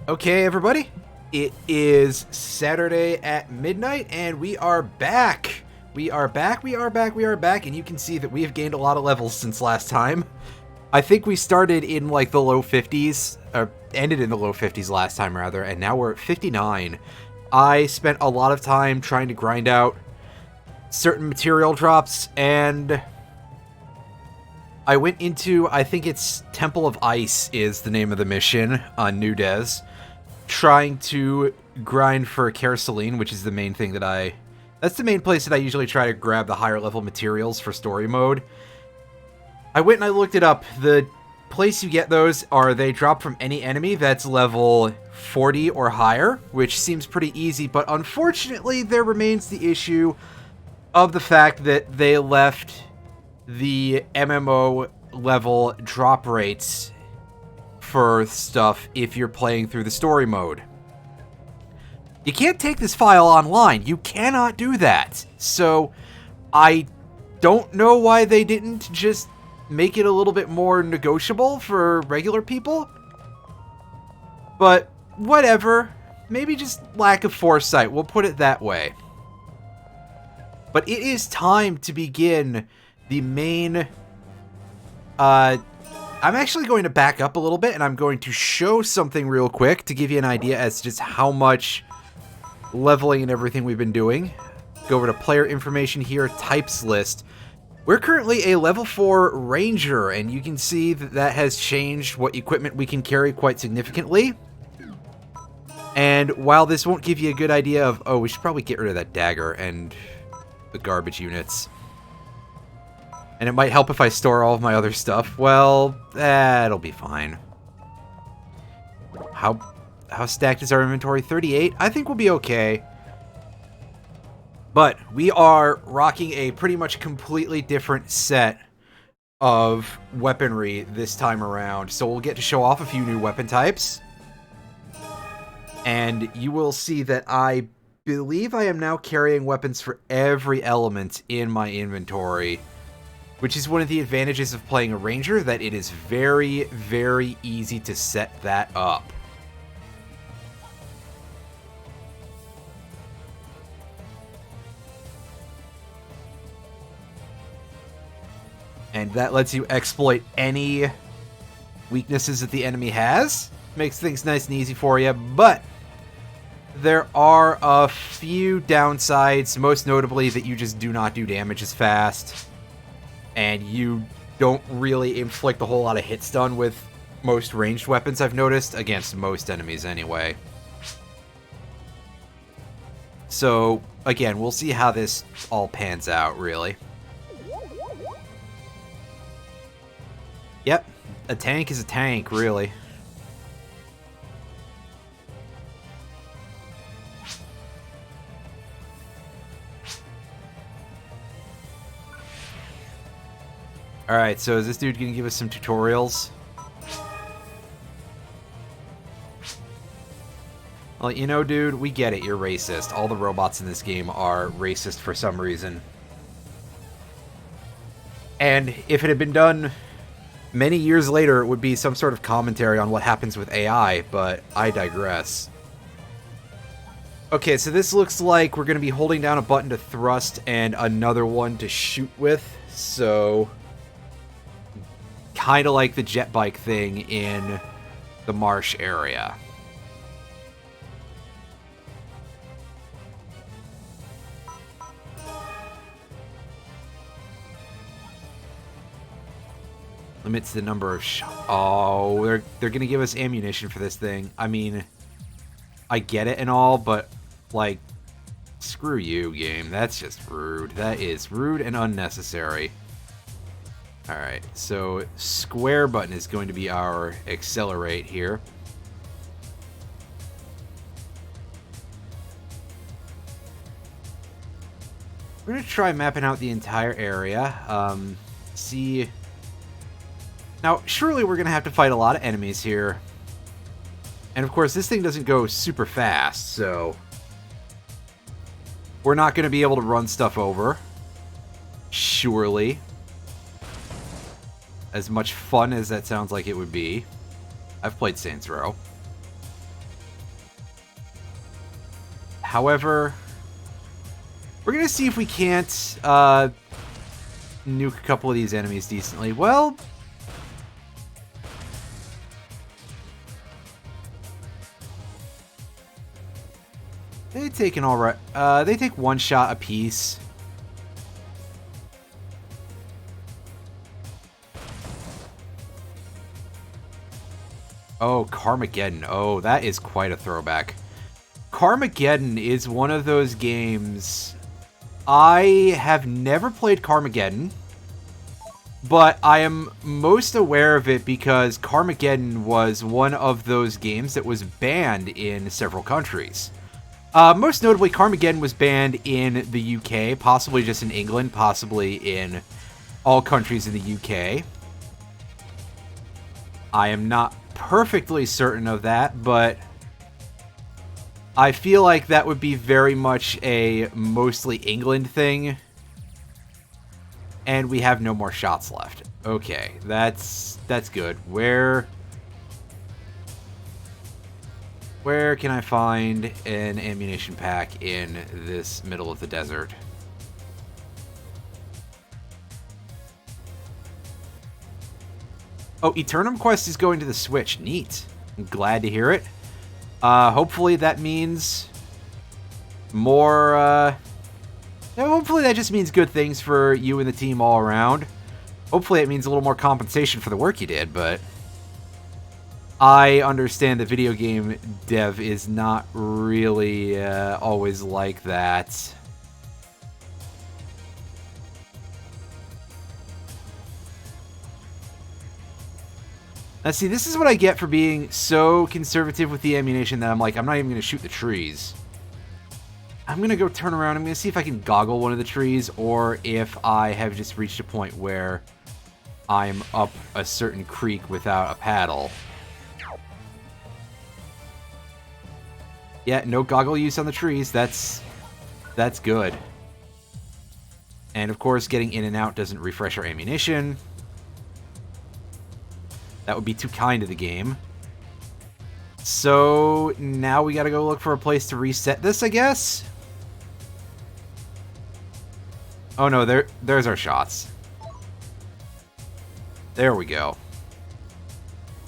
Okay, everybody, it is Saturday at midnight, and we are back. We are back, and you can see that we have gained a lot of levels since last time. I think we started in, like, the low 50s, or ended in the low 50s last time, rather, and now we're at 59. I spent a lot of time trying to grind out certain material drops, and I went into, I think it's Temple of Ice is the name of the mission on New Des, trying to grind for Kerosene, which is the main thing that that's the main place that I usually try to grab the higher level materials for story mode. I went and I looked it up. The place you get those they drop from any enemy that's level 40 or higher, which seems pretty easy, but unfortunately there remains the issue of the fact that they left the MMO level drop rates for stuff if you're playing through the story mode. You can't take this file online. You cannot do that. So I don't know why they didn't just make it a little bit more negotiable for regular people. But whatever. Maybe just lack of foresight. We'll put it that way. But it is time to begin the main... I'm actually going to back up a little bit, and I'm going to show something real quick to give you an idea as to just how much leveling and everything we've been doing. Go over to player information here, types list. We're currently a level 4 ranger, and you can see that that has changed what equipment we can carry quite significantly. And while this won't give you a good idea of, oh, we should probably get rid of that dagger and the garbage units. And it might help if I store all of my other stuff. Well, that'll be fine. How stacked is our inventory? 38? I think we'll be okay. But we are rocking a pretty much completely different set of weaponry this time around. So we'll get to show off a few new weapon types. And you will see that I believe I am now carrying weapons for every element in my inventory, which is one of the advantages of playing a ranger, that it is very, very easy to set that up. And that lets you exploit any weaknesses that the enemy has. Makes things nice and easy for you, but there are a few downsides, most notably that you just do not do damage as fast. And you don't really inflict a whole lot of hit stun with most ranged weapons, I've noticed, against most enemies anyway. So, again, we'll see how this all pans out, really. Yep, a tank is a tank, really. Alright, so is this dude gonna give us some tutorials? Well, you know, dude, we get it, you're racist. All the robots in this game are racist for some reason. And if it had been done many years later, it would be some sort of commentary on what happens with AI, but I digress. Okay, so this looks like we're gonna be holding down a button to thrust and another one to shoot with, so... kind of like the jet bike thing in the marsh area. Limits the number of oh, they're gonna give us ammunition for this thing. I mean, I get it and all, but like, screw you, game. That's just rude. That is rude and unnecessary. Alright, so square button is going to be our accelerate here. We're going to try mapping out the entire area. See... Now, surely we're going to have to fight a lot of enemies here. And of course, this thing doesn't go super fast, so... we're not going to be able to run stuff over. Surely. As much fun as that sounds like it would be. I've played Saints Row. However, we're going to see if we can't nuke a couple of these enemies decently. Well, they take an alright. They take one shot apiece. Oh, Carmageddon. Oh, that is quite a throwback. Carmageddon is one of those games. I have never played Carmageddon, but I am most aware of it because Carmageddon was one of those games that was banned in several countries. Most notably, Carmageddon was banned in the UK, possibly just in England, possibly in all countries in the UK. I am not perfectly certain of that, but I feel like that would be very much a mostly England thing. And we have no more shots left. Okay, that's good. Where can I find an ammunition pack in this middle of the desert? Oh, Eternum Quest is going to the Switch. Neat. I'm glad to hear it. Hopefully that means more, hopefully that just means good things for you and the team all around. Hopefully it means a little more compensation for the work you did, but I understand that video game dev is not really always like that. Now, see, this is what I get for being so conservative with the ammunition that I'm like, I'm not even going to shoot the trees. I'm going to go turn around. I'm going to see if I can goggle one of the trees, or if I have just reached a point where I'm up a certain creek without a paddle. Yeah, no goggle use on the trees. That's good. And, of course, getting in and out doesn't refresh our ammunition. That would be too kind of the game. So now we gotta go look for a place to reset this, I guess? Oh no, there's our shots. There we go.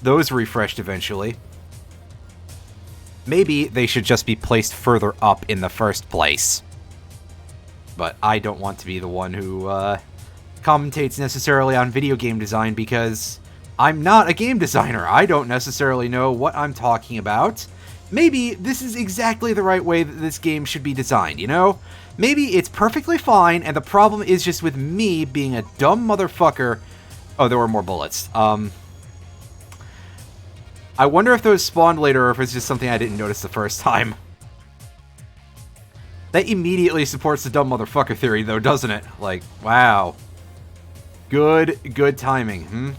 Those refreshed eventually. Maybe they should just be placed further up in the first place. But I don't want to be the one who commentates necessarily on video game design, because I'm not a game designer. I don't necessarily know what I'm talking about. Maybe this is exactly the right way that this game should be designed, you know? Maybe it's perfectly fine, and the problem is just with me being a dumb motherfucker. Oh, there were more bullets. I wonder if those spawned later, or if it's just something I didn't notice the first time. That immediately supports the dumb motherfucker theory, though, doesn't it? Like, wow. Good timing,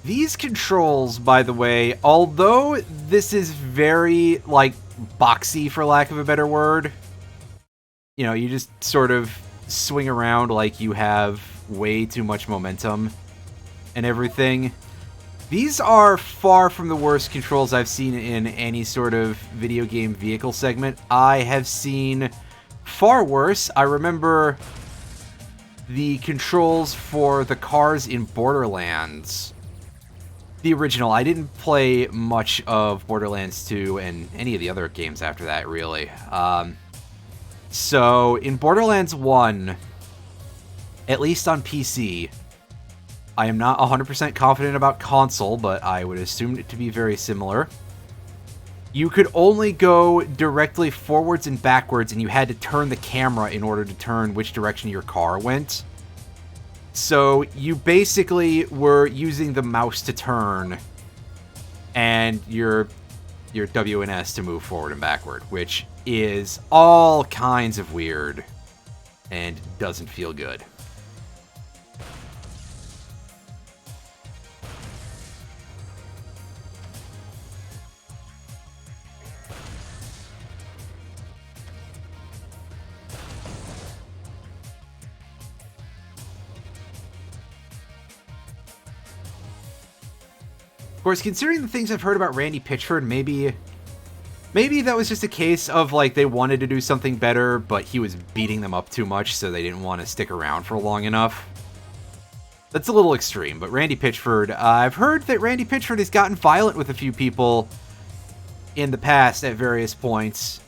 These controls, by the way, although this is very, like, boxy, for lack of a better word, you know, you just sort of swing around like you have way too much momentum and everything. These are far from the worst controls I've seen in any sort of video game vehicle segment. I have seen far worse. I remember the controls for the cars in Borderlands. The original. I didn't play much of Borderlands 2 and any of the other games after that, really. So, in Borderlands 1, at least on PC, I am not 100% confident about console, but I would assume it to be very similar. You could only go directly forwards and backwards, and you had to turn the camera in order to turn which direction your car went. So you basically were using the mouse to turn, and your W and S to move forward and backward, which is all kinds of weird and doesn't feel good. Of course, considering the things I've heard about Randy Pitchford, maybe that was just a case of, like, they wanted to do something better, but he was beating them up too much, so they didn't want to stick around for long enough. That's a little extreme, but Randy Pitchford, I've heard that Randy Pitchford has gotten violent with a few people in the past at various points.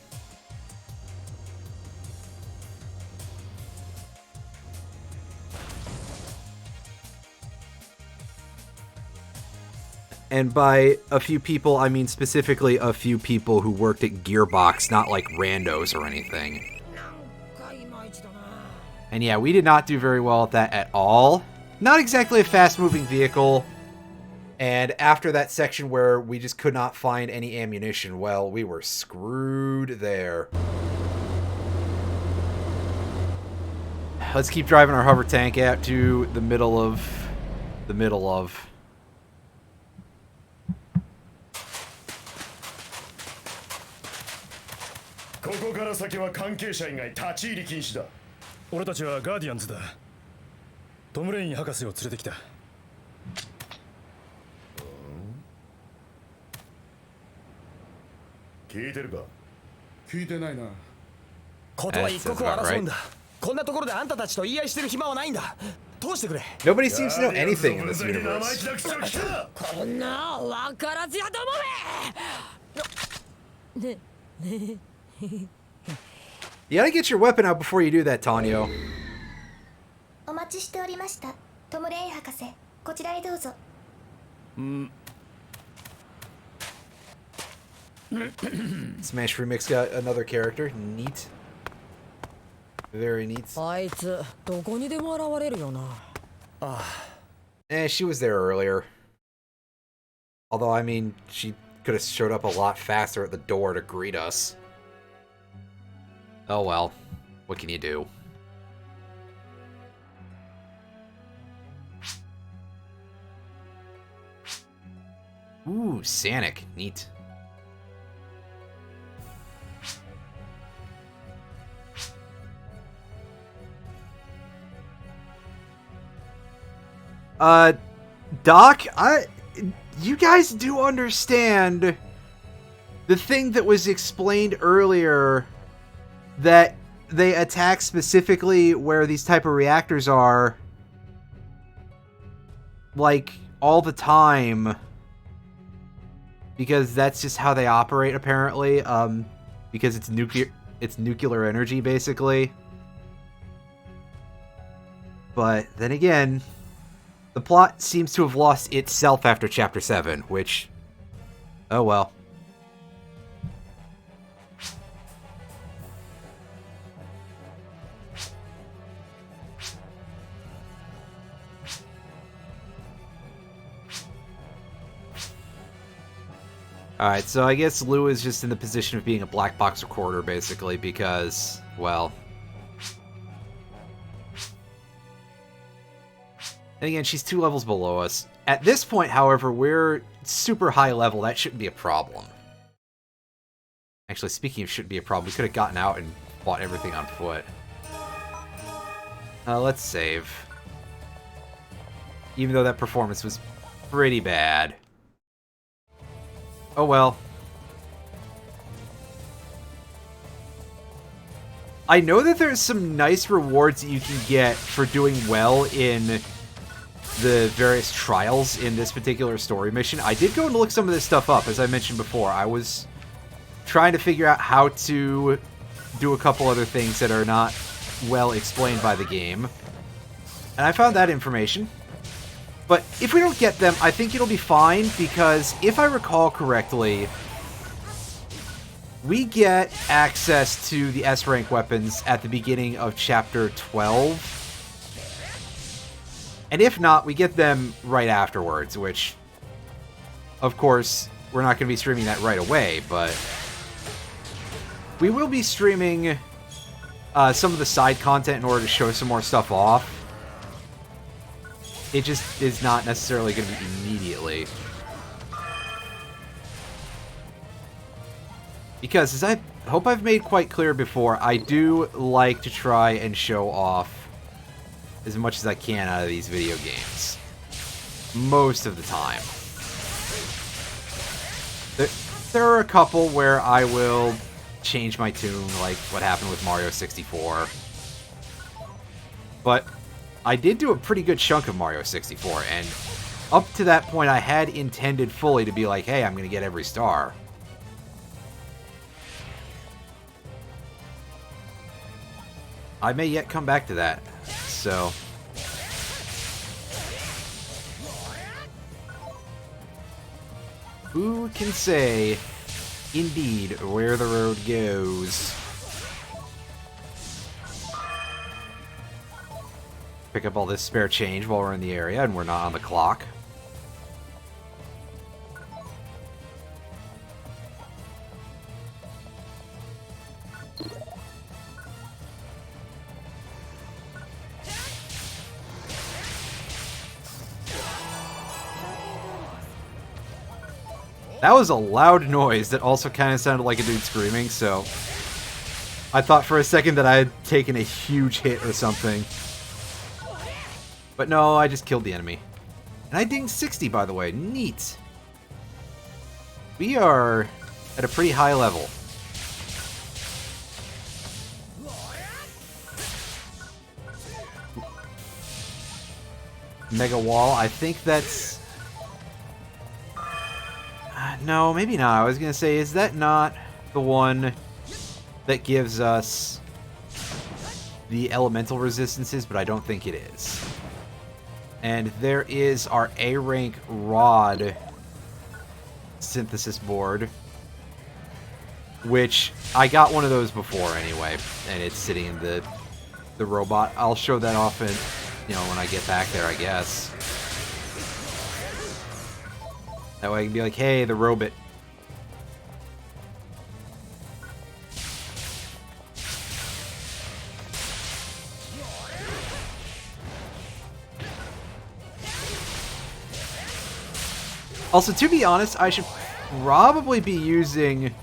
And by a few people, I mean specifically a few people who worked at Gearbox, not like randos or anything. And yeah, we did not do very well at that at all. Not exactly a fast-moving vehicle. And after that section where we just could not find any ammunition, well, we were screwed there. Let's keep driving our hover tank out to the middle of...俺たちはガーディアンズだ。トム・レイン博士を連れてきた。聞いてるか？聞いてないな。ことは一刻を争うんだ。こんなところであんたたちと言い合いしてる暇はないんだ。通してくれ。Nobody seems to know anything in this universe. こんなわからずやどもめ。You gotta get your weapon out before you do that, Tanyo. お待ちしておりました。トム・レイン博士、こちらへどうぞ。Smash Remix got another character. Neat. Very neat. あいつどこにでも現れるよな。She was there earlier. Although, I mean, she could have showed up a lot faster at the door to greet us. Oh well. What can you do? Ooh, Sanic. Neat. Doc, you guys do understand the thing that was explained earlier, that they attack specifically where these type of reactors are, like, all the time, because that's just how they operate, apparently, because it's nuclear energy, basically. But then again, the plot seems to have lost itself after Chapter 7, which... oh well. Alright, so I guess Lou is just in the position of being a black box recorder, basically, because, well... and again, she's 2 levels below us. At this point, however, we're super high level. That shouldn't be a problem. Actually, speaking of shouldn't be a problem, we could have gotten out and fought everything on foot. Let's save. Even though that performance was pretty bad. Oh well. I know that there's some nice rewards that you can get for doing well in the various trials in this particular story mission. I did go and look some of this stuff up, as I mentioned before. I was trying to figure out how to do a couple other things that are not well explained by the game. And I found that information. But if we don't get them, I think it'll be fine, because if I recall correctly, we get access to the S-rank weapons at the beginning of Chapter 12. And if not, we get them right afterwards, which, of course, we're not going to be streaming that right away, but we will be streaming some of the side content in order to show some more stuff off. It just is not necessarily going to be immediately. Because, as I hope I've made quite clear before, I do like to try and show off as much as I can out of these video games. Most of the time. There are a couple where I will change my tune, like what happened with Mario 64. But I did do a pretty good chunk of Mario 64, and up to that point I had intended fully to be like, hey, I'm going to get every star. I may yet come back to that, so... who can say, indeed, where the road goes? Pick up all this spare change while we're in the area and we're not on the clock. That was a loud noise that also kind of sounded like a dude screaming, so I thought for a second that I had taken a huge hit or something. But no, I just killed the enemy. And I dinged 60, by the way. Neat. We are at a pretty high level. Mega Wall, I think that's... no, maybe not. I was going to say, is that not the one that gives us the elemental resistances? But I don't think it is. And there is our A-rank rod synthesis board, which I got one of those before anyway, and it's sitting in the robot. I'll show that off in, when I get back there, I guess. That way I can be like, hey, the robot. Also, to be honest, I should probably be using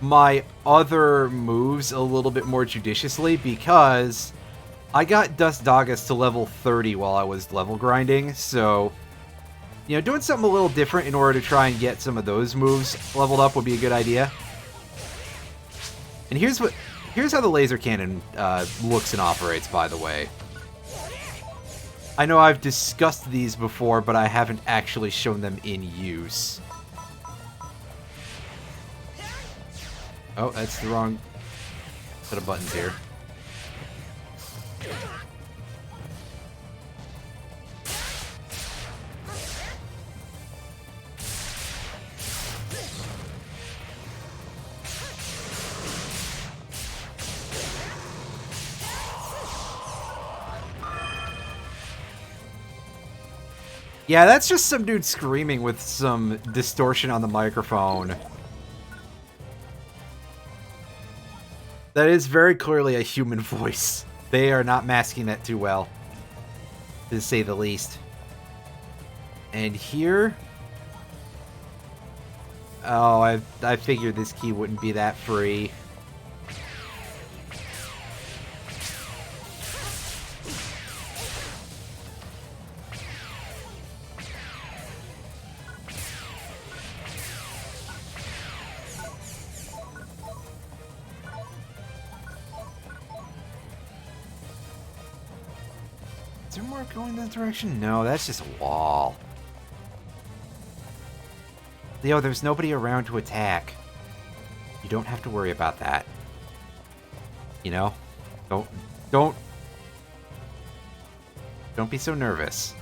my other moves a little bit more judiciously, because I got Dust Dagas to level 30 while I was level grinding, so... doing something a little different in order to try and get some of those moves leveled up would be a good idea. And here's how the laser cannon looks and operates, by the way. I know I've discussed these before, but I haven't actually shown them in use. Oh, that's the wrong set of buttons here. Yeah, that's just some dude screaming with some distortion on the microphone. That is very clearly a human voice. They are not masking that too well, to say the least. And here... oh, I figured this key wouldn't be that free. Is there more going that direction? No, that's just a wall. Leo, there's nobody around to attack. You don't have to worry about that. Don't be so nervous.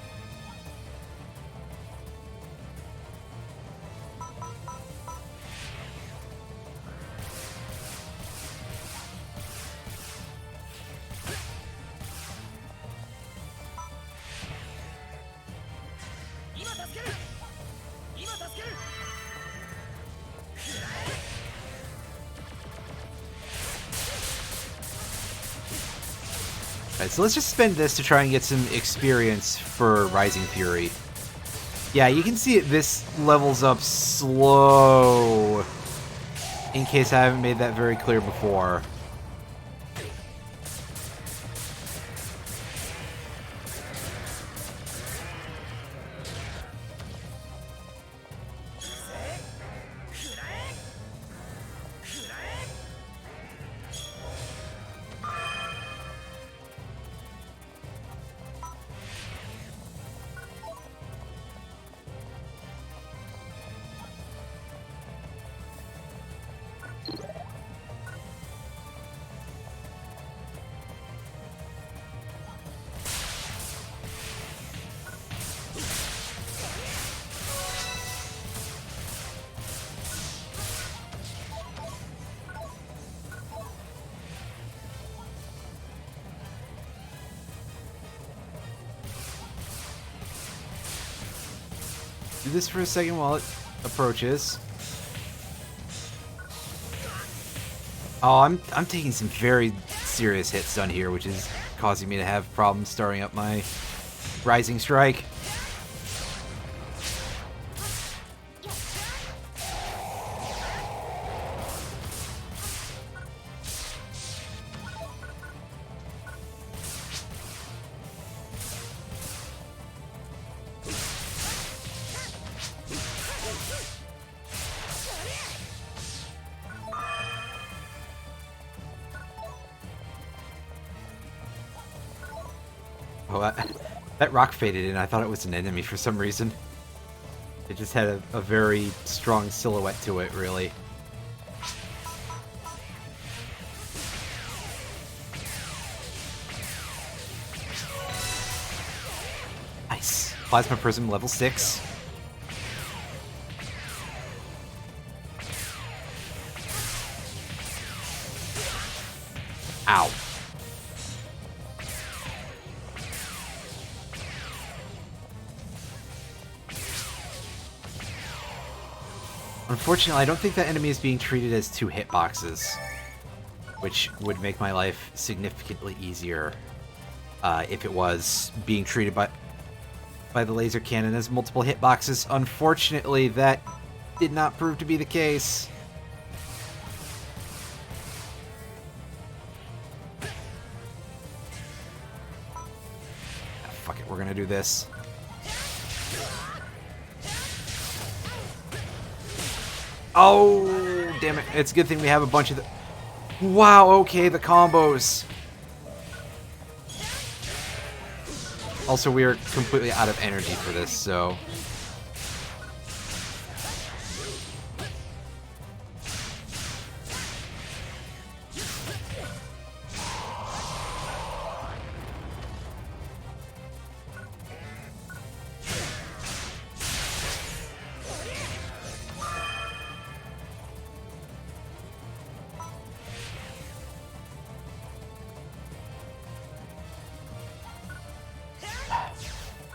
Alright, so let's just spend this to try and get some experience for Rising Fury. Yeah, you can see this levels up slow, in case I haven't made that very clear before. Do this for a second while it approaches. Oh, I'm taking some very serious hits done here, which is causing me to have problems starting up my Rising Strike. Oh, that rock faded in. I thought it was an enemy for some reason. It just had a very strong silhouette to it, really. Nice. Plasma Prism level 6. Ow. Unfortunately, I don't think that enemy is being treated as 2 hitboxes, which would make my life significantly easier if it was being treated by the laser cannon as multiple hitboxes. Unfortunately, that did not prove to be the case. Fuck it, we're gonna do this. Oh, damn it. It's a good thing we have a bunch of the... Wow, okay, the combos. Also, we are completely out of energy for this, so...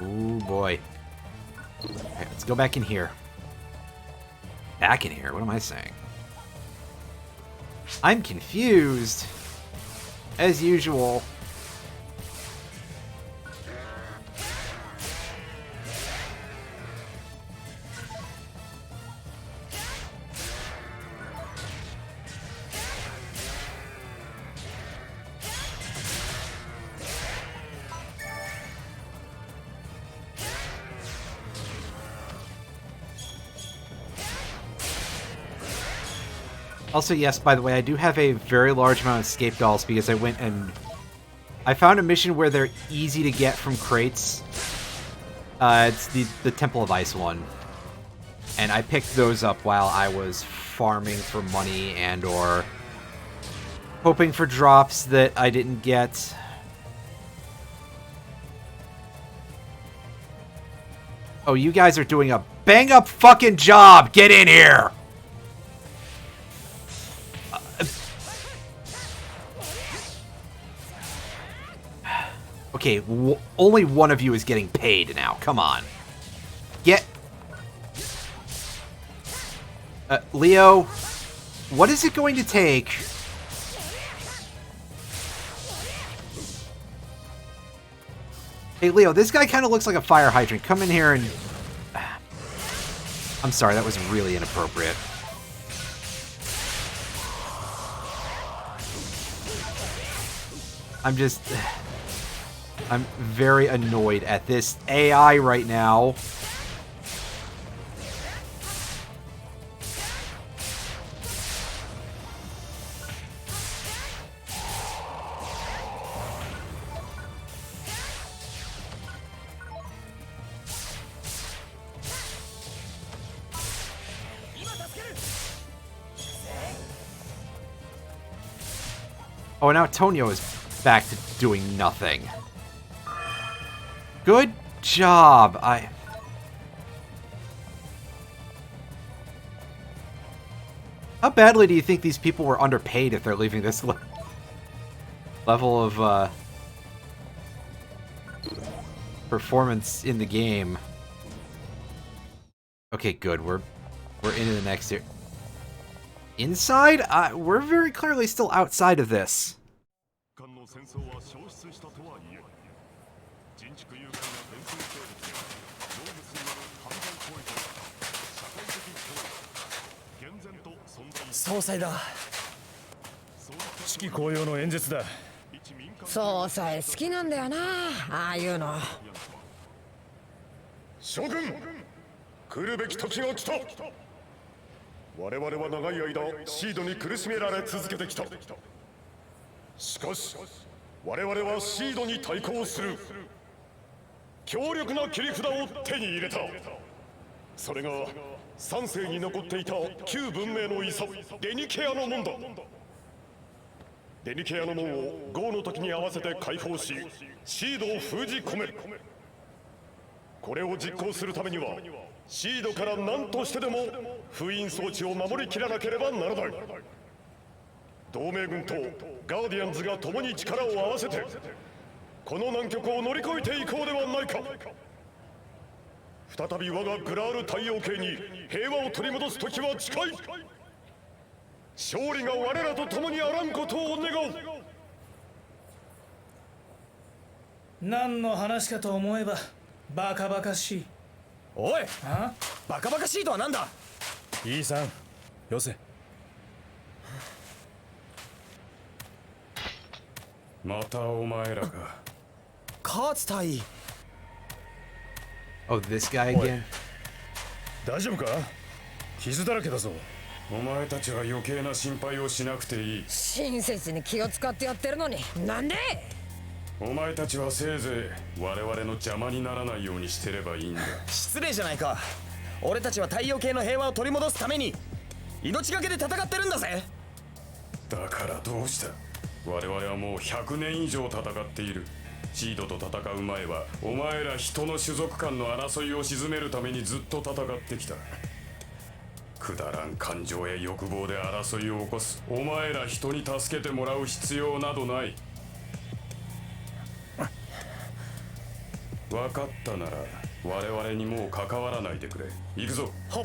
Ooh, boy. Okay, let's go back in here. Back in here? What am I saying? I'm confused. As usual. Also, yes, by the way, I do have a very large amount of escape dolls because I went and... I found a mission where they're easy to get from crates. It's the Temple of Ice one. And I picked those up while I was farming for money and or hoping for drops that I didn't get. Oh, you guys are doing a bang-up fucking job! Get in here! Okay, only one of you is getting paid now. Come on. Get... Leo, what is it going to take... Hey, Leo, this guy kind of looks like a fire hydrant. Come in here and... I'm sorry, that was really inappropriate. I'm very annoyed at this AI right now. Oh, now Tonio is back to doing nothing. Good job. How badly do you think these people were underpaid if they're leaving this level of performance in the game? Okay, good. We're into the next here. Inside? We're very clearly still outside of this. Shogun! 来るべき時が来た。我々は長い間シードに苦しめられ続けてきた。しかし我々はシードに対抗する強力な切り札を手に入れた。それが3世に残っていた旧文明の遺産デニケアの門だ。デニケアの門をゴーの時に合わせて解放しシードを封じ込める。これを実行するためにはシードから何としてでも封印装置を守りきらなければならない。同盟軍とガーディアンズが共に力を合わせてこの難局を乗り越えていこうではないか。再び我がグラール太陽系に平和を取り戻す時は近い。勝利が我らと共にあらんことを願う。何の話かと思えばバカバカしい。おい、バカバカしいとはなんだ。いいさん、よせ。またお前らか。カーツ隊。Oh, this guy again? 大丈夫か？傷だらけだぞ。お前たちは余計な心配をしなくていい。親切に気を使ってやってるのになんで？お前たちはせいぜい我々の邪魔にならないようにしてればいいんだ。失礼じゃないか。俺たちは太陽系の平和を取り戻すために命がけで戦ってるんだぜ。だからどうした？我々はもう100年以上戦っている。シードと戦う前はお前ら人の種族間の争いを鎮めるためにずっと戦ってきた。くだらん感情や欲望で争いを起こすお前ら人に助けてもらう必要などない。分かったなら我々にもう関わらないでくれ。行くぞ。はっ。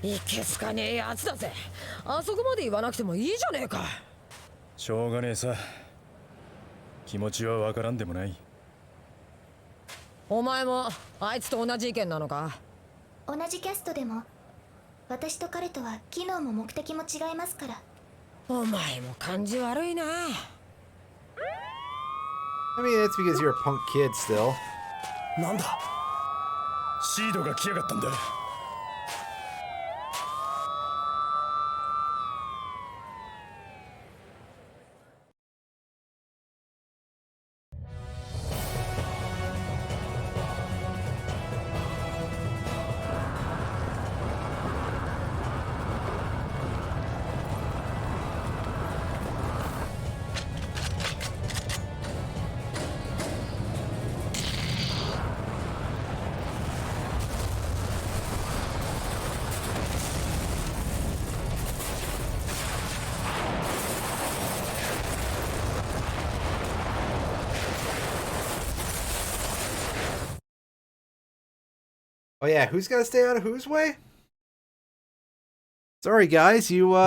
いけつかねえやつだぜ。あそこまで言わなくてもいいじゃねえか。しょうがねえさ。気持ちはわからんでもない。お前もあいつと同じ意見なのか？同じキャストでも私と彼とは機能も目的も違いますから。お前も感じ悪いな。I mean, that's because you're a punk kid still. なんだ？シードが来やがったんだ。Oh yeah, who's gotta stay out of whose way? Sorry guys, you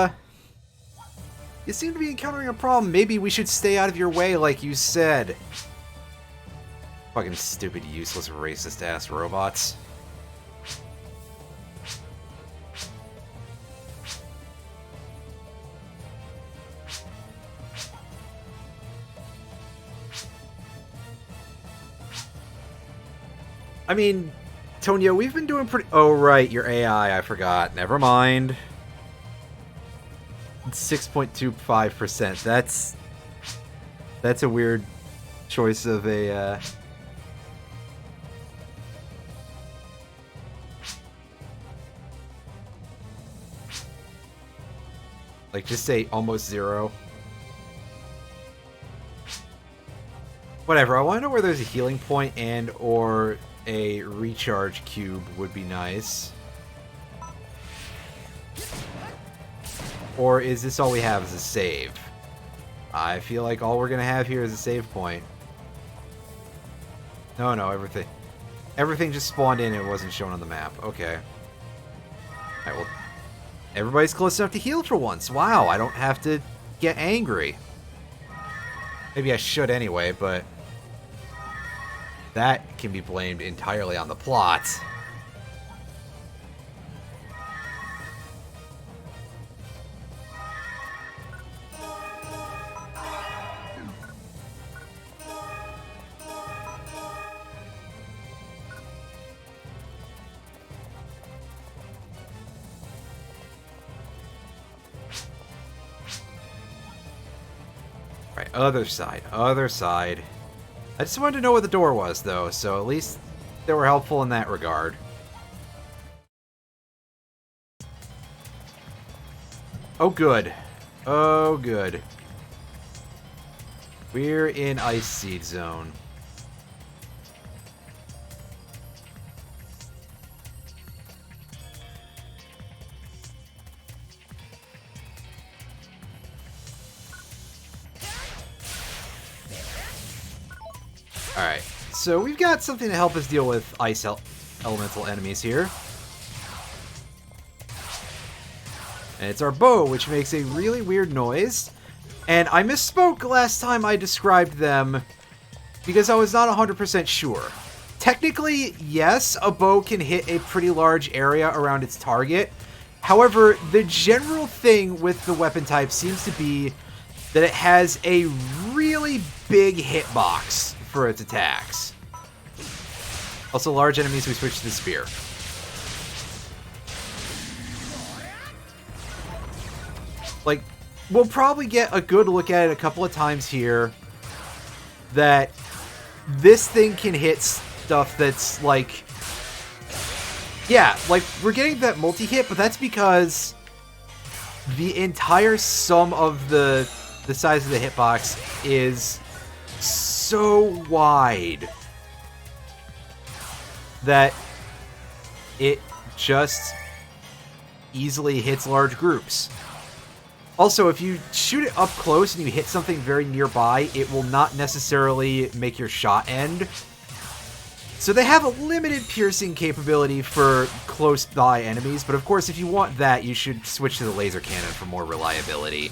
seem to be encountering a problem. Maybe we should stay out of your way like you said. Fucking stupid, useless, racist-ass robots. I mean, Tonya, we've been doing pretty... Oh, right, your AI, I forgot. Never mind. It's 6.25%. That's a weird choice of a, Like, just say almost 0. Whatever, I want to know where there's a healing point and or a recharge cube would be nice. Or is this all we have is a save? I feel like all we're going to have here is a save point. No, no, everything just spawned in and wasn't shown on the map. Okay. Alright, well, everybody's close enough to heal for once. Wow, I don't have to get angry. Maybe I should anyway, but that can be blamed entirely on the plot. Right, other side, other side. I just wanted to know what the door was, though, so at least they were helpful in that regard. Oh, good. Oh, good. We're in Ice Seed Zone. Alright, so we've got something to help us deal with ice elemental enemies here. And it's our bow, which makes a really weird noise. And I misspoke last time I described them because I was not 100% sure. Technically, yes, a bow can hit a pretty large area around its target. However, the general thing with the weapon type seems to be that it has a really big hitbox for its attacks. Also, large enemies, we switch to the spear. Like, we'll probably get a good look at it a couple of times here. That this thing can hit stuff that's like... Yeah, like, we're getting that multi-hit, but that's because the entire sum of the size of the hitbox is so wide that it just easily hits large groups. Also, if you shoot it up close and you hit something very nearby, it will not necessarily make your shot end. So they have a limited piercing capability for close-by enemies, but of course if you want that, you should switch to the laser cannon for more reliability.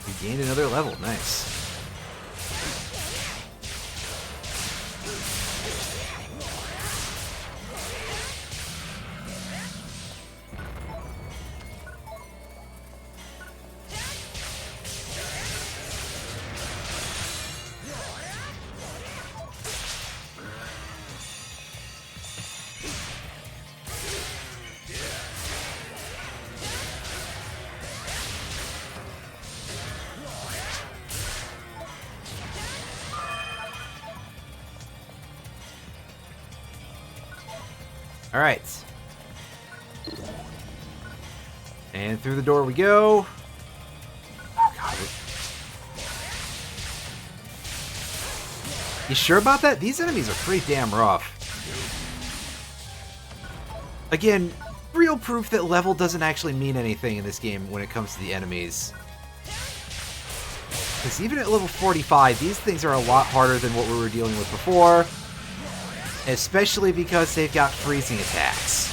We gained another level, nice. Alright. And through the door we go. Oh, God. You sure about that? These enemies are pretty damn rough. Again, real proof that level doesn't actually mean anything in this game when it comes to the enemies. Because even at level 45, these things are a lot harder than what we were dealing with before. Especially because they've got freezing attacks.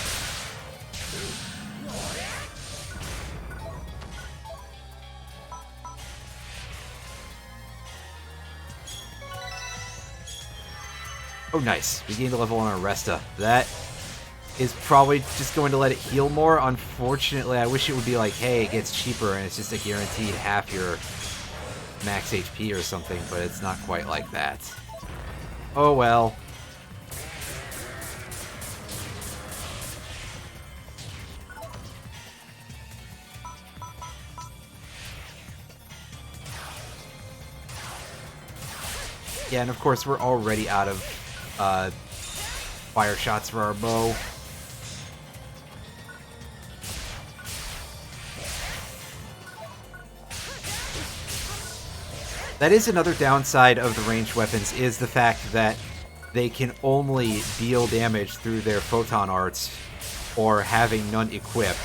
Oh, nice. We gained a level on our Resta. That is probably just going to let it heal more. Unfortunately, I wish it would be like, hey, it gets cheaper and it's just a guaranteed half your max HP or something, but it's not quite like that. Oh well. Yeah, and of course we're already out of fire shots for our bow. That is another downside of the ranged weapons, is the fact that they can only deal damage through their photon arts or having none equipped.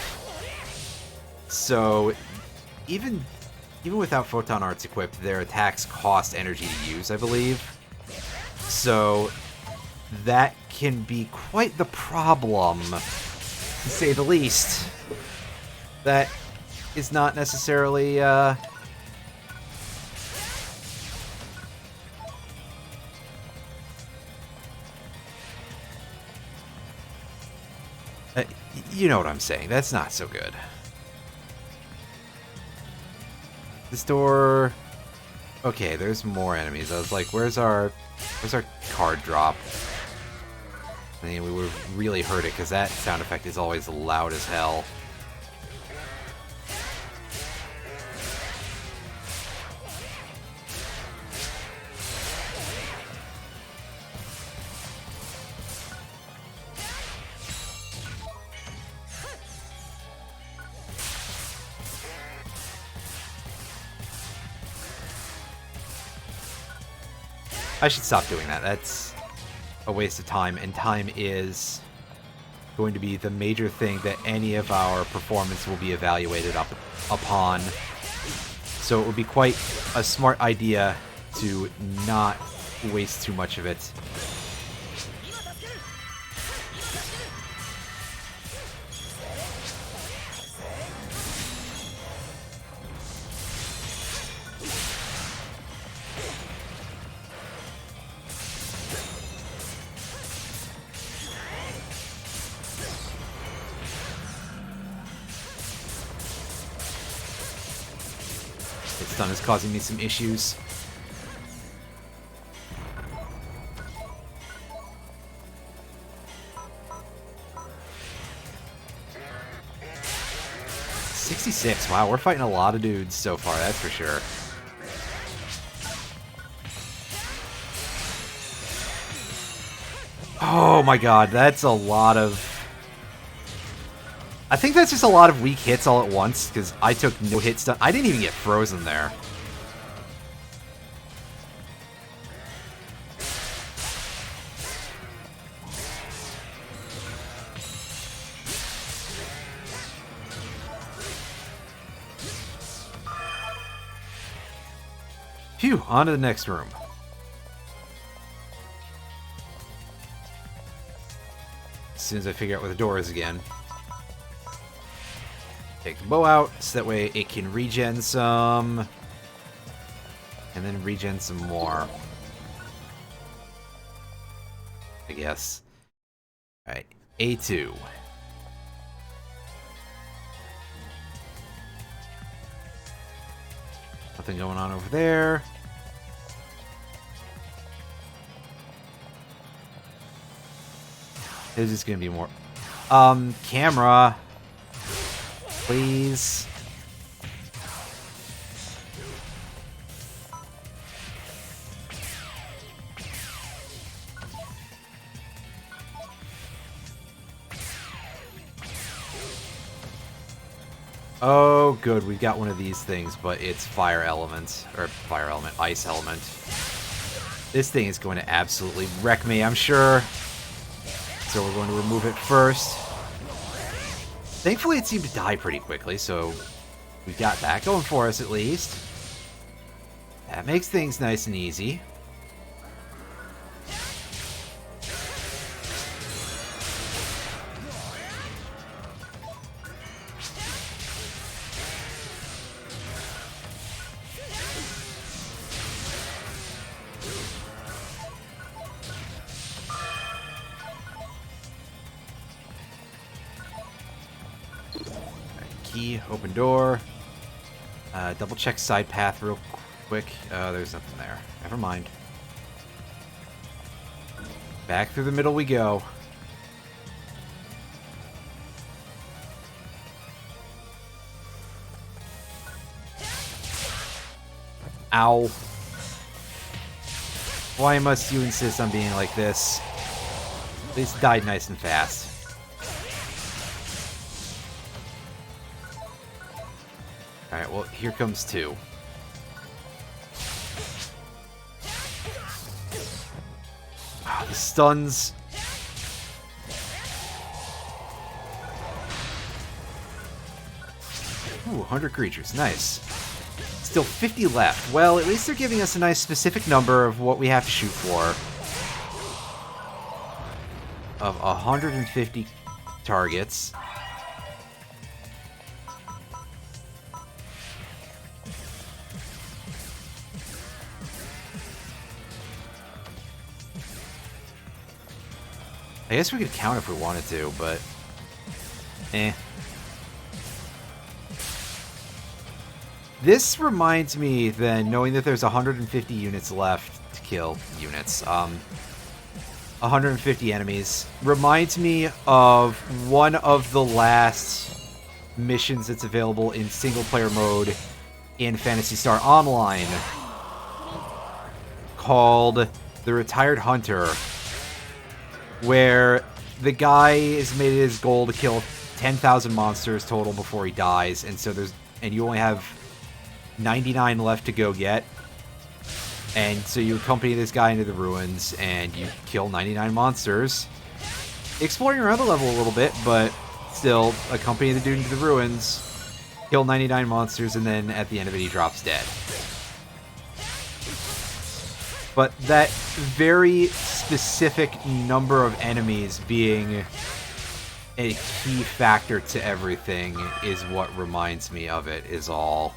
So even without photon arts equipped, their attacks cost energy to use, I believe. So that can be quite the problem, to say the least. That is not necessarily you know what I'm saying. That's not so good. This door... Okay, there's more enemies. I was like, where's our card drop? I mean, we would have really heard it, because that sound effect is always loud as hell. I should stop doing that. That's a waste of time, and time is going to be the major thing that any of our performance will be evaluated upon. So it would be quite a smart idea to not waste too much of it. Stun is causing me some issues. $66. Wow, we're fighting a lot of dudes so far, that's for sure. Oh my god, that's a lot of... I think that's just a lot of weak hits all at once, because I took no hit stun. I didn't even get frozen there. Phew, on to the next room. As soon as I figure out where the door is again. Take the bow out, so that way it can regen some. And then regen some more. I guess. Alright, A2. Nothing going on over there. There's just gonna be more. Camera. Please. Oh, good. We've got one of these things, but it's fire element. Or fire element, ice element. This thing is going to absolutely wreck me, I'm sure. So we're going to remove it first. Thankfully, it seemed to die pretty quickly, so we've got that going for us at least. That makes things nice and easy. Key, open door. Double check side path real quick. There's nothing there. Never mind. Back through the middle we go. Ow. Why must you insist on being like this? At least died nice and fast. Alright, well, here comes two. Oh, this stuns. Ooh, 100 creatures. Nice. Still 50 left. Well, at least they're giving us a nice specific number of what we have to shoot for. Of 150 targets. I guess we could count if we wanted to, but... eh. This reminds me, then, knowing that there's 150 units left to kill units, 150 enemies, reminds me of one of the last missions that's available in single-player mode in Phantasy Star Online, called The Retired Hunter, where the guy has made it his goal to kill 10,000 monsters total before he dies, and so you only have 99 left to go get. And so you accompany this guy into the ruins, and you kill 99 monsters, exploring around the level a little bit, but still accompany the dude into the ruins, kill 99 monsters, and then at the end of it he drops dead. But that very specific number of enemies being a key factor to everything is what reminds me of it, is all.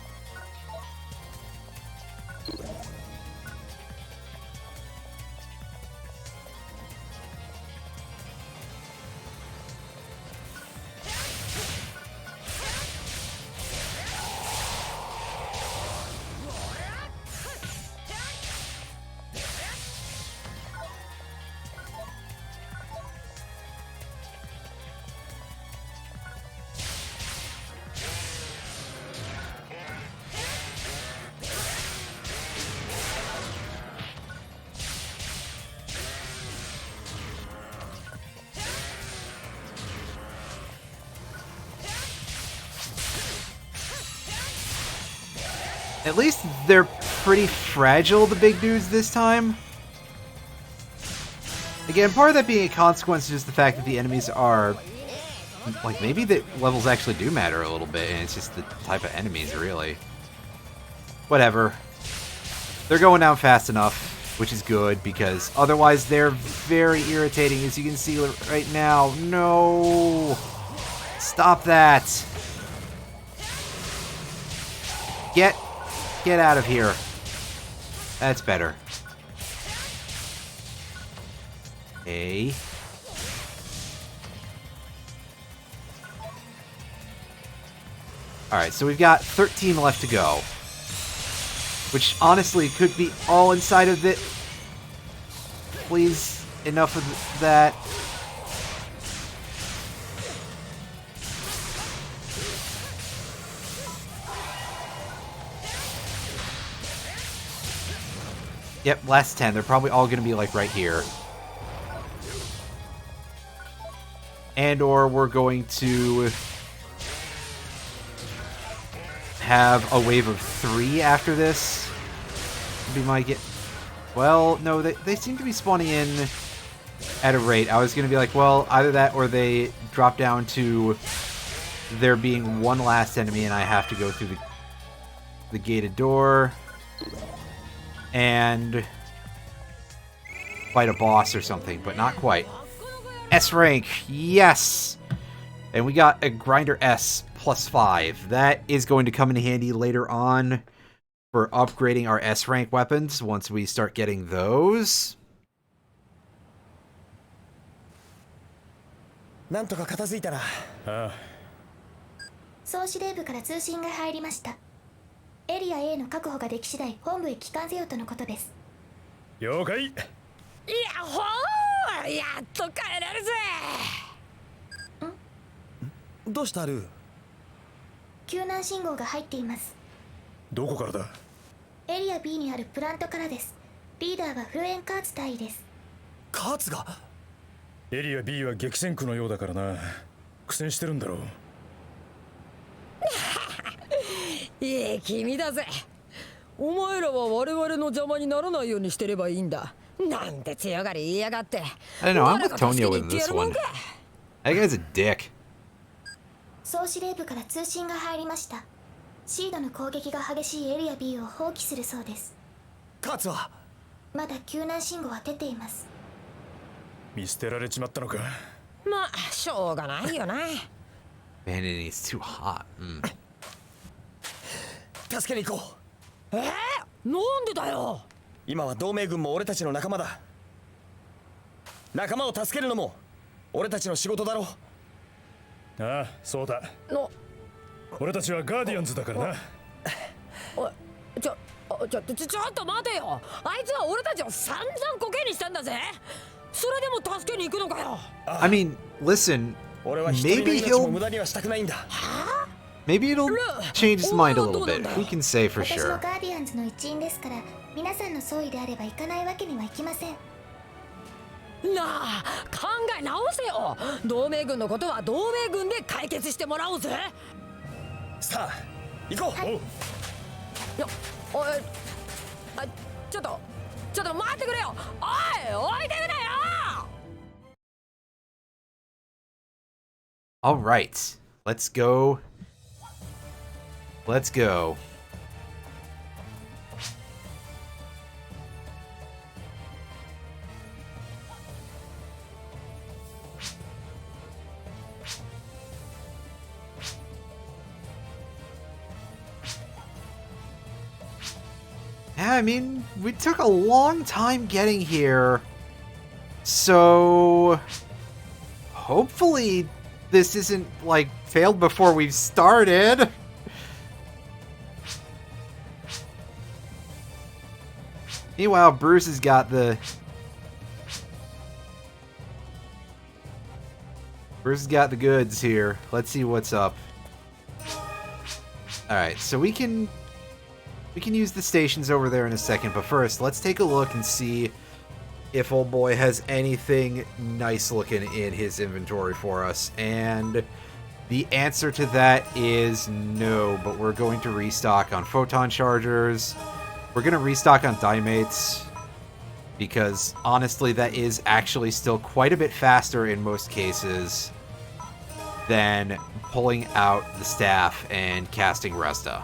At least they're pretty fragile, the big dudes, this time. Again, part of that being a consequence is just the fact that the enemies are... like, maybe the levels actually do matter a little bit, and it's just the type of enemies, really. Whatever. They're going down fast enough, which is good, because otherwise they're very irritating, as you can see right now. No! Stop that! Get out of here. That's better. Okay. Alright, so we've got 13 left to go. Which, honestly, could be all inside of it. Please, enough of that. Yep, last 10. They're probably all going to be, like, right here. And or we're going to have a wave of 3 after this. Be my get. Well, no, they seem to be spawning in at a rate. I was going to be like, well, either that or they drop down to there being one last enemy and I have to go through the gated door and fight a boss or something, but not quite. S rank, yes! And we got a Grinder S +5. That is going to come in handy later on for upgrading our S rank weapons once we start getting those. なんとか片付いたな。総司令部から通信が入りました。エリア A の確保ができ次第本部へ帰還せよとのことです。了解。やっほー、やっと帰れるぜ。どうしたルー？救難信号が入っています。どこからだ？エリア B にあるプラントからです。リーダーはフロエンカーツ大尉です。カーツが？エリア B は激戦区のようだからな。苦戦してるんだろう。いい君だぜ。お前らは我々の邪魔にならないようにしてればいいんだ。なんて強がり言いやがって。 I don't know, I'm with Tonyo with this one. That guy's a dick. 総司令部から通信が入りました。シードの攻撃が激しいエリア B を放棄するそうです。カーツはまだ救難信号は出ています。見捨てられちまったのか。まあしょうがないよな。 Man, it's too hot. 助けに行こう。なんでだよ。今は同盟軍も俺たちの仲間だ。仲間を助けるのも俺たちの仕事だろう。ああ、そうだ。の俺たちはガーディアンズだからな。ちょっと待てよ。あいつは俺たちを散々コケにしたんだぜ。それでも助けに行くのかよ。I mean, listen, 俺は一人の maybe 命も he'll 無駄にはしたくないんだ。maybe it'll change his mind a little bit. Who can say for 私も sure? ガーディアンズの一員ですから、皆さんの総意であれば行かないわけにはいきません。なあ、考え直せよ。同盟軍のことは同盟軍で解決してもらおうぜ。さあ行こう。はいいや、おい、ちょっと待ってくれよ。おい、置いてくなよ。 All right, let's go. Let's go. Yeah, I mean, we took a long time getting here. So hopefully this isn't like failed before we've started. Meanwhile, Bruce has got the goods here. Let's see what's up. All right, so we can use the stations over there in a second, but first, let's take a look and see if old boy has anything nice looking in his inventory for us. And the answer to that is no, but we're going to restock on photon chargers. We're going to restock on dimates because honestly, that is actually still quite a bit faster in most cases than pulling out the staff and casting Resta.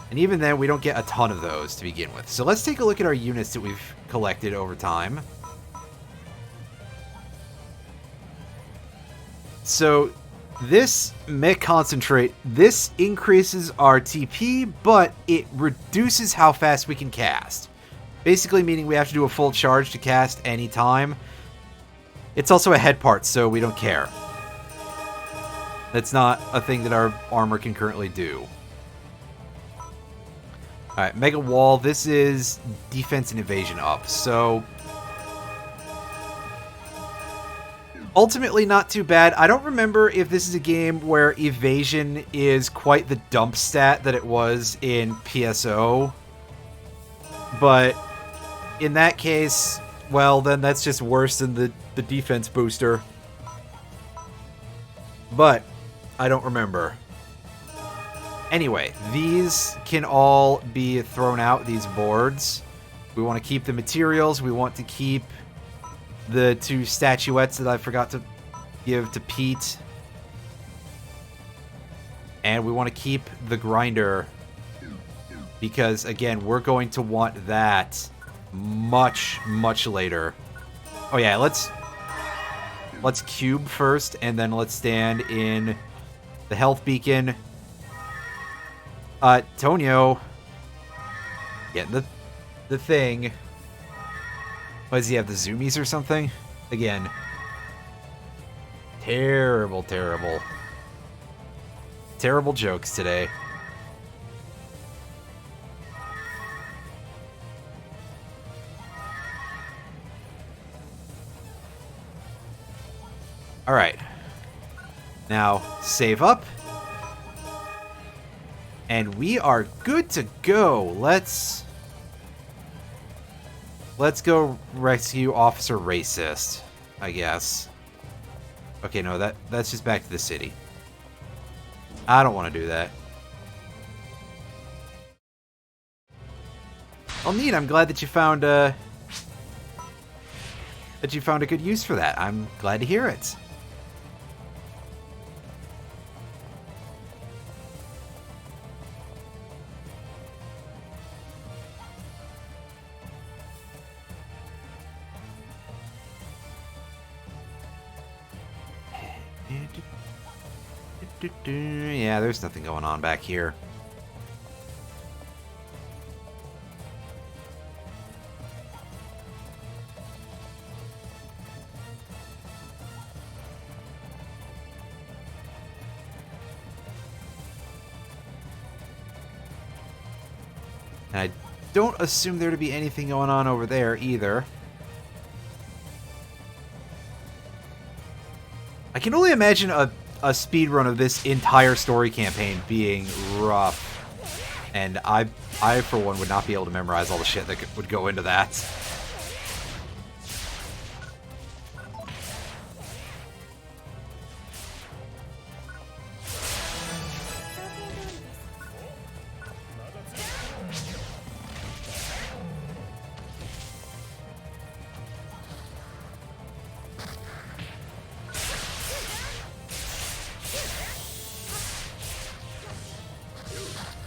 And even then, we don't get a ton of those to begin with. So let's take a look at our units that we've collected over time. So this mech concentrate, this increases our TP, but it reduces how fast we can cast. Basically meaning we have to do a full charge to cast any time. It's also a head part, so we don't care. That's not a thing that our armor can currently do. Alright, Mega Wall, this is defense and evasion up, so ultimately not too bad. I don't remember if this is a game where evasion is quite the dump stat that it was in PSO, but in that case, well, then that's just worse than the defense booster. But I don't remember. Anyway, these can all be thrown out, these boards. We want to keep the materials. We want to keep the two statuettes that I forgot to give to Pete. And we want to keep the grinder. Because, again, we're going to want that much, much later. Oh, yeah, let's cube first, and then let's stand in the health beacon. Tonyo. Getting the thing. What, does he have the zoomies or something? Again. Terrible, terrible. Terrible jokes today. Alright. Now, save up. And we are good to go. Let's go rescue Officer Racist, I guess. Okay, no, that's just back to the city. I don't want to do that. Oh, neat. I'm glad that you found that you found a good use for that. I'm glad to hear it. Yeah, there's nothing going on back here. And I don't assume there to be anything going on over there either. I can only imagine a speed run of this entire story campaign being rough, and I for one would not be able to memorize all the shit that would go into that.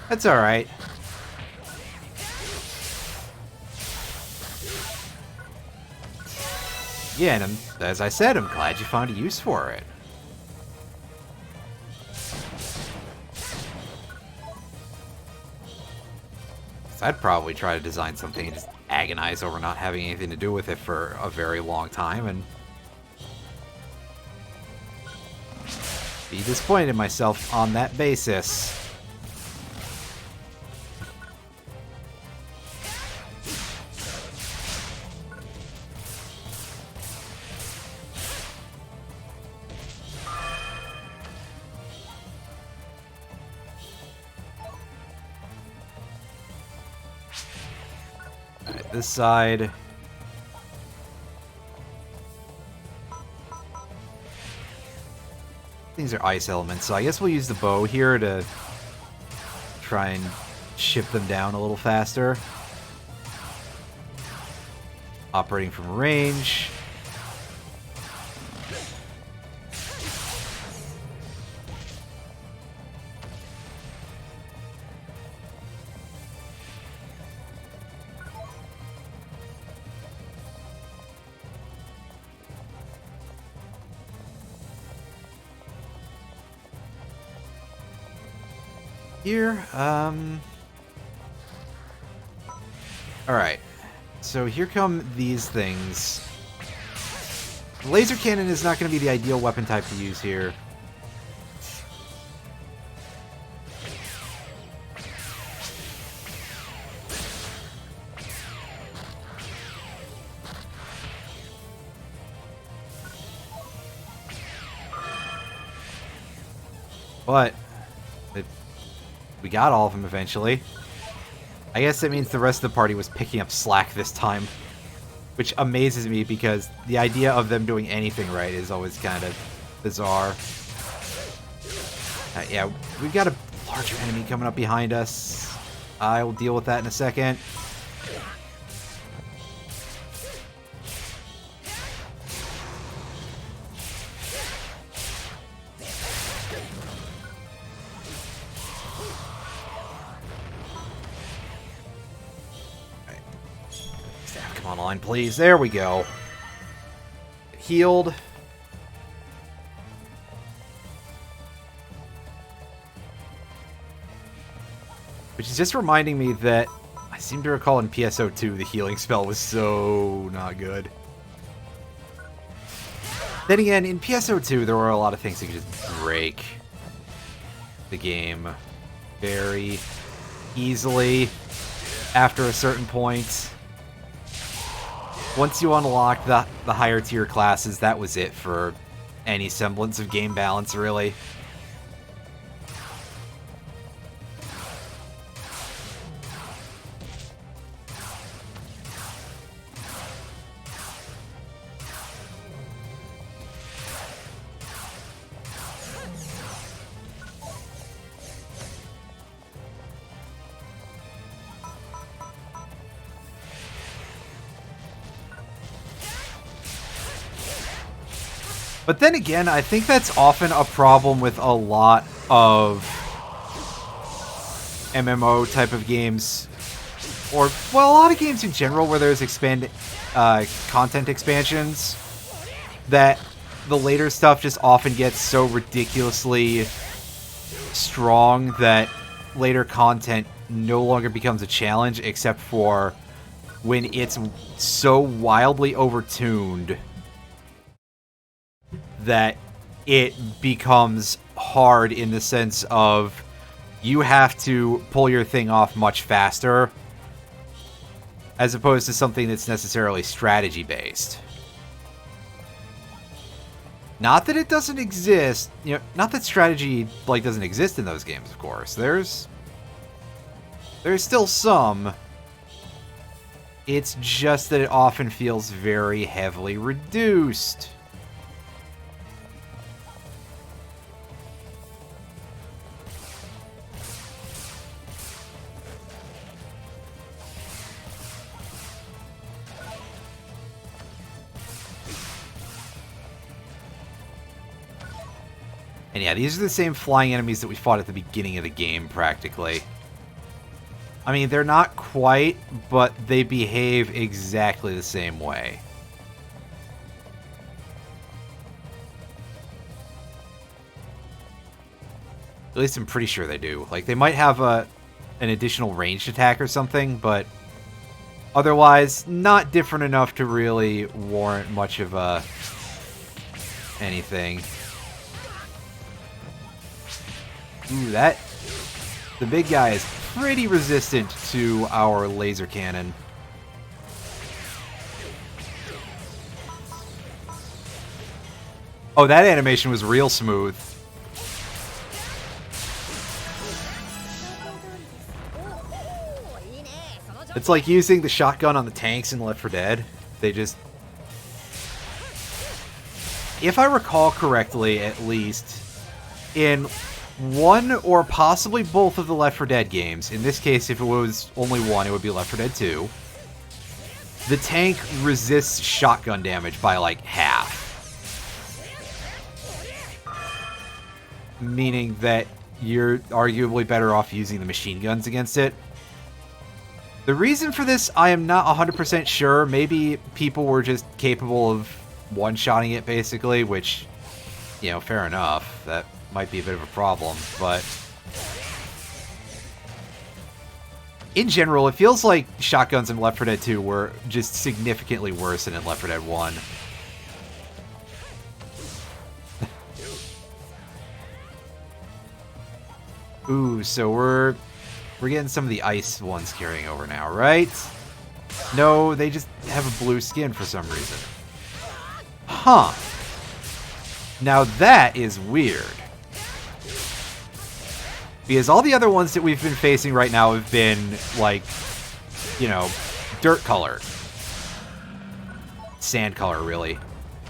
That's alright. Yeah, and as I said, I'm glad you found a use for it. I'd probably try to design something and just agonize over not having anything to do with it for a very long time and be disappointed in myself on that basis. Alright, this side. These are ice elements, so I guess we'll use the bow here to try and ship them down a little faster. Operating from range. Here, alright. So here come these things. The laser cannon is not going to be the ideal weapon type to use here. But we got all of them eventually. I guess that means the rest of the party was picking up slack this time, which amazes me because the idea of them doing anything right is always kind of bizarre. Yeah, we've got a larger enemy coming up behind us. I will deal with that in a second. Come online, please. There we go. Healed. Which is just reminding me that I seem to recall in PSO2 the healing spell was so not good. Then again, in PSO2 there were a lot of things that could just break the game very easily after a certain point. Once you unlock the higher tier classes, that was it for any semblance of game balance, really. But then again, I think that's often a problem with a lot of MMO type of games, or, well, a lot of games in general where there's content expansions, that the later stuff just often gets so ridiculously strong that later content no longer becomes a challenge, except for when it's so wildly overtuned that it becomes hard in the sense of you have to pull your thing off much faster, as opposed to something that's necessarily strategy-based. Not that it doesn't exist, you know, not that strategy, like, doesn't exist in those games, of course. There's still some. It's just that it often feels very heavily reduced. And yeah, these are the same flying enemies that we fought at the beginning of the game, practically. I mean, they're not quite, but they behave exactly the same way. At least I'm pretty sure they do. Like, they might have an additional ranged attack or something, but otherwise, not different enough to really warrant much of anything. Ooh, the big guy is pretty resistant to our laser cannon. Oh, that animation was real smooth. It's like using the shotgun on the tanks in Left 4 Dead. They just... If I recall correctly, at least, in one or possibly both of the Left 4 Dead games, in this case, if it was only one, it would be Left 4 Dead 2, the tank resists shotgun damage by, like, half. Meaning that you're arguably better off using the machine guns against it. The reason for this, I am not 100% sure. Maybe people were just capable of one-shotting it, basically, which, you know, fair enough. That might be a bit of a problem, but in general, it feels like shotguns in Left 4 Dead 2 were just significantly worse than in Left 4 Dead 1. Ooh, so we're getting some of the ice ones carrying over now, right? No, they just have a blue skin for some reason. Huh. Now that is weird. Because all the other ones that we've been facing right now have been, like, you know, dirt color. Sand color, really.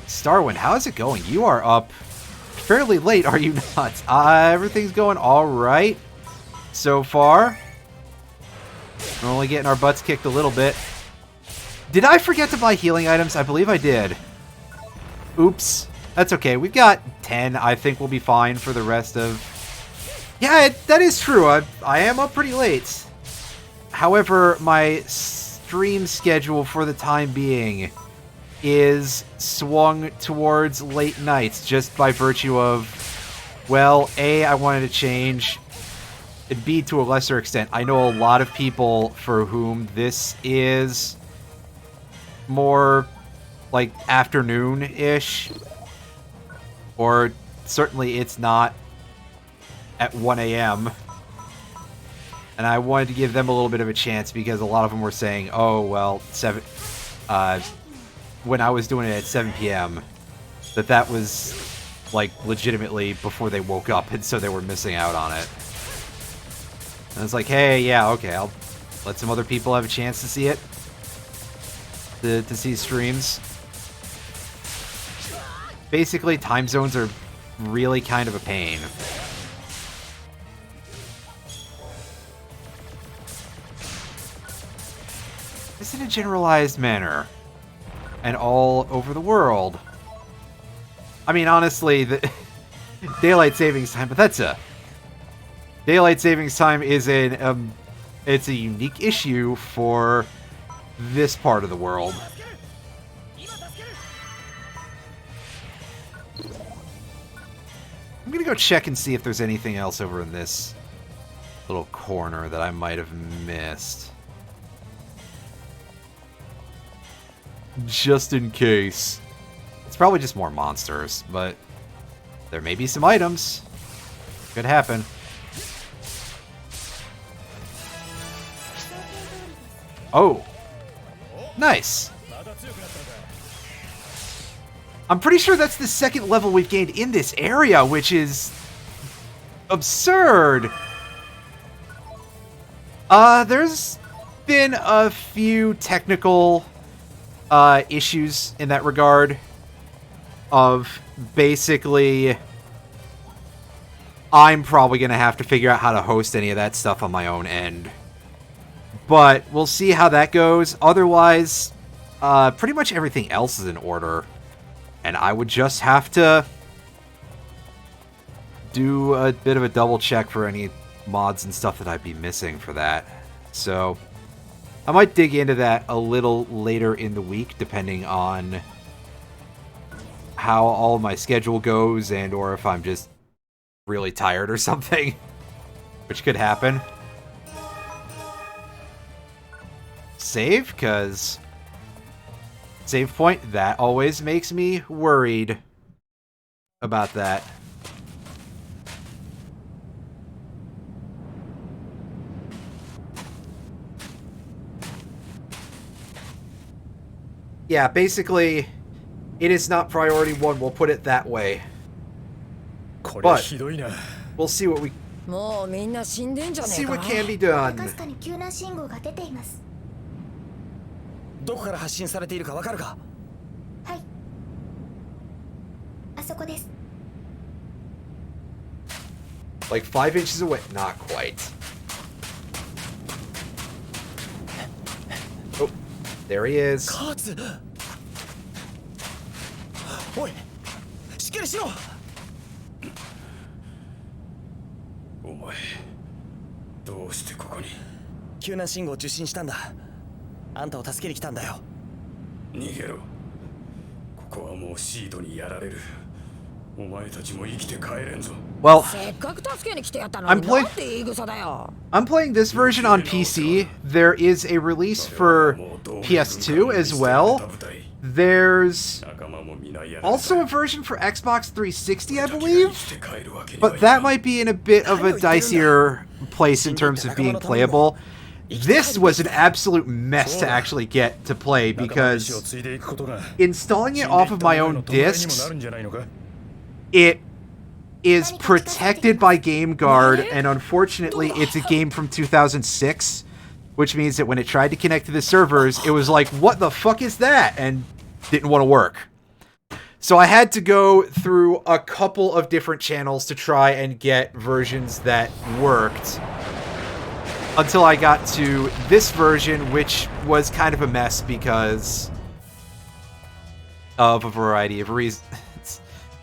Starwind, how's it going? You are up fairly late, are you not? Everything's going alright so far. We're only getting our butts kicked a little bit. Did I forget to buy healing items? I believe I did. Oops. That's okay. We've got 10. I think we'll be fine for the rest of... Yeah, that is true. I am up pretty late. However, my stream schedule for the time being is swung towards late nights just by virtue of, well, A, I wanted to change, and B, to a lesser extent, I know a lot of people for whom this is more, like, afternoon-ish, or certainly it's not at 1 a.m., and I wanted to give them a little bit of a chance because a lot of them were saying, oh, well, when I was doing it at 7 p.m., that was, like, legitimately before they woke up, and so they were missing out on it. And I was like, hey, yeah, okay, I'll let some other people have a chance to see it, to see streams. Basically, time zones are really kind of a pain. This in a generalized manner, and all over the world. I mean, honestly, the daylight savings time, but that's a daylight savings time is it's a unique issue for this part of the world. I'm gonna go check and see if there's anything else over in this little corner that I might have missed. Just in case. It's probably just more monsters, but there may be some items. Could happen. Oh. Nice. I'm pretty sure that's the second level we've gained in this area, which is absurd. There's been a few technical issues in that regard of basically I'm probably going to have to figure out how to host any of that stuff on my own end. But we'll see how that goes. Otherwise, pretty much everything else is in order. And I would just have to do a bit of a double check for any mods and stuff that I'd be missing for that. So I might dig into that a little later in the week, depending on how all my schedule goes and or if I'm just really tired or something, which could happen. Save, because save point, that always makes me worried about that. Yeah, basically, it is not priority 1, we'll put it that way. But we'll see what we see what can be か done. すかに救難信号が出ています。どこから発信されているかわかるか？はい。あそこです。 Like 5 inches away. Not quite. Oh, there he is. カツ。おい、しっかりしろ。お前どうしてここに？救難信号を受信したんだ。あんたを助けに来たんだよ。逃げろ。ここはもうシードにやられる。お前たちも生きて帰れんぞ。 Well, せっかく助けに来てやったの I'm に play- なんて言い草だよ。 I'm playing this version on PC. There is a release for PS2 as well. There's also a version for Xbox 360, I believe. But that might be in a bit of a dicier place in terms of being playable. This was an absolute mess to actually get to play because installing it off of my own discs, it is protected by GameGuard, and unfortunately it's a game from 2006, which means that when it tried to connect to the servers, it was like, what the fuck is that? And didn't want to work. So I had to go through a couple of different channels to try and get versions that worked until I got to this version, which was kind of a mess because of a variety of reasons.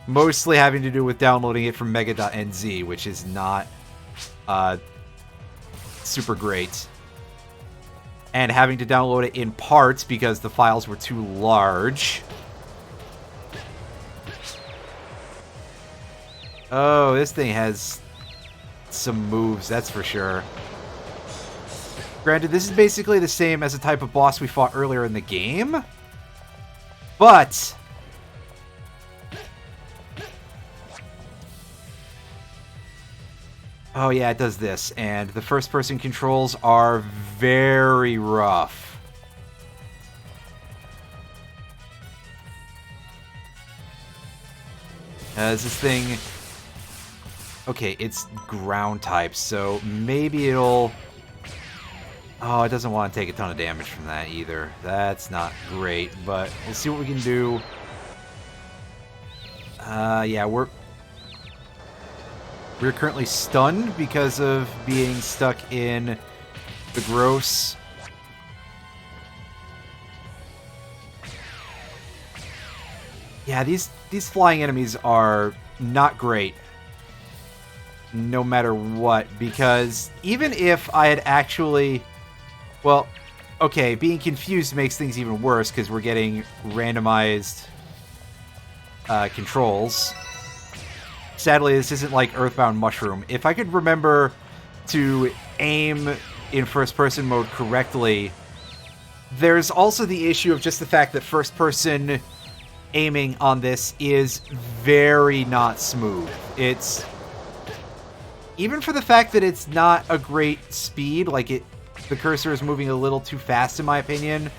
Mostly having to do with downloading it from mega.nz, which is not super great. And having to download it in parts because the files were too large. Oh, this thing has some moves, that's for sure. Granted, this is basically the same as the type of boss we fought earlier in the game. But oh yeah, it does this, and the first-person controls are very rough. As this thing... Okay, it's ground type, so maybe it'll... Oh, it doesn't want to take a ton of damage from that either. That's not great, but we'll see what we can do. Yeah, we're currently stunned because of being stuck in the gross. Yeah, these flying enemies are not great, no matter what, because even if I had actually... Well, okay, being confused makes things even worse, because we're getting randomized controls. Sadly, this isn't like Earthbound Mushroom. If I could remember to aim in first-person mode correctly, there's also the issue of just the fact that first-person aiming on this is very not smooth. It's... Even for the fact that it's not a great speed, like the cursor is moving a little too fast in my opinion,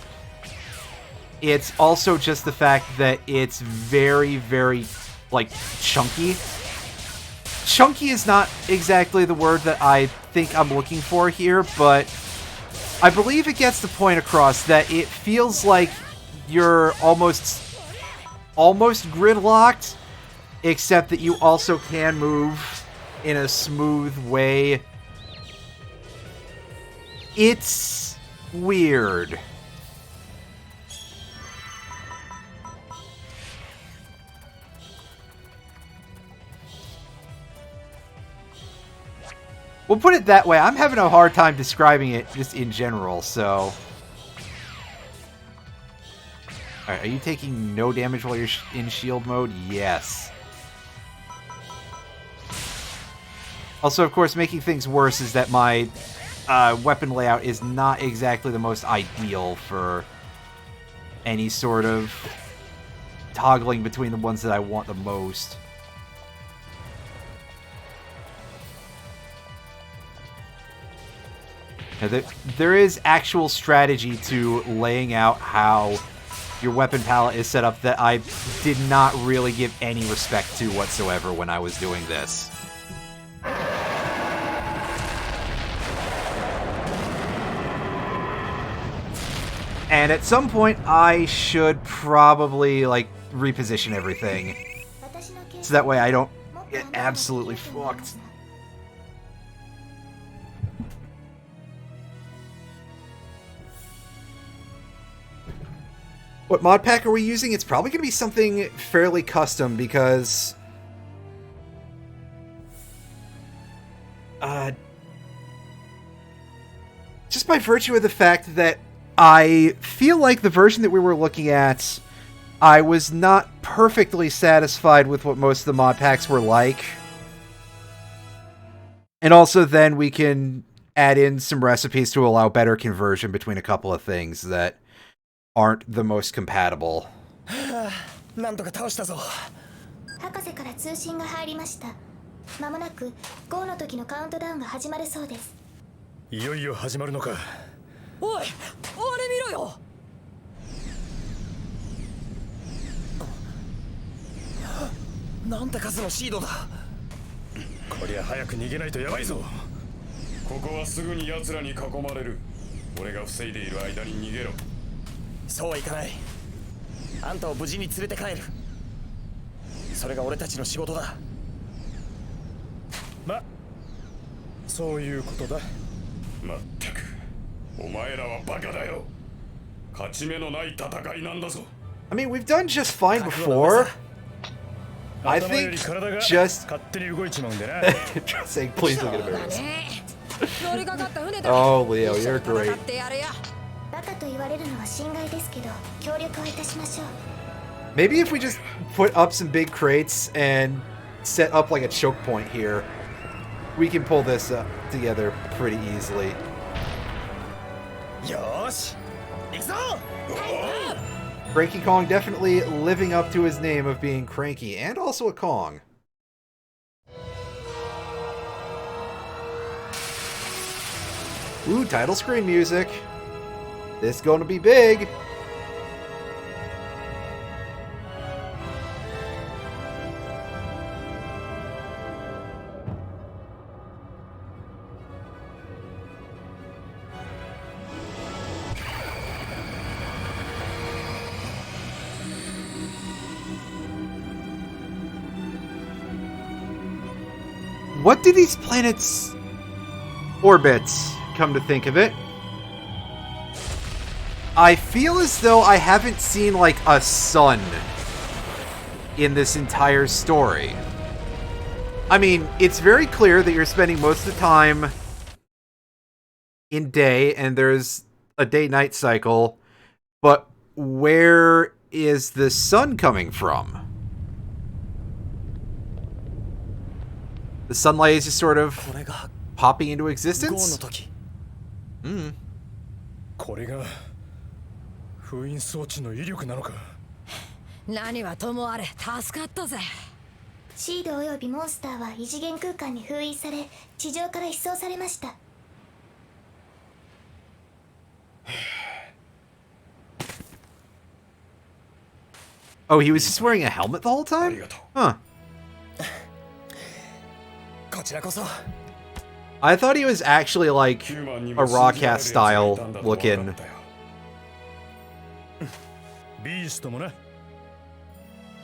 it's also just the fact that it's very, very, like, chunky. Chunky is not exactly the word that I think I'm looking for here, but I believe it gets the point across that it feels like you're almost gridlocked, except that you also can move in a smooth way. It's weird. We'll put it that way. I'm having a hard time describing it just in general, so... Alright, are you taking no damage while you're in shield mode? Yes. Also, of course, making things worse is that my weapon layout is not exactly the most ideal for any sort of toggling between the ones that I want the most. Now, there is actual strategy to laying out how your weapon palette is set up that I did not really give any respect to whatsoever when I was doing this. And at some point, I should probably, like, reposition everything. So that way I don't get absolutely fucked. What mod pack are we using? It's probably going to be something fairly custom because... just by virtue of the fact that I feel like the version that we were looking at, I was not perfectly satisfied with what most of the mod packs were like. And also then we can add in some recipes to allow better conversion between a couple of things that aren't the most compatible. なんとか倒したぞ。博士から通信が入りました。まもなく5の時のカウントダウンが始まるそうです。いよいよ始まるのか。おい、あれ見ろよ。なんて数のシードだ。こりゃ早く逃げないとやばいぞ。ここはすぐに奴らに囲まれる。俺が防いでいる間に逃げろ。そうはいかない。あんたを無事に連れて帰る。それが俺たちの仕事だ。ま、そういうことだ。まったく、お前らはバカだよ。勝ち目のない戦いなんだぞ。I mean, we've done just fine before. I think just saying, please don't get embarrassed. Oh, Leo, you're great. バカと言われるのは心外ですけど、協力をいたしましょう。Maybe if we just put up some big crates and set up like a choke point here, we can pull this together pretty easily. よーし、行くぞ。Cranky Kong definitely living up to his name of being cranky, and also a Kong. Ooh, title screen music. This is gonna be big. What do these planets orbit, come to think of it? I feel as though I haven't seen, like, a sun in this entire story. I mean, it's very clear that you're spending most of the time in day, and there's a day-night cycle, but where is the sun coming from? The sunlight is just sort of popping into existence? これが封印装置の威力なのか。何はともあれ助かったぜ。シードおよびモンスターは異次元空間に封印され、地上から飛送されました。Oh, he was just wearing a helmet the whole time? Huh. こちらこそ。 I thought he was actually like a Rawcast style looking. ビーストもな。あ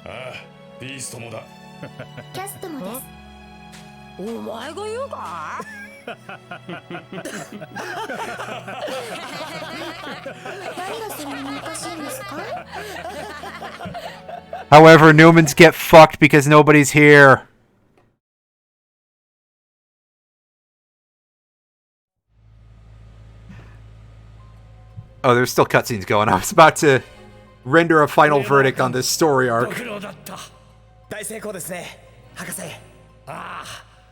あ、ビーストもだ。キャストもです。お前が言うか？何がそんなにおかしいんですか？ However, Newmans get fucked because nobody's here. Oh, there's still cutscenes going. I was about to render a final verdict on this story arc. 大成功ですね、博士。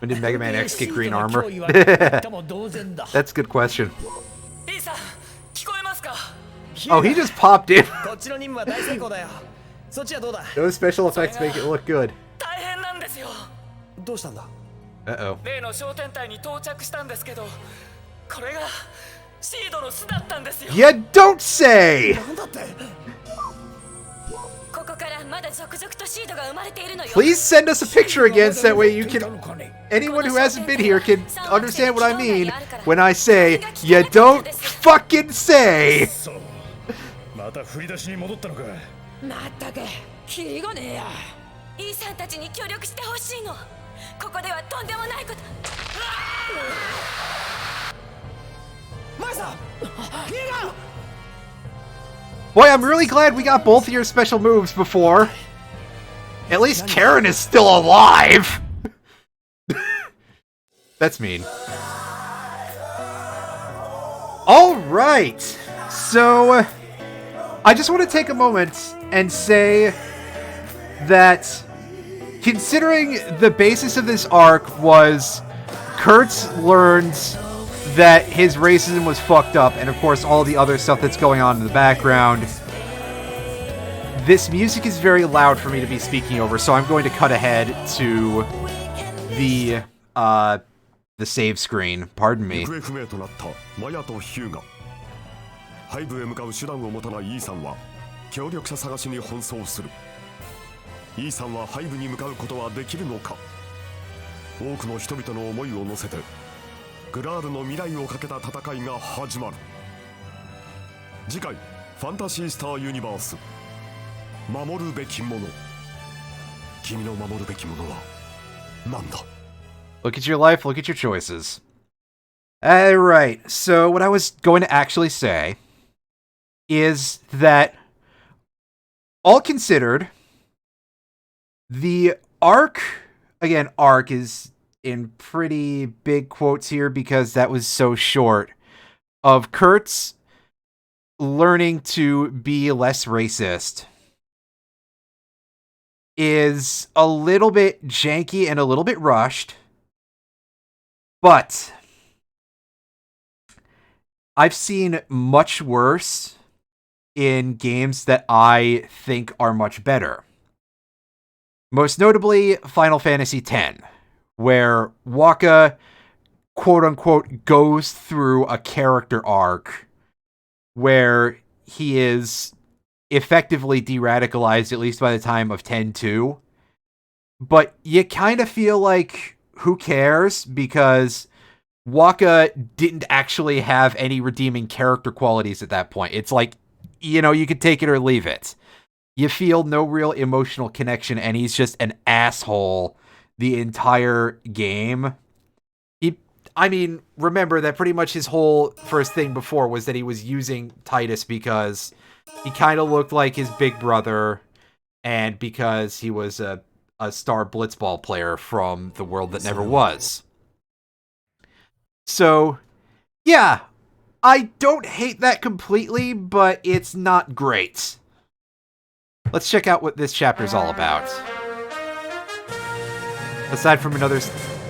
When did Mega Man X get green armor? That's a good question. リーさん、聞こえますか？ Oh, he just popped in. こっちの任務は大成功だよ。そっちはどうだ？ Those special effects make it look good. 大変なんですよ。どうしたんだ？ Uh-oh. 例の商店隊に到着したんですけど、これがシードの巣だったんですよ。 You don't say! なんだって？ ここからまだ続々とシードが生まれているのよ。 Please send us a picture again so that way you can... Anyone who hasn't been here can understand what I mean when I say, you don't fucking say! そう。また振り出しに戻ったのか。まったくキリがねえや。イーさんたちに協力してほしいの。ここではとんでもないこと。マイさん、ヒーガー。 Boy, I'm really glad we got both of your special moves before. At least Karen is still alive! That's mean. Alright! So, I just want to take a moment and say that considering the basis of this arc was Kurtz learned that his racism was fucked up, and of course all the other stuff that's going on in the background. This music is very loud for me to be speaking over, so I'm going to cut ahead to the save screen. Pardon me. 行方不明となったマヤとヒューガ。背部へ向かう手段を持たないイーさんは協力者探しに奔走する。イーさんは背部に向かうことはできるのか。多くの人々の思いを乗せてグラールの未来をかけた戦いが始まる。次回ファンタシースターユニバース守るべきもの。君の守るべきものは何だ？ Look at your life, look at your choices. Alright, so what I was going to actually say is that, all considered, the arc, again, arc is in pretty big quotes here because that was so short, of Kurtz learning to be less racist is a little bit janky and a little bit rushed, but I've seen much worse in games that I think are much better. Most notably, Final Fantasy X, where Wakka, quote-unquote, goes through a character arc where he is effectively de-radicalized, at least by the time of 10-2. But you kind of feel like, who cares? Because Wakka didn't actually have any redeeming character qualities at that point. It's like, you know, you could take it or leave it. You feel no real emotional connection, and he's just an asshole the entire game. I mean, remember that pretty much his whole first thing before was that he was using Titus because he kind of looked like his big brother, and because he was a star blitzball player from the world that never was. So, yeah, I don't hate that completely, but it's not great. Let's check out what this chapter's all about. Aside from another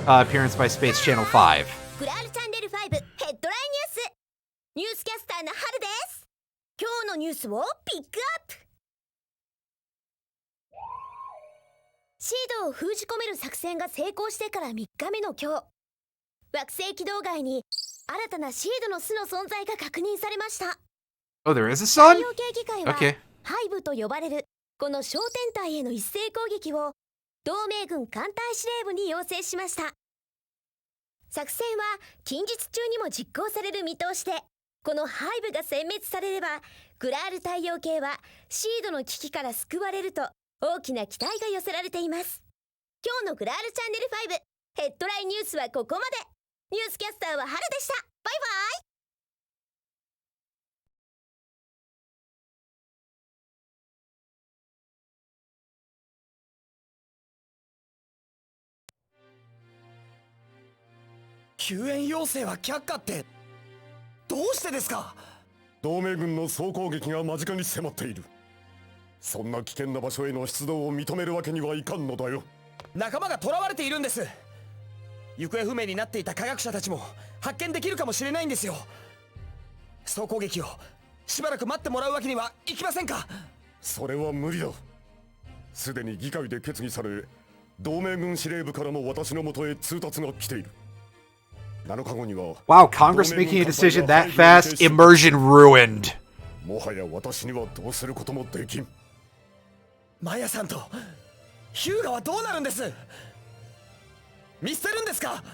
appearance by Space Channel 5. グラールチャンネル5ヘッドラインニュースニュースキャスターの春です。今日のニュースをピックアップ。シードを封じ込める作戦が成功してから3日目の今日、惑星軌道外に新たなシードの巣の存在が確認されました。 Oh, there is a sun? 太陽系議会は、Okay. ハイブと呼ばれるこの小天体への一斉攻撃を同盟軍艦隊司令部に要請しました。作戦は近日中にも実行される見通しで、このハイブが殲滅されればグラール太陽系はシードの危機から救われると大きな期待が寄せられています。今日のグラールチャンネル5ヘッドラインニュースはここまで。ニュースキャスターは春でした。バイバイ。救援要請は却下ってどうしてですか？同盟軍の総攻撃が間近に迫っている。そんな危険な場所への出動を認めるわけにはいかんのだよ。仲間が囚われているんです。行方不明になっていた科学者たちも発見できるかもしれないんですよ。総攻撃をしばらく待ってもらうわけにはいきませんか？それは無理だ。すでに議会で決議され、同盟軍司令部からも私のもとへ通達が来ている。7日後には Wow, Congress making a decision that fast? Immersion ruined. もはや私にはどうすることもできん。マヤさんとヒューガはどうなるんです？見捨てるんですか？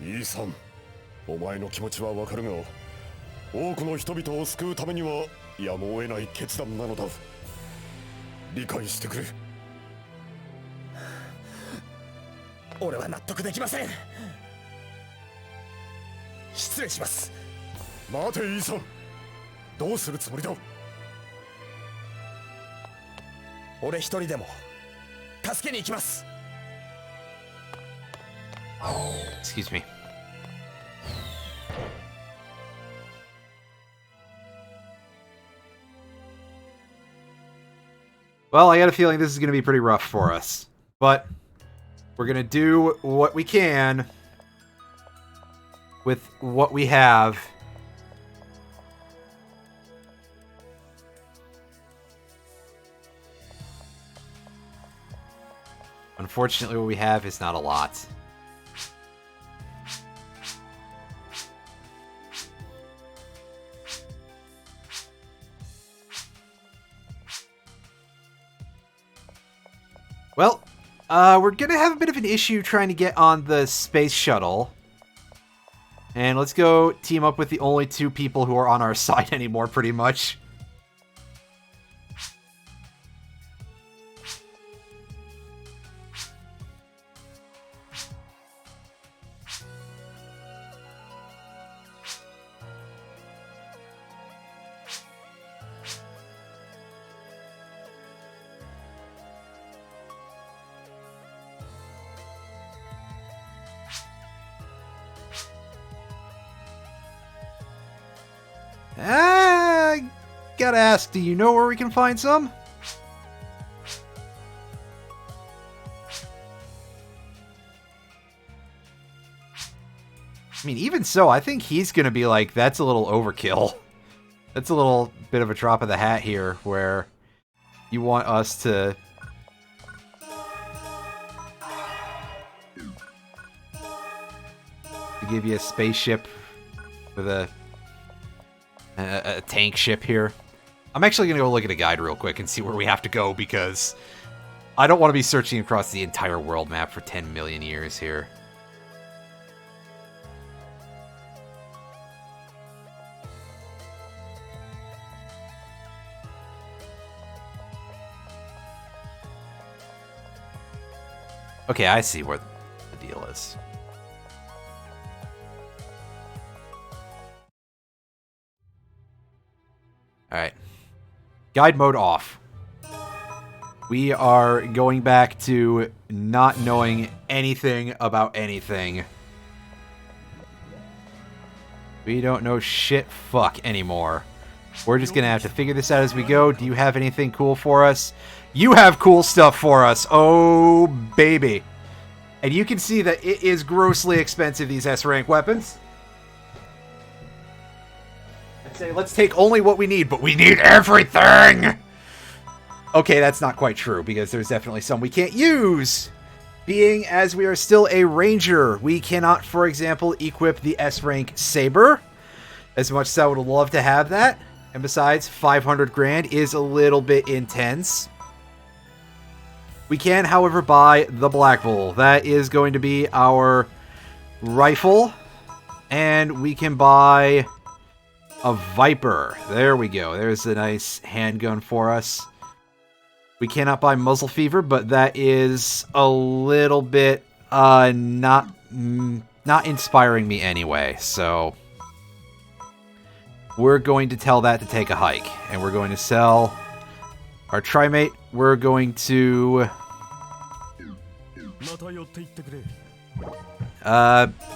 イーサン、お前の気持ちはわかるが、多くの人々を救うためにはやむを得ない決断なのだ。理解してくれ。俺は納得できません。失礼します。待てイーサン、どうするつもりだ？俺一人でも助けに行きます。 Excuse me. Well, I got a feeling this is going to be pretty rough for us. But we're going to do what we can with what we have. Unfortunately, what we have is not a lot. Well, we're gonna have a bit of an issue trying to get on the space shuttle. And let's go team up with the only two people who are on our side anymore, pretty much. I gotta ask, do you know where we can find some? I mean, even so, I think he's gonna be like, that's a little overkill. That's a little bit of a drop of the hat here, where you want us to... give you a spaceship with a tank ship here. I'm actually going to go look at a guide real quick and see where we have to go, because I don't want to be searching across the entire world map for 10 million years here. Okay, I see where the deal is. Alright. Guide mode off. We are going back to not knowing anything about anything. We don't know shit fuck anymore. We're just gonna have to figure this out as we go. Do you have anything cool for us? You have cool stuff for us. Oh, baby. And you can see that it is grossly expensive, these S-rank weapons. I'd say let's take only what we need, but we need everything! Okay, that's not quite true, because there's definitely some we can't use. Being as we are still a ranger, we cannot, for example, equip the S-rank saber. As much as I would love to have that. And besides, 500 grand is a little bit intense. We can, however, buy the Black Bull. That is going to be our rifle. And we can buy a Viper. There we go. There's a nice handgun for us. We cannot buy Muzzle Fever, but that is a little bit not inspiring me anyway. So we're going to tell that to take a hike. And we're going to sell our Trimate. We're going to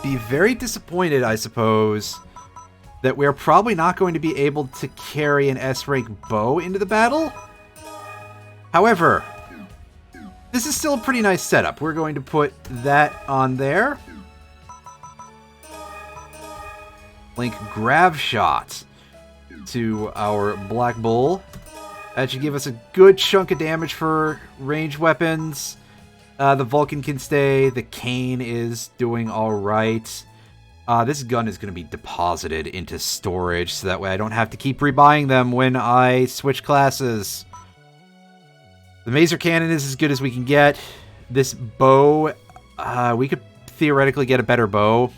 be very disappointed, I suppose, that we're probably not going to be able to carry an S-rank bow into the battle. However, this is still a pretty nice setup. We're going to put that on there. Link Grav Shot to our Black Bull. That should give us a good chunk of damage for ranged weapons. The Vulcan can stay. The Cane is doing alright. This gun is going to be deposited into storage, so that way I don't have to keep rebuying them when I switch classes. The Mazer Cannon is as good as we can get. This bow, we could theoretically get a better bow,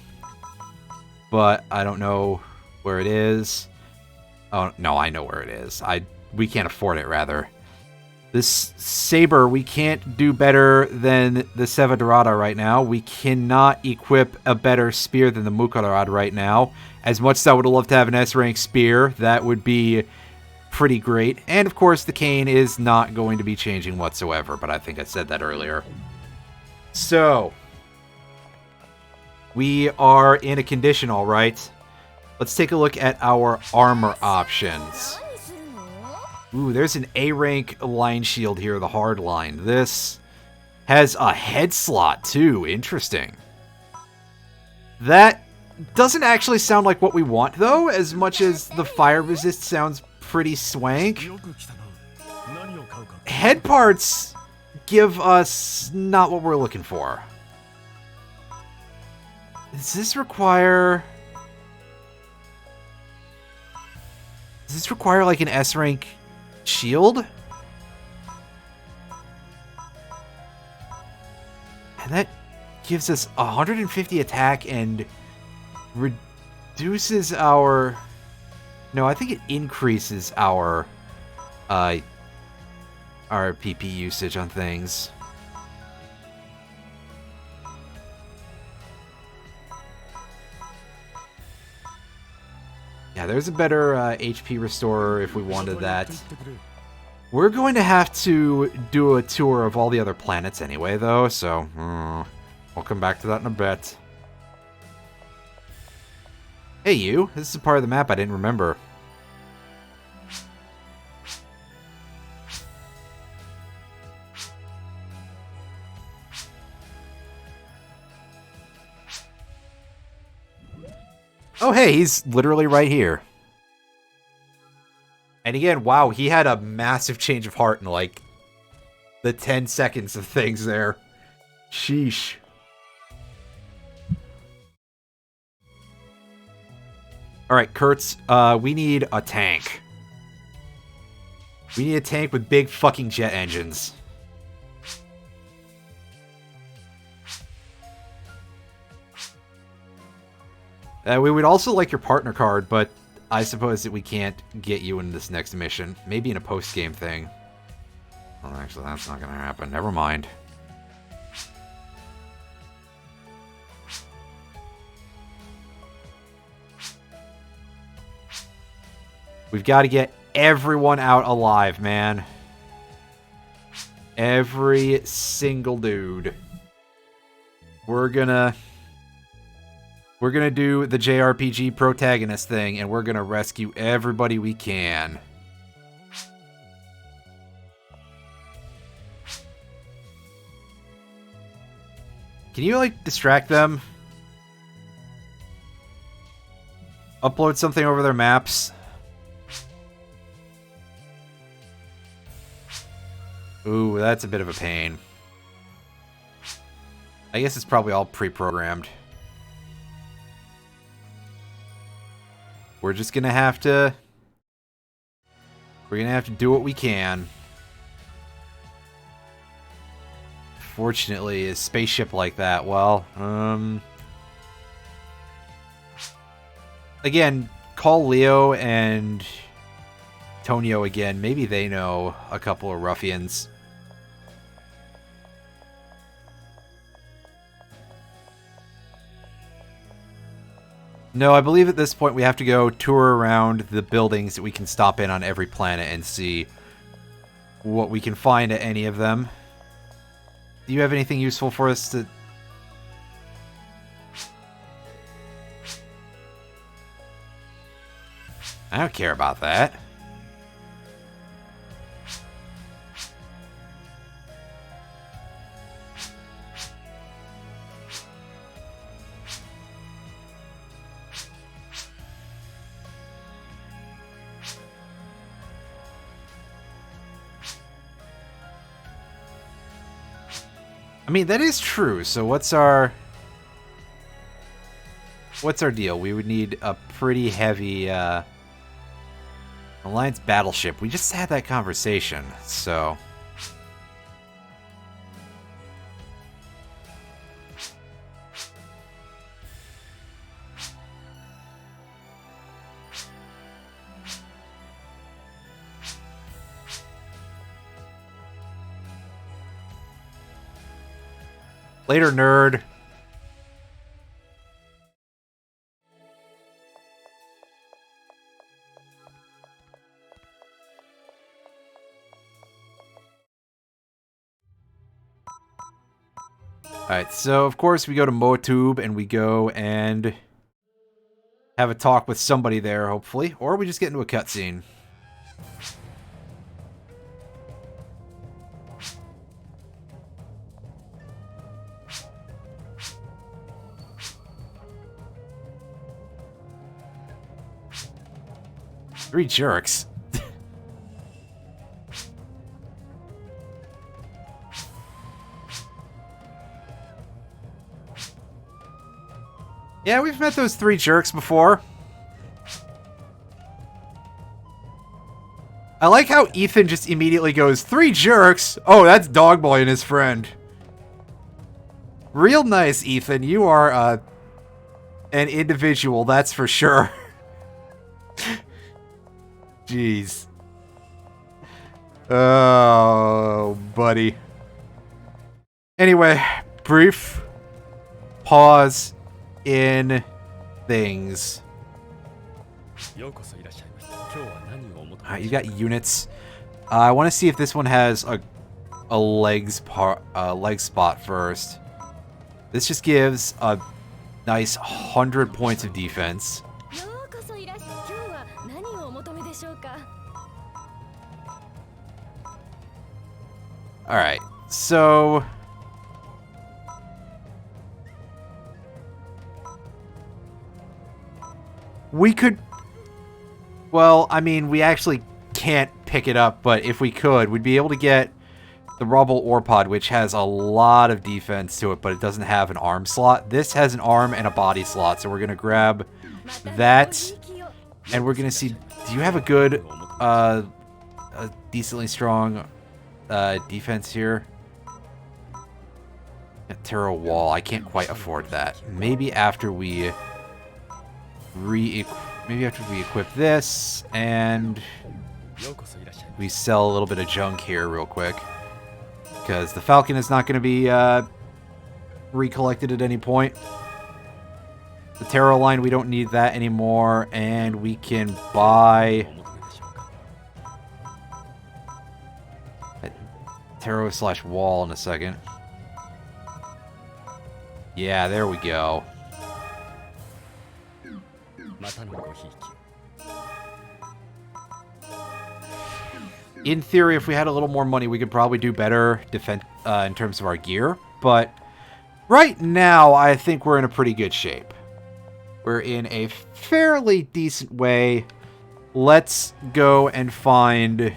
but I don't know where it is. Oh, no, I know where it is. We can't afford it, rather. This saber, we can't do better than the Seva Dorada right now. We cannot equip a better spear than the Mukarad right now. As much as I would love to have an S-rank spear, that would be pretty great. And, of course, the cane is not going to be changing whatsoever, but I think I said that earlier. So, we are in a condition, all right. Let's take a look at our armor options. Ooh, there's an A-rank line shield here, the hard line. This has a head slot, too. Interesting. That doesn't actually sound like what we want, though, as much as the fire resist sounds pretty swank. Head parts give us not what we're looking for. Does this require like an S-rank shield? And that gives us 150 attack and reduces our... No, I think it increases our PP usage on things. Yeah, there's a better HP restorer if we wanted that. We're going to have to do a tour of all the other planets anyway, though, so we'll come back to that in a bit. Hey, you. This is a part of the map I didn't remember. Oh, hey, he's literally right here. And again, wow, he had a massive change of heart in, like, the 10 seconds of things there. Sheesh. Alright, Kurtz, we need a tank. We need a tank with big fucking jet engines. We would also like your partner card, but I suppose that we can't get you in this next mission. Maybe in a post-game thing. Well, actually, that's not going to happen. Never mind. We've got to get everyone out alive, man. every single dude. We're gonna do the JRPG protagonist thing, and we're gonna rescue everybody we can. Can you, like, distract them? Upload something over their maps? Ooh, that's a bit of a pain. I guess it's probably all pre-programmed. We're just gonna have to... We're gonna have to do what we can. Fortunately, a spaceship like that, well, again, call Leo and Tonio again. Maybe they know a couple of ruffians. No, I believe at this point we have to go tour around the buildings that we can stop in on every planet and see what we can find at any of them. Do you have anything useful for us to... I don't care about that. I mean, that is true. So what's our deal? We would need a pretty heavy Alliance battleship. We just had that conversation, so... Later, nerd. Alright, so of course we go to MoTube and we go and have a talk with somebody there, hopefully. Or we just get into a cutscene. Three jerks. Yeah, we've met those three jerks before. I like how Ethan just immediately goes, "Three jerks? Oh, that's Dogboy and his friend." Real nice, Ethan. You are an individual, that's for sure. Jeez. Oh, buddy. Anyway, brief pause in things. Alright, you got units. I want to see if this one has a leg spot first. This just gives a nice 100 points of defense. Alright, so... we could... well, I mean, we actually can't pick it up, but if we could, we'd be able to get the Rubble Ore Pod, which has a lot of defense to it, but it doesn't have an arm slot. This has an arm and a body slot, so we're going to grab that, and we're going to see... do you have a good, a decently strong defense here? Terra Wall, I can't quite afford that. Maybe after we... maybe after we equip this, and we sell a little bit of junk here real quick. Because the Falcon is not going to be recollected at any point. The Terra line, we don't need that anymore, and we can buy... Arrow/wall in a second. Yeah, there we go. In theory, if we had a little more money, we could probably do better in terms of our gear. But right now, I think we're in a pretty good shape. We're in a fairly decent way. Let's go and find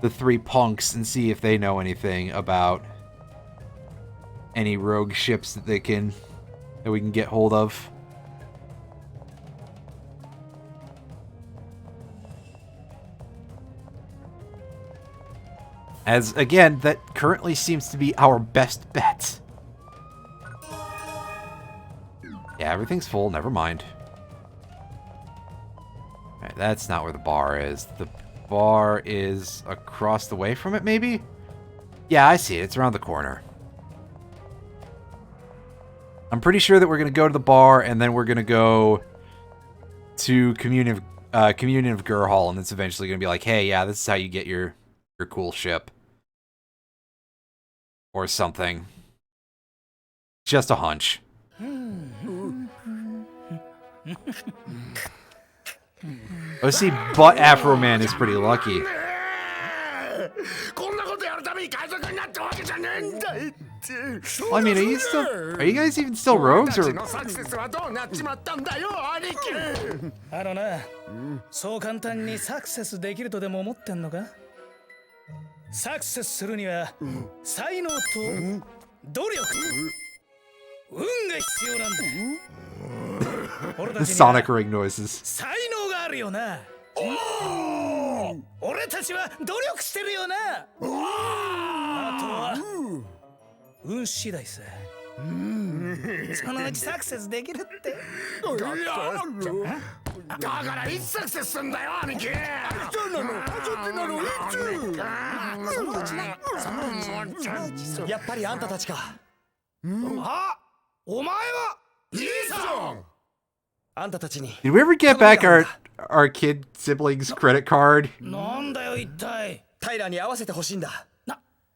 the 3 punks and see if they know anything about any rogue ships that we can get hold of. As, again, that currently seems to be our best bet. Yeah, everything's full. Never mind. Alright, that's not where the bar is. The bar is across the way from it, maybe? Yeah, I see it. It's around the corner. I'm pretty sure that we're going to go to the bar, and then we're going to go to Communion of Gurhal, and it's eventually going to be like, hey, yeah, this is how you get your cool ship. Or something. Just a hunch. OC Butt Afro Man is pretty lucky. Well, I mean, are you guys even still rogues, or? あのな、そう簡単にサクセスできるとでも思ってんのか？サクセスするには才能と努力、運が必要なんだ。俺た The ちには Sonic Ring noises. 才能があるよな。俺たちは努力してるよな。あとは運次第さ。そのうちサクセスできるって。だからいつサクセスすんだよ、兄貴。やっぱりあんたたちか。あ、お前はいいさん。あんたたちに。 Did we ever get back our kid siblings credit card? なんだよ一体。タイラーに合わせてほしいんだ。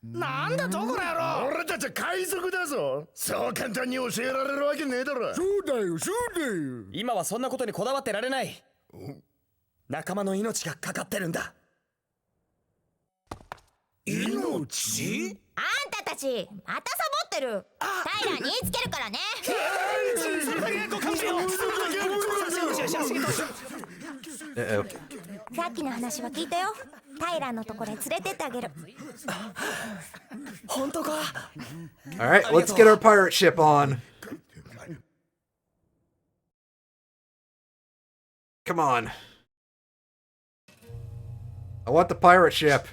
なんだとこの野郎。俺たちは海賊だぞ。そう簡単に教えられるわけねえだろ。そうだよ、そうだよ。今はそんなことにこだわってられない。仲間の命がかかってるんだ。命？あんたたちまたサボってる。タイラーに言いつけるからね。さっきの話は聞いたよ。タイラーのところへ連れてってあげる。本当か？ Alright, let's get our pirate ship on. Come on. I want the pirate ship.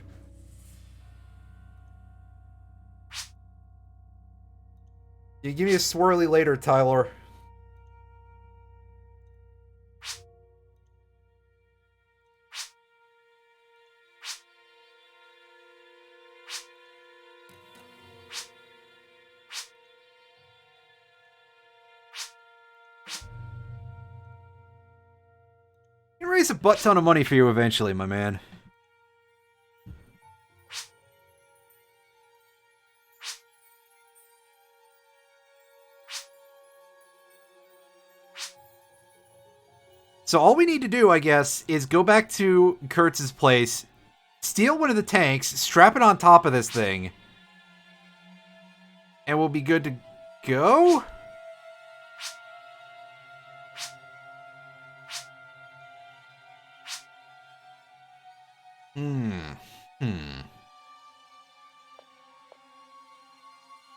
You give me a swirly later, Tyler. I can raise a butt ton of money for you eventually, my man. So all we need to do, I guess, is go back to Kurtz's place, steal one of the tanks, strap it on top of this thing, and we'll be good to go?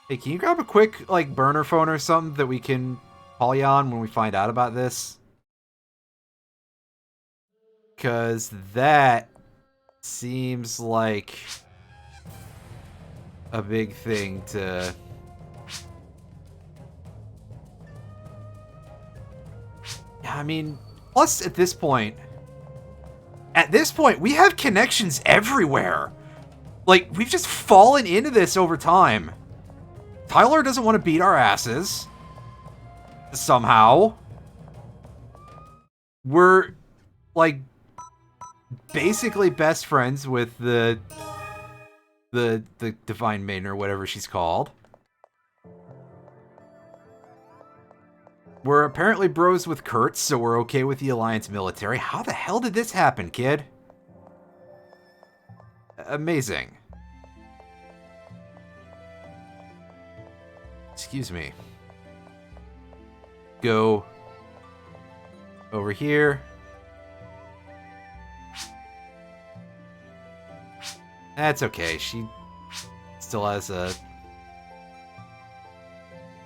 Hey, can you grab a quick, like, burner phone or something that we can poly on when we find out about this? Because that seems like a big thing to... Yeah, I mean, plus at this point, we have connections everywhere. Like, we've just fallen into this over time. Tyler doesn't want to beat our asses. Somehow. We're, like, basically best friends with the The Divine Maiden or whatever she's called. We're apparently bros with Kurtz, so we're okay with the Alliance military. How the hell did this happen, kid? Amazing. Excuse me. Go over here. That's okay. She still has a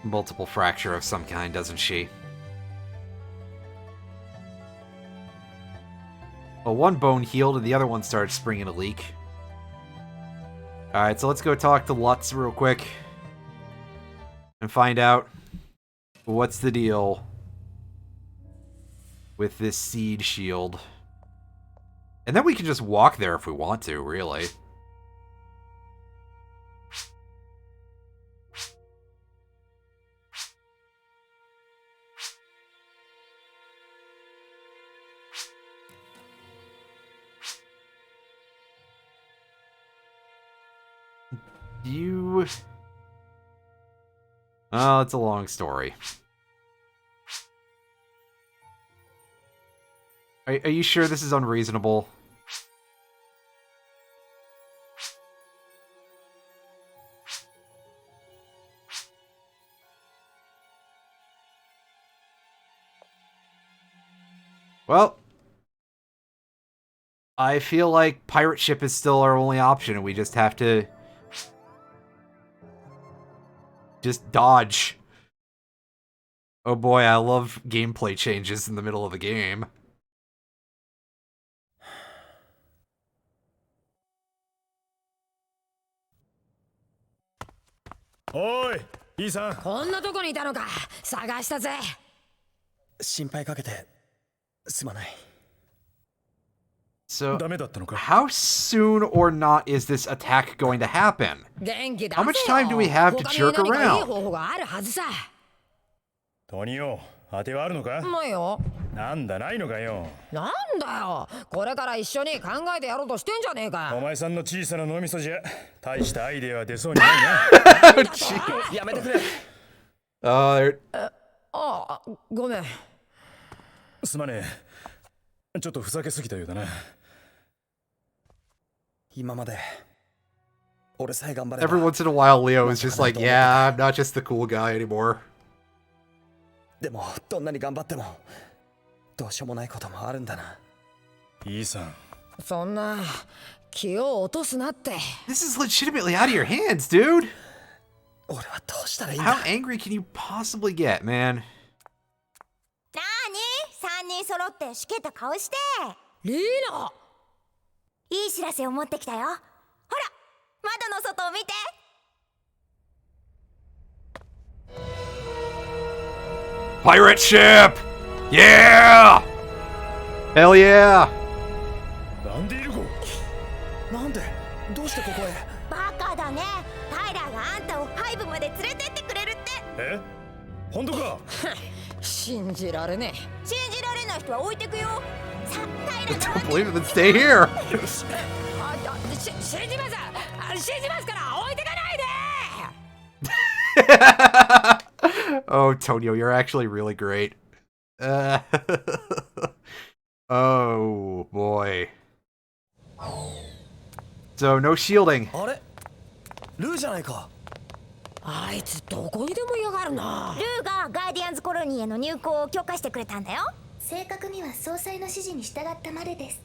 multiple fracture of some kind, doesn't she? Well, one bone healed and the other one started springing a leak. Alright, so let's go talk to Lutz real quick. And find out what's the deal with this seed shield. And then we can just walk there if we want to, really. Oh, it's a long story. Are you sure this is unreasonable? Well, I feel like pirate ship is still our only option, and we just have to just dodge. Oh boy, I love gameplay changes in the middle of the game. Oi, いいさん。こんなとこにいたのか。探したぜ。心配かけてすまない。 So, ダメだったのか。 how soon or not is this attack going to happen? 元気だ How much time do we have to jerk 他に何かいい around? 方法があるはずさ。トニオ、当てはあるのか。ないよ。なんだないのかよ。なんだよ。これから一緒に考えてやろうとしてんじゃねえか。お前さんの小さな脳みそじゃ大したアイデアは出そうにないな。やめてくれ。あ、ごめん。すまねえ。ちょっとふざけすぎたようだな。今まで俺さえ頑張れば。 Every once in a while, Leo is just like, yeah, I'm not just the cool guy anymore. でもどんなに頑張ってもどうしようもないこともあるんだな。いいさん。そんな気を落とすなって。 This is legitimately out of your hands, dude. 俺はどうしたらいいんだ。 How angry can you possibly get, man? なーに3人揃ってしけた顔して。リーナ。いい知らせを持ってきたよ。ほら窓の外を見て。 Pirate ship! Yeah! Hell yeah! なんでいるご。なんでどうしてここへ。バカだね。タイラーがあんたを背部まで連れてってくれるって。え、本当か。信じられねえ。信じられない人は置いてくよ。さあタイラー Don't believe it, then stay here! 信じます。信じますから置いてかないで。 Oh, Tonio, you're actually really great. Oh, boy. So, no shielding. あれルーじゃないか。あいつどこにでもいやがるな。ルーがガーディアンズコロニーへの入港を許可してくれたんだよ。正確には総裁の指示に従ったまでです。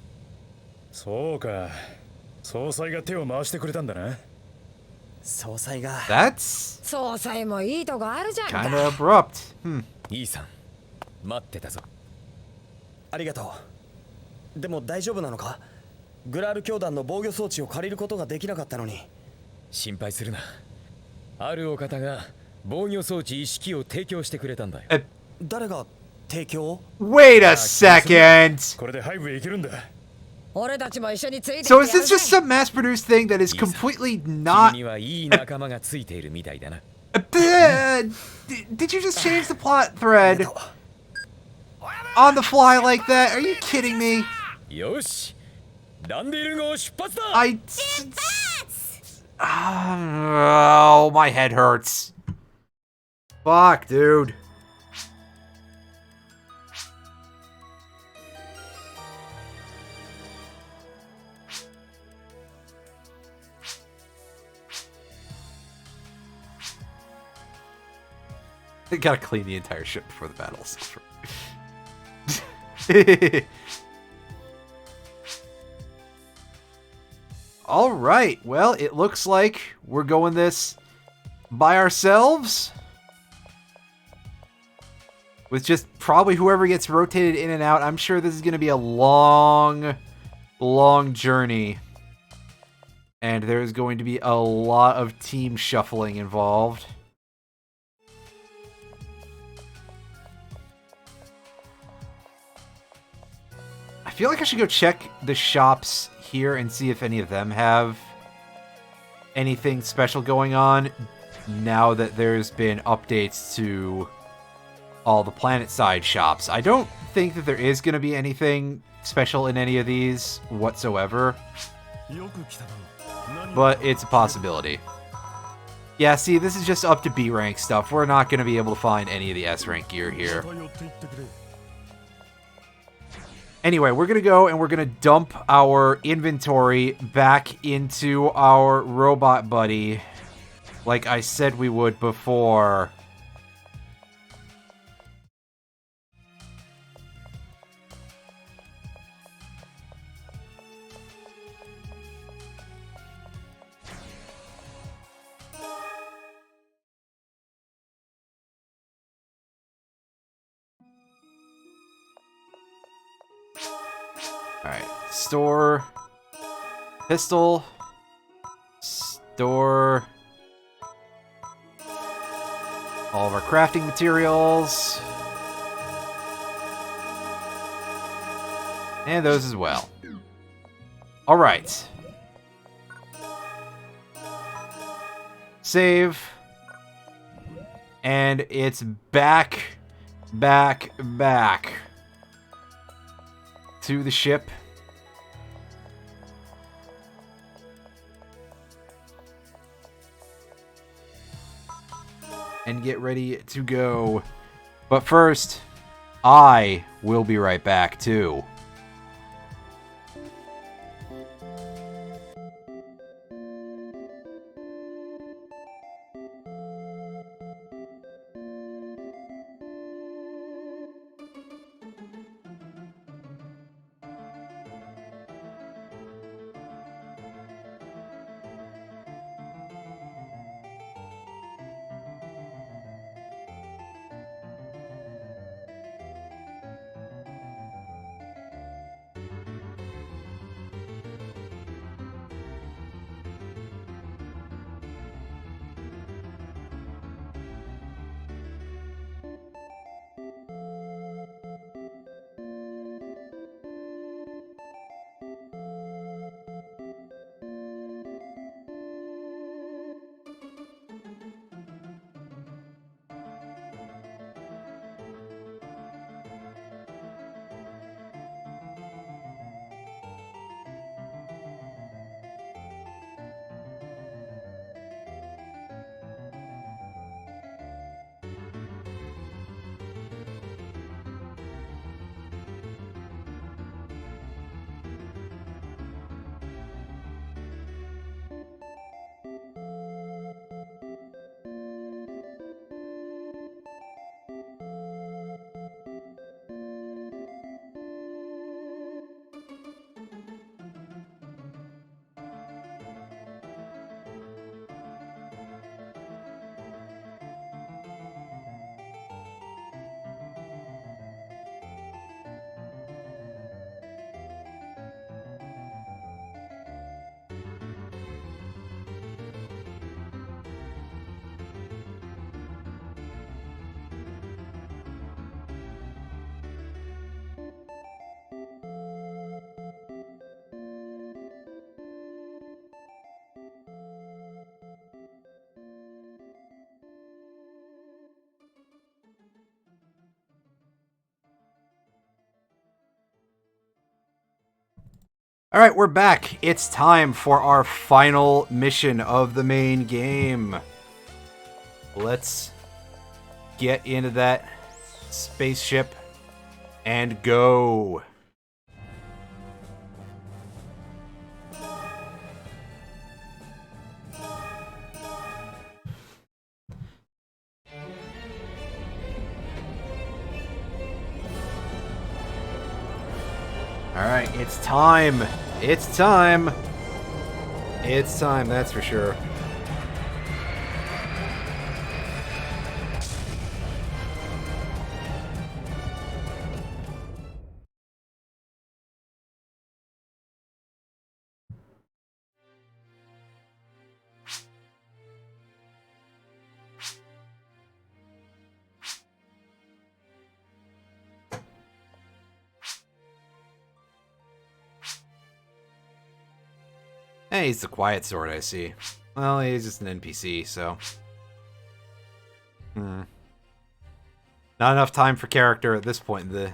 そうか。総裁が手を回してくれたんだな。総裁が。 That's 総裁もいいとこあるじゃんか。 kind of abrupt. いいさん、待ってたぞ。ありがとう。でも大丈夫なのか。グラール教団の防御装置を借りることができなかったのに。心配するな。あるお方が防御装置一式を提供してくれたんだよ。誰が提供。 Wait a second! これで背部へ行けるんだ。俺たちも一緒について So is this just some mass-produced thing that is completely 君 not... にはいい仲間がついているみたいだな。Did you just change the plot thread on the fly like that? Are you kidding me? よし、ランディル号出発だ。I... Oh, my head hurts. Fuck, dude. I gotta clean the entire ship before the battles. All right. Well, it looks like we're going this by ourselves. With just probably whoever gets rotated in and out. I'm sure this is going to be a long, long journey. And there's going to be a lot of team shuffling involved. I feel like I should go check the shops here and see if any of them have anything special going on now that there's been updates to all the planet side shops. I don't think that there is going to be anything special in any of these whatsoever, but it's a possibility. Yeah, see, this is just up to B rank stuff. We're not going to be able to find any of the S rank gear here. Anyway, we're going to go and we're going to dump our inventory back into our robot buddy, like I said we would before. Alright, store, pistol, store, all of our crafting materials, and those as well. Alright. Save, and it's back to the ship. And get ready to go. But first, I will be right back too. Alright, we're back. It's time for our final mission of the main game. Let's get into that spaceship and go. Alright, it's time. It's time. It's time, that's for sure. Hey, he's the quiet sort, I see. Well, he's just an NPC, so... Not enough time for character at this point in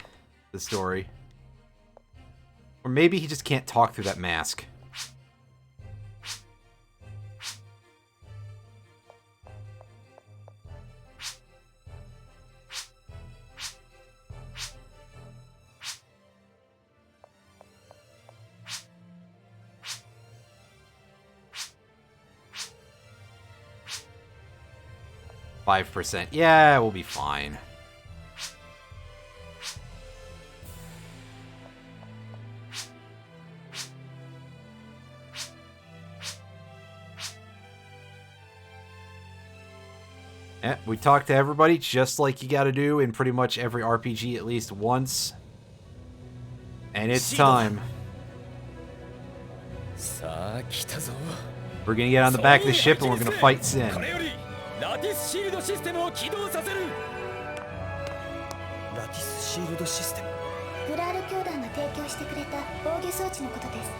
the story. Or maybe he just can't talk through that mask. %. Yeah, we'll be fine. Yeah, we talked to everybody just like you gotta do in pretty much every RPG at least once. And it's time. We're gonna get on the back of the ship and we're gonna fight Sin. ラティスシールドシステムを起動させる。ラティスシールドシステム。グラール教団が提供してくれた防御装置のことです。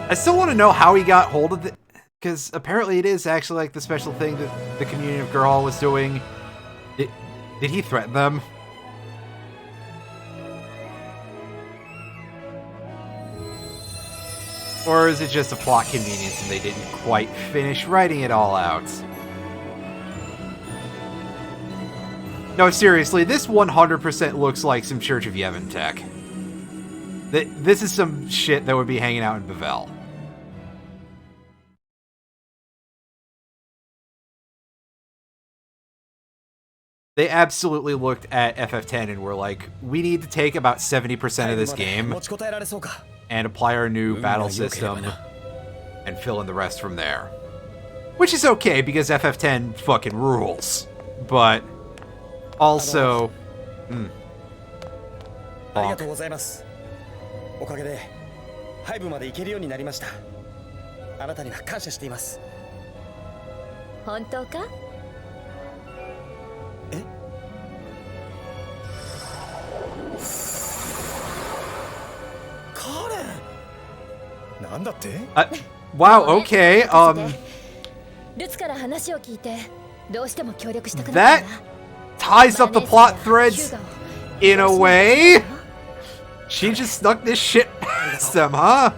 I still want to know how he got hold of it, because apparently it is actually like the special thing that the community of Girl was doing. Did he threaten them? Or is it just a plot convenience and they didn't quite finish writing it all out? No, seriously, this 100% looks like some Church of Yevon tech. This is some shit that would be hanging out in Bavel. They absolutely looked at FF10 and were like, we need to take about 70% of this game and apply our new battle system and fill in the rest from there. Which is okay, because FF10 fucking rules. But also... ありがとうございます。おかげで背部まで行けるようになりました。あなたには感謝しています。本当か？え？カレン。なんだって？ Wow, okay, ルツから話を聞いてどうしても協力したくなったんだ。 ties up the plot threads in a way. She just snuck this shit past them, huh?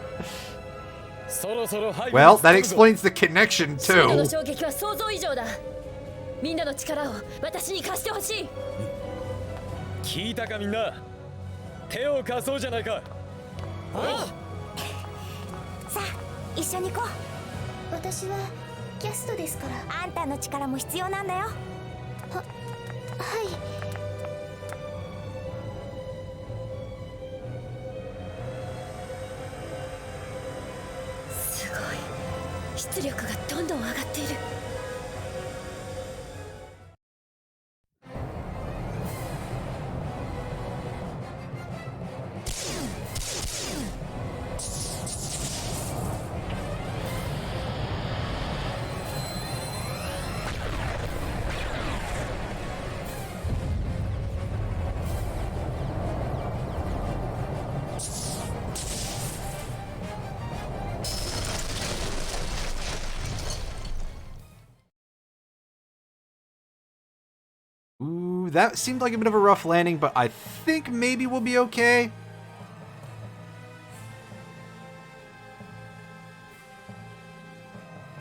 Well, that explains the connection too. の衝撃は想像以上だ。みんなの力を私に貸してほしい。聞いたかみんな。手を貸そうじゃないか。さあ、一緒に行こう。私はキャストですから。あんたの力も必要なんだよ。はい。すごい。出力がどんどん上がっている。Ooh, that seemed like a bit of a rough landing, but I think maybe we'll be okay.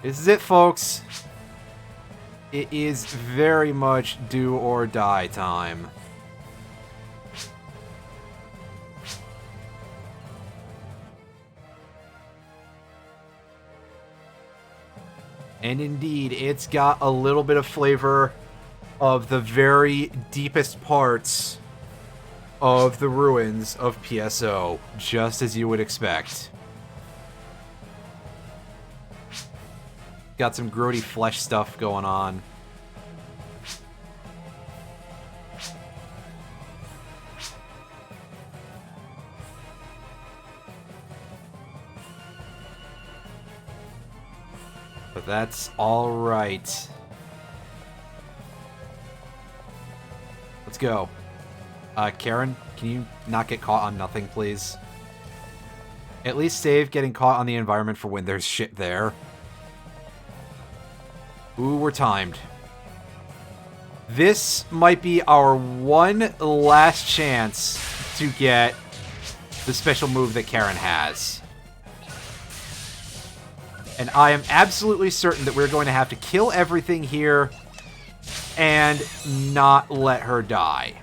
This is it, folks. It is very much do or die time. And indeed, it's got a little bit of flavor of the very deepest parts of the ruins of PSO, just as you would expect. Got some grody flesh stuff going on. But that's all right. Let's go. Karen, can you not get caught on nothing, please? At least save getting caught on the environment for when there's shit there. Ooh, we're timed. This might be our one last chance to get the special move that Karen has. And I am absolutely certain that we're going to have to kill everything here and not let her die.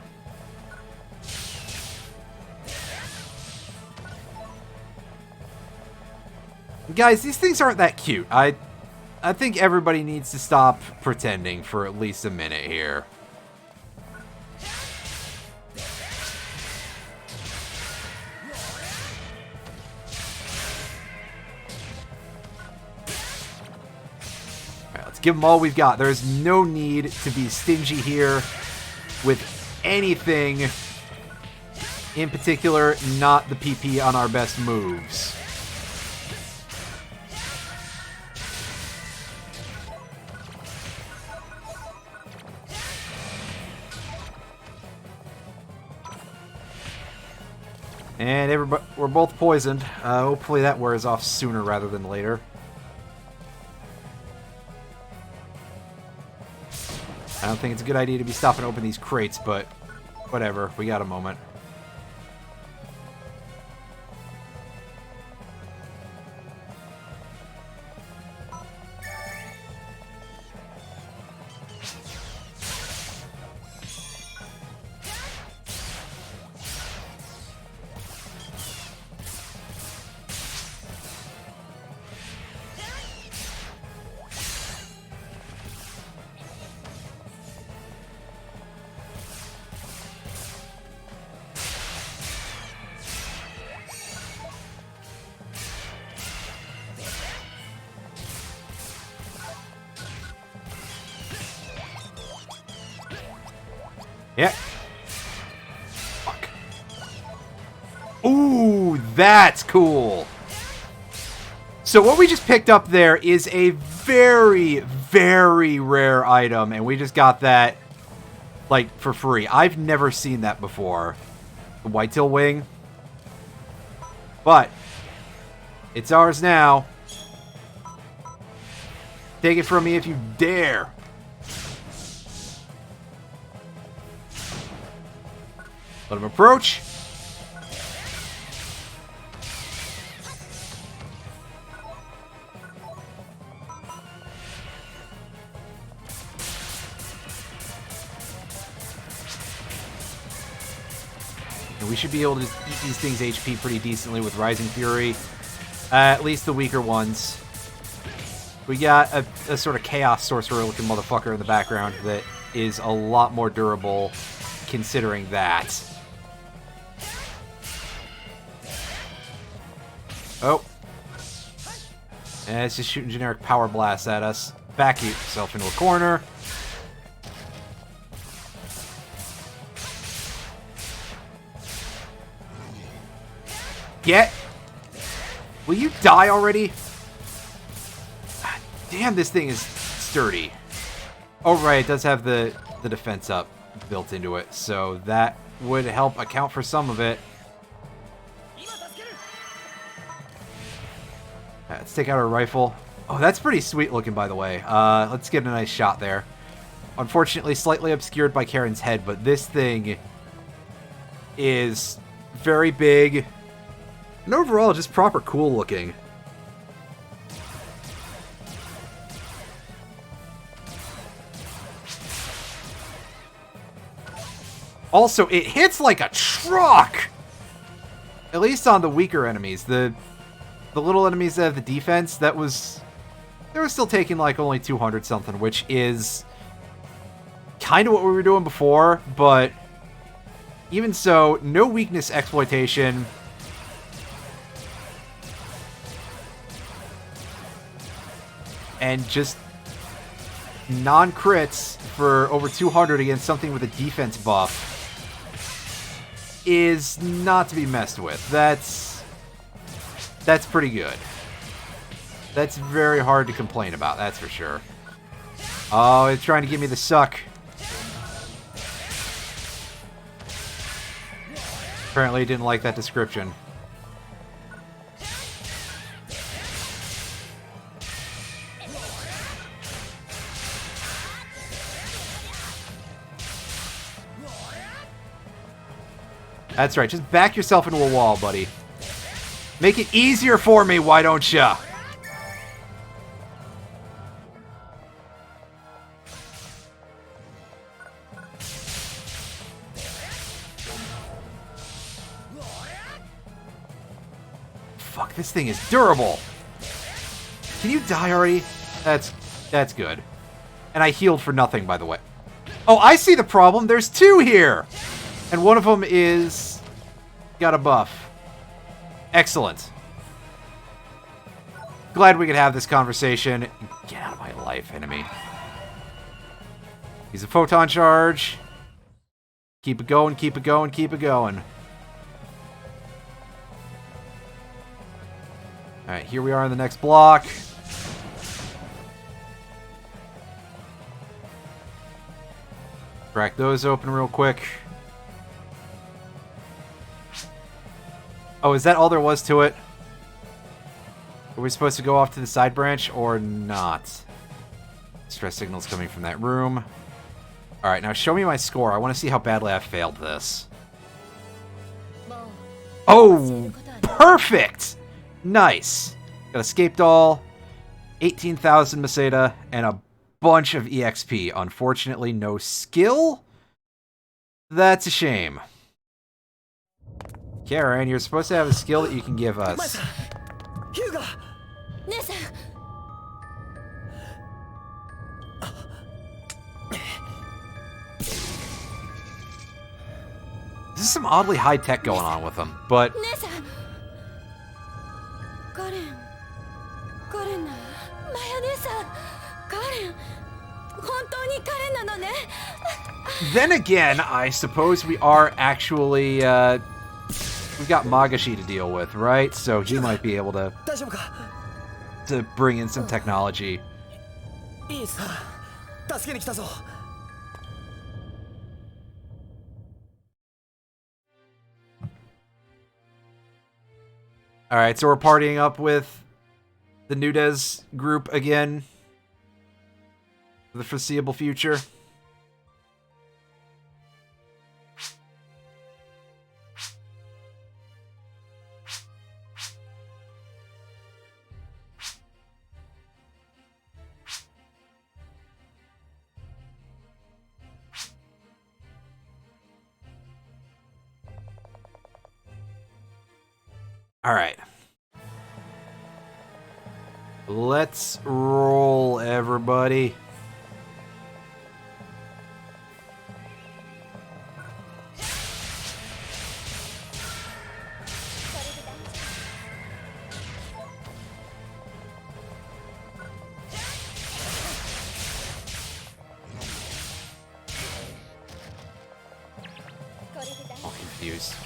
Guys, these things aren't that cute. I think everybody needs to stop pretending for at least a minute here. Alright, let's give them all we've got. There's no need to be stingy here with anything. In particular, not the PP on our best moves. And everybody, we're both poisoned. Hopefully that wears off sooner rather than later. I don't think it's a good idea to be stopping to open these crates, but whatever. We got a moment. Yeah. Fuck. Ooh, that's cool. So what we just picked up there is a very, very rare item, and we just got that, like, for free. I've never seen that before. The whitetail wing. But it's ours now. Take it from me if you dare. Let him approach. And we should be able to just eat these things HP pretty decently with Rising Fury. At least the weaker ones. We got a sort of Chaos Sorcerer looking motherfucker in the background that is a lot more durable considering that. Oh. And it's just shooting generic power blasts at us. Back yourself into a corner. Get. Will you die already? God, damn, this thing is sturdy. Oh, right, it does have the defense up built into it, so that would help account for some of it. Let's take out our rifle. Oh, that's pretty sweet looking, by the way. Let's get a nice shot there. Unfortunately, slightly obscured by Karen's head, but this thing is very big. And overall, just proper cool looking. Also, it hits like a truck! At least on the weaker enemies. The little enemies that have the defense, they were still taking like only 200 something, which is kind of what we were doing before, but even so, no weakness exploitation. And just non-crits for over 200 against something with a defense buff is not to be messed with. That's pretty good. That's very hard to complain about, that's for sure. Oh, it's trying to give me the suck. Apparently, it didn't like that description. That's right, just back yourself into a wall, buddy. Make it easier for me, why don't ya? Fuck, this thing is durable. Can you die already? That's good. And I healed for nothing, by the way. Oh, I see the problem. There's two here. And one of them is got a buff. Excellent. Glad we could have this conversation. Get out of my life, enemy. He's a photon charge. Keep it going, keep it going, keep it going. Alright, here we are in the next block. Crack those open real quick. Oh, is that all there was to it? Are we supposed to go off to the side branch or not? Stress signals coming from that room. Alright, now show me my score. I want to see how badly I failed this. Oh, perfect! Nice. Got escape doll, 18,000 Meseta, and a bunch of EXP. Unfortunately, no skill. That's a shame. Karen, you're supposed to have a skill that you can give us. This is some oddly high tech going on with them, but then again, I suppose we are actually we've got Magashi to deal with, right? So he might be able to bring in some technology. Alright, so we're partying up with the Nudez group again for the foreseeable future. All right. Let's roll, everybody. I'm confused.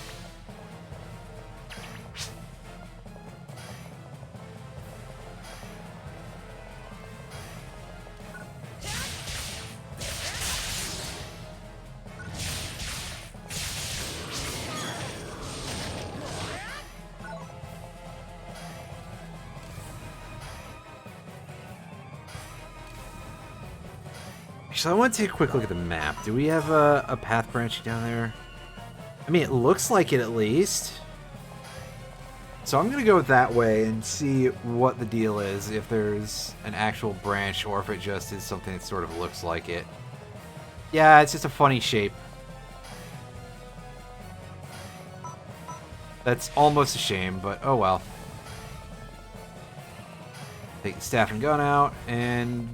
So I want to take a quick look at the map. Do we have a path branching down there? I mean, it looks like it at least. So I'm going to go that way and see what the deal is, if there's an actual branch or if it just is something that sort of looks like it. Yeah, it's just a funny shape. That's almost a shame, but oh well. Take the staff and gun out, and...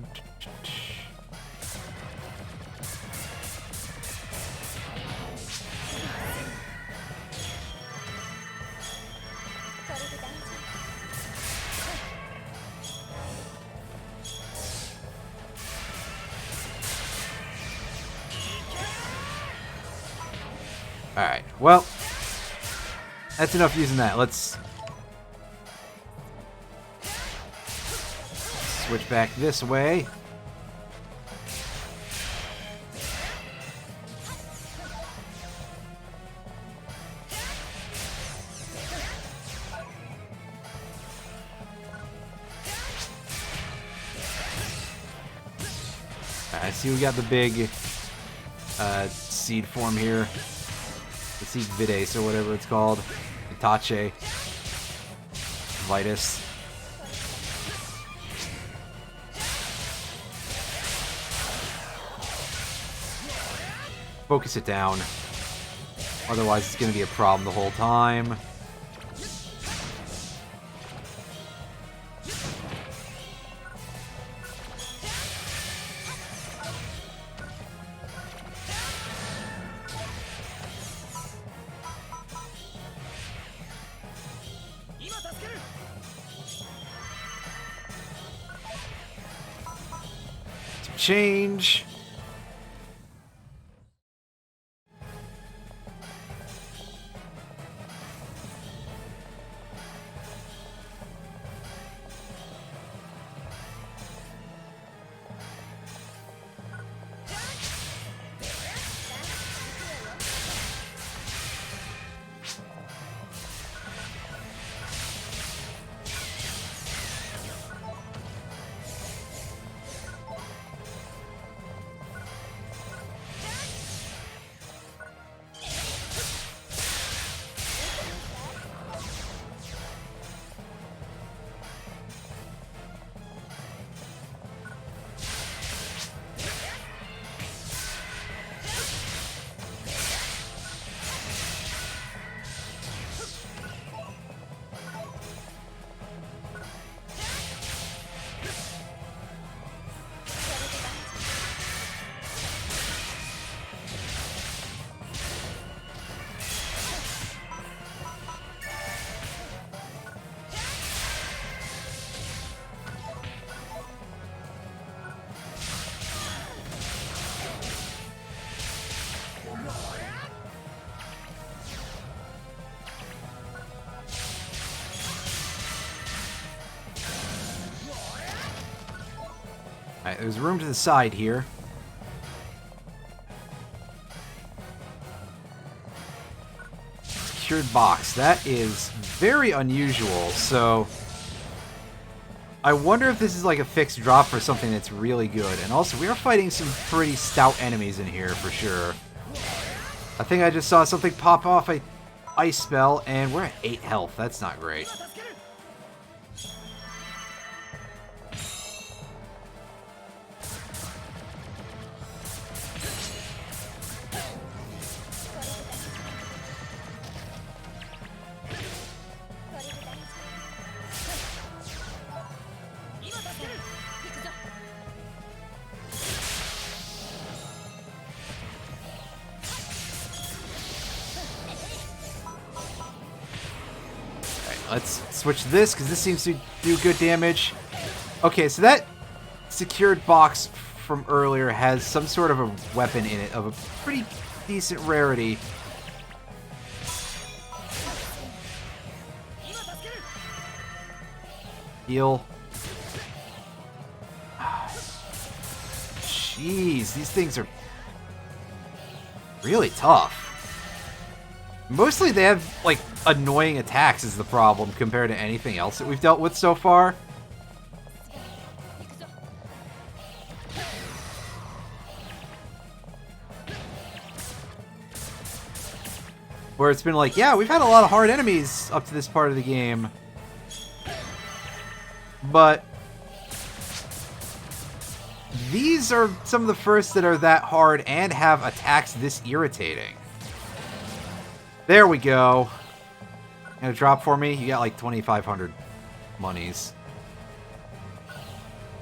Alright, well, that's enough using that. Let's switch back this way. I see we got the big seed form here. The seed Vides or whatever it's called. Itache. Vitus. Focus it down. Otherwise it's going to be a problem the whole time. Change. Alright, there's room to the side here. Secured box. That is very unusual, so... I wonder if this is like a fixed drop for something that's really good. And also, we are fighting some pretty stout enemies in here, for sure. I think I just saw something pop off a ice spell, and we're at 8 health. That's not great. Let's switch this, because this seems to do good damage. Okay, so that secured box from earlier has some sort of a weapon in it of a pretty decent rarity. Heal. Jeez, these things are really tough. Mostly they have, like, annoying attacks is the problem compared to anything else that we've dealt with so far. Where it's been like, yeah, we've had a lot of hard enemies up to this part of the game. But these are some of the first that are that hard and have attacks this irritating. There we go. Gonna drop for me? You got like 2,500 monies.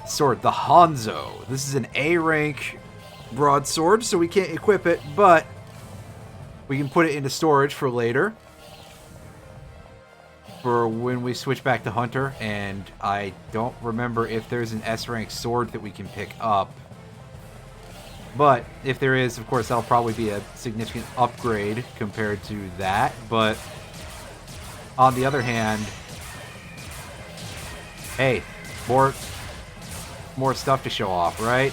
Sword, the Hanzo. This is an A rank broadsword, so we can't equip it, but we can put it into storage for later. For when we switch back to Hunter, and I don't remember if there's an S rank sword that we can pick up. But if there is, of course, that'll probably be a significant upgrade compared to that. But on the other hand, hey, more stuff to show off, right?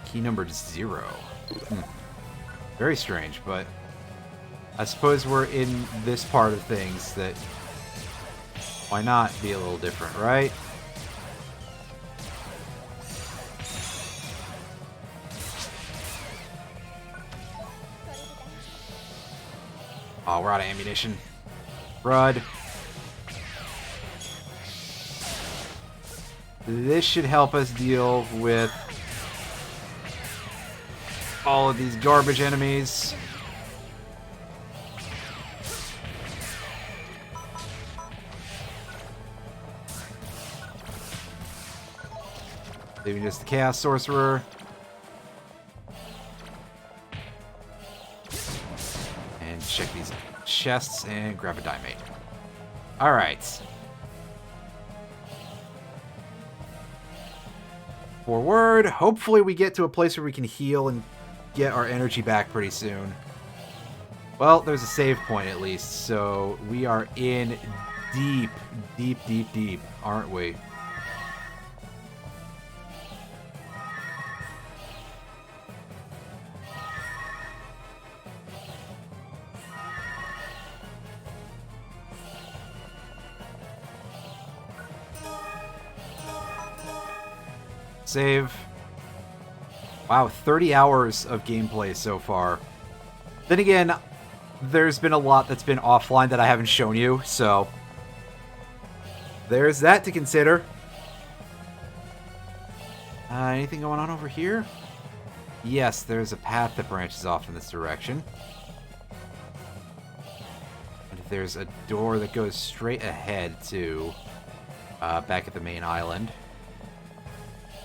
Key number 0. Very strange, but I suppose we're in this part of things that why not be a little different, right? Oh, we're out of ammunition. Crud. This should help us deal with all of these garbage enemies. Maybe just the Chaos Sorcerer. And check these chests and grab a Diamate. Alright. Forward. Hopefully we get to a place where we can heal and get our energy back pretty soon. Well, there's a save point at least, so we are in deep, deep, deep, deep, aren't we? Save. Wow, 30 hours of gameplay so far. Then again, there's been a lot that's been offline that I haven't shown you, so there's that to consider. Anything going on over here? Yes, there's a path that branches off in this direction. And there's a door that goes straight ahead to back at the main island.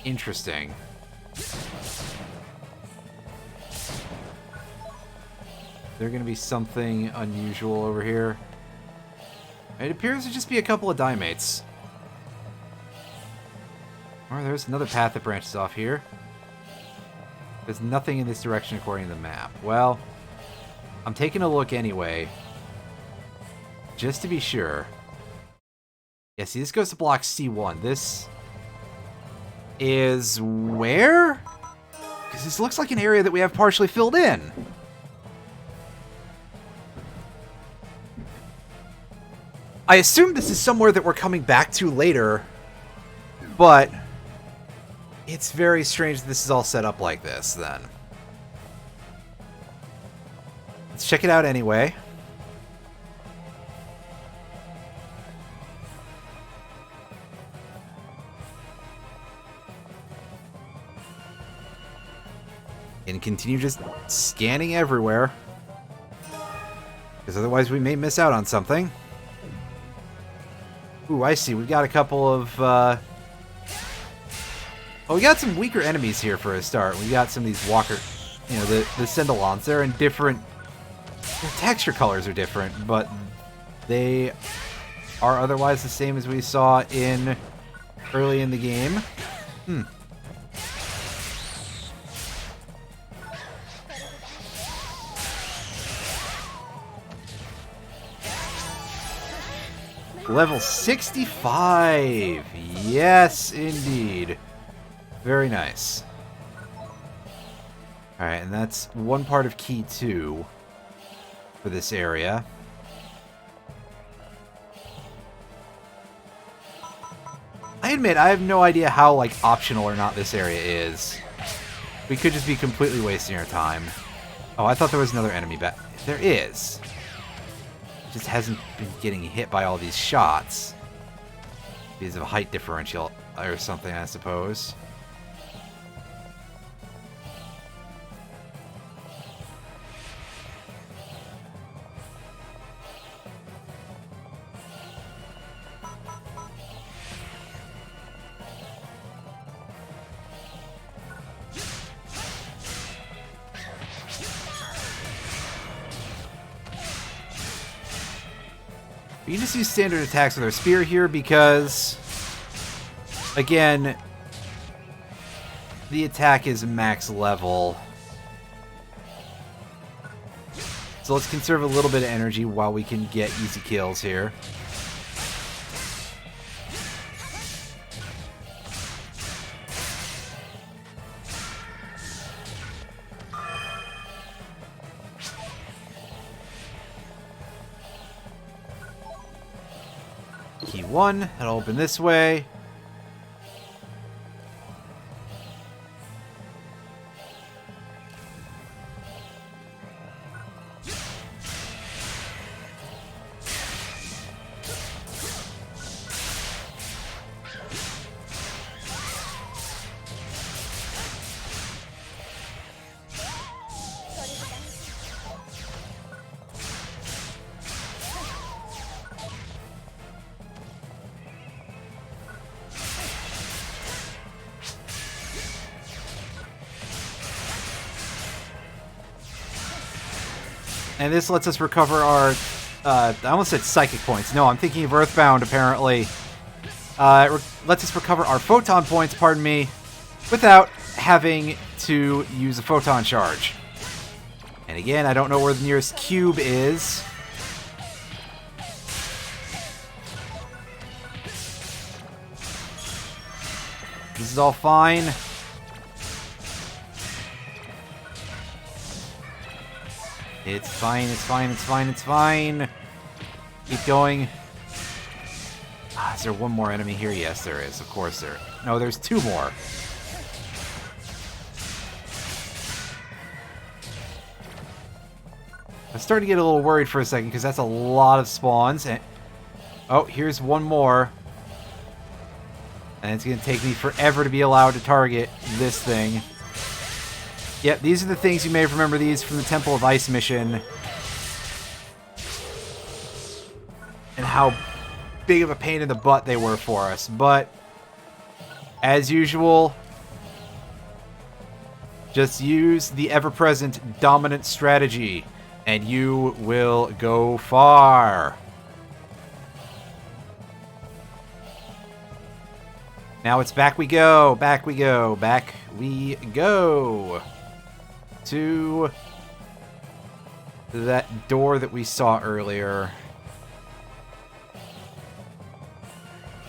Interesting. There going to be something unusual over here? It appears to just be a couple of Dimates. Or there's another path that branches off here. There's nothing in this direction according to the map. Well, I'm taking a look anyway. Just to be sure. Yeah, see, this goes to block C1. This is where? Because this looks like an area that we have partially filled in. I assume this is somewhere that we're coming back to later, but it's very strange that this is all set up like this, then. Let's check it out anyway. And continue just scanning everywhere, because otherwise we may miss out on something. Ooh, I see. We've got a couple of... Oh, we got some weaker enemies here for a start. We got some of these walker... You know, the Cendalons. They're in different... Their texture colors are different, but they are otherwise the same as we saw in early in the game. Level 65! Yes, indeed. Very nice. Alright, and that's one part of Key 2 for this area. I admit, I have no idea how, like, optional or not this area is. We could just be completely wasting our time. Oh, I thought there was another enemy back. There is. Just hasn't been getting hit by all these shots because of a height differential. or something, I suppose. You just use standard attacks with our spear here because, again, the attack is max level. So let's conserve a little bit of energy while we can get easy kills here. Key 1, that'll open this way. And this lets us recover our, I almost said psychic points. No, I'm thinking of Earthbound, apparently. It lets us recover our photon points, pardon me, without having to use a photon charge. And again, I don't know where the nearest cube is. This is all fine. It's fine, it's fine, it's fine, it's fine. Keep going. Ah, is there one more enemy here? Yes, there is. Of course there. No, there's two more. I'm starting to get a little worried for a second because that's a lot of spawns. And oh, here's one more. And it's going to take me forever to be allowed to target this thing. Yep, these are the things you may remember these from the Temple of Ice mission. And how big of a pain in the butt they were for us. But, as usual, just use the ever-present dominant strategy, and you will go far. Now it's back we go, back we go, back we go. To that door that we saw earlier.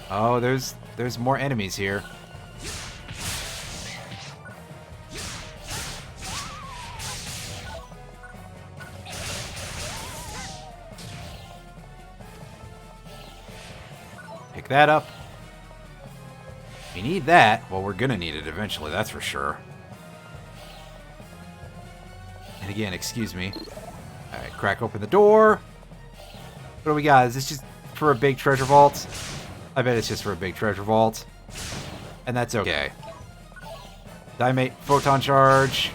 Oh, there's more enemies here. Pick that up. We need that. Well, we're gonna need it eventually, that's for sure. And again, excuse me. Alright, crack open the door. What do we got? Is this just for a big treasure vault? I bet it's just for a big treasure vault. And that's okay. Diamate, photon charge.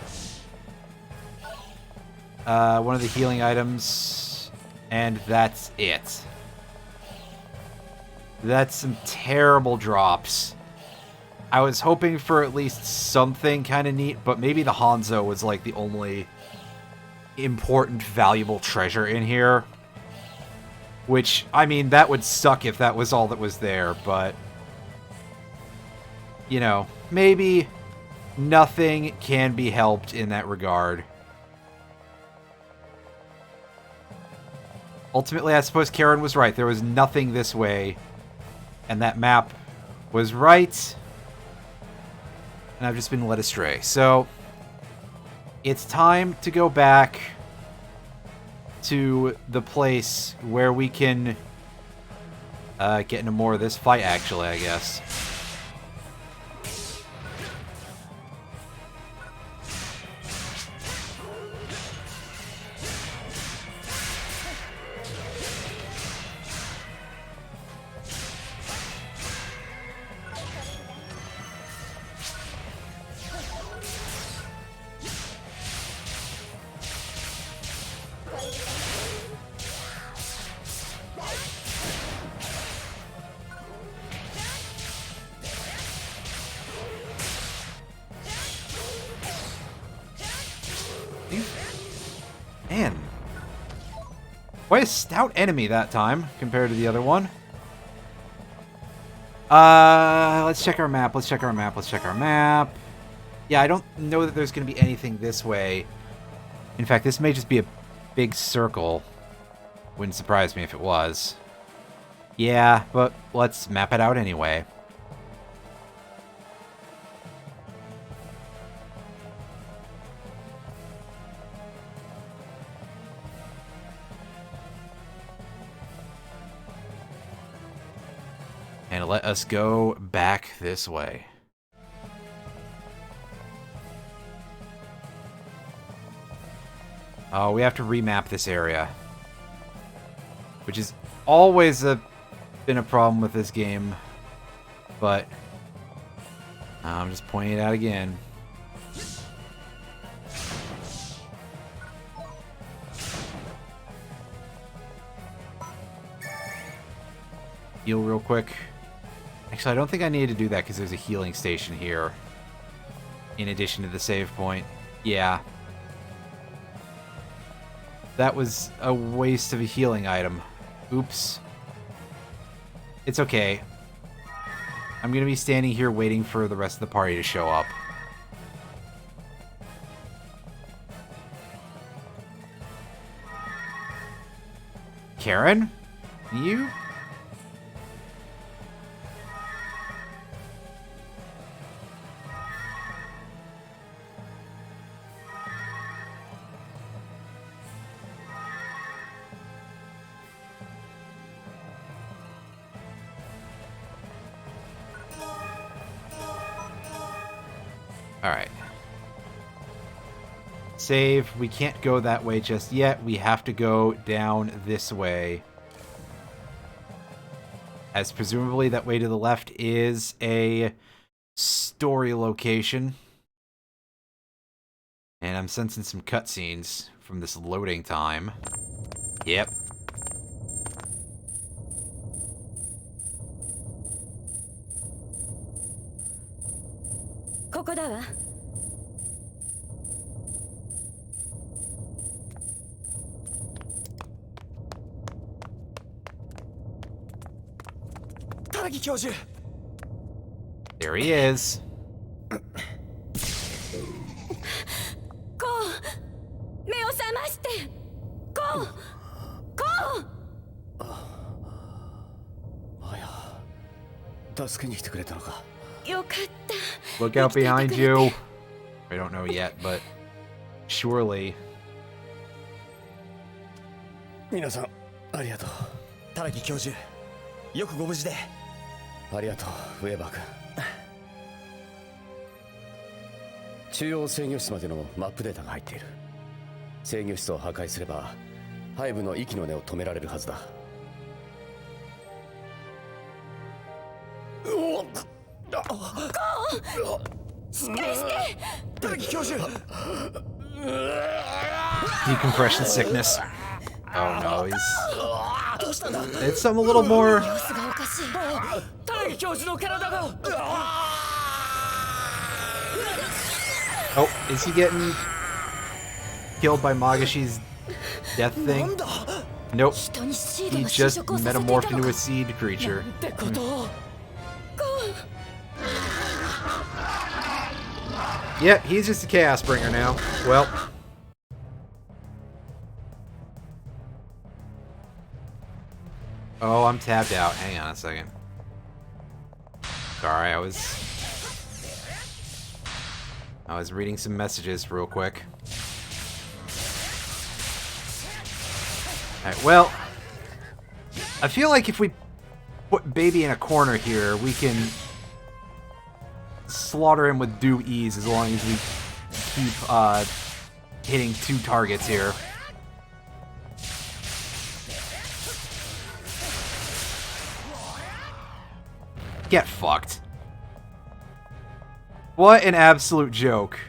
One of the healing items. And that's it. That's some terrible drops. I was hoping for at least something kind of neat, but maybe the Hanzo was like the only important, valuable treasure in here. Which, I mean, that would suck if that was all that was there, but you know, maybe nothing can be helped in that regard. Ultimately, I suppose Karen was right. There was nothing this way, and that map was right, and I've just been led astray. So it's time to go back to the place where we can get into more of this fight, actually, I guess. Quite a stout enemy that time compared to the other one. Let's check our map. Let's check our map. Let's check our map. Yeah, I don't know that there's going to be anything this way. In fact, this may just be a big circle. Wouldn't surprise me if it was. Yeah, but let's map it out anyway. And let us go back this way. Oh, we have to remap this area. Which is always been a problem with this game. But I'm just pointing it out again. Heal real quick. Actually, I don't think I need to do that because there's a healing station here. In addition to the save point. Yeah. That was a waste of a healing item. Oops. It's okay. I'm going to be standing here waiting for the rest of the party to show up. Karen? You? Alright. Save. We can't go that way just yet. We have to go down this way. As presumably that way to the left is a story location. And I'm sensing some cutscenes from this loading time. Yep. There he is. Look out behind you. I don't know yet, but surely. 皆さんありがとう。荒木教授、よくご無事で。ありがとう、ウェーバー君。中央制御室までのマップデータが入っている。制御室を破壊すれば、背部の息の根を止められるはずだ。しっかりして。荒木教授。Decompression sickness. Oh no, he's... It's something a little more... Oh, is he getting killed by Magashi's death thing? Nope. He just metamorphed into a seed creature. Yep, he's just a chaos bringer now. Well... Oh, I'm tabbed out. Hang on a second. Sorry, I was reading some messages real quick. Alright, well, I feel like if we put Baby in a corner here, we can slaughter him with due ease as long as we keep hitting 2 targets here. Get fucked. What an absolute joke.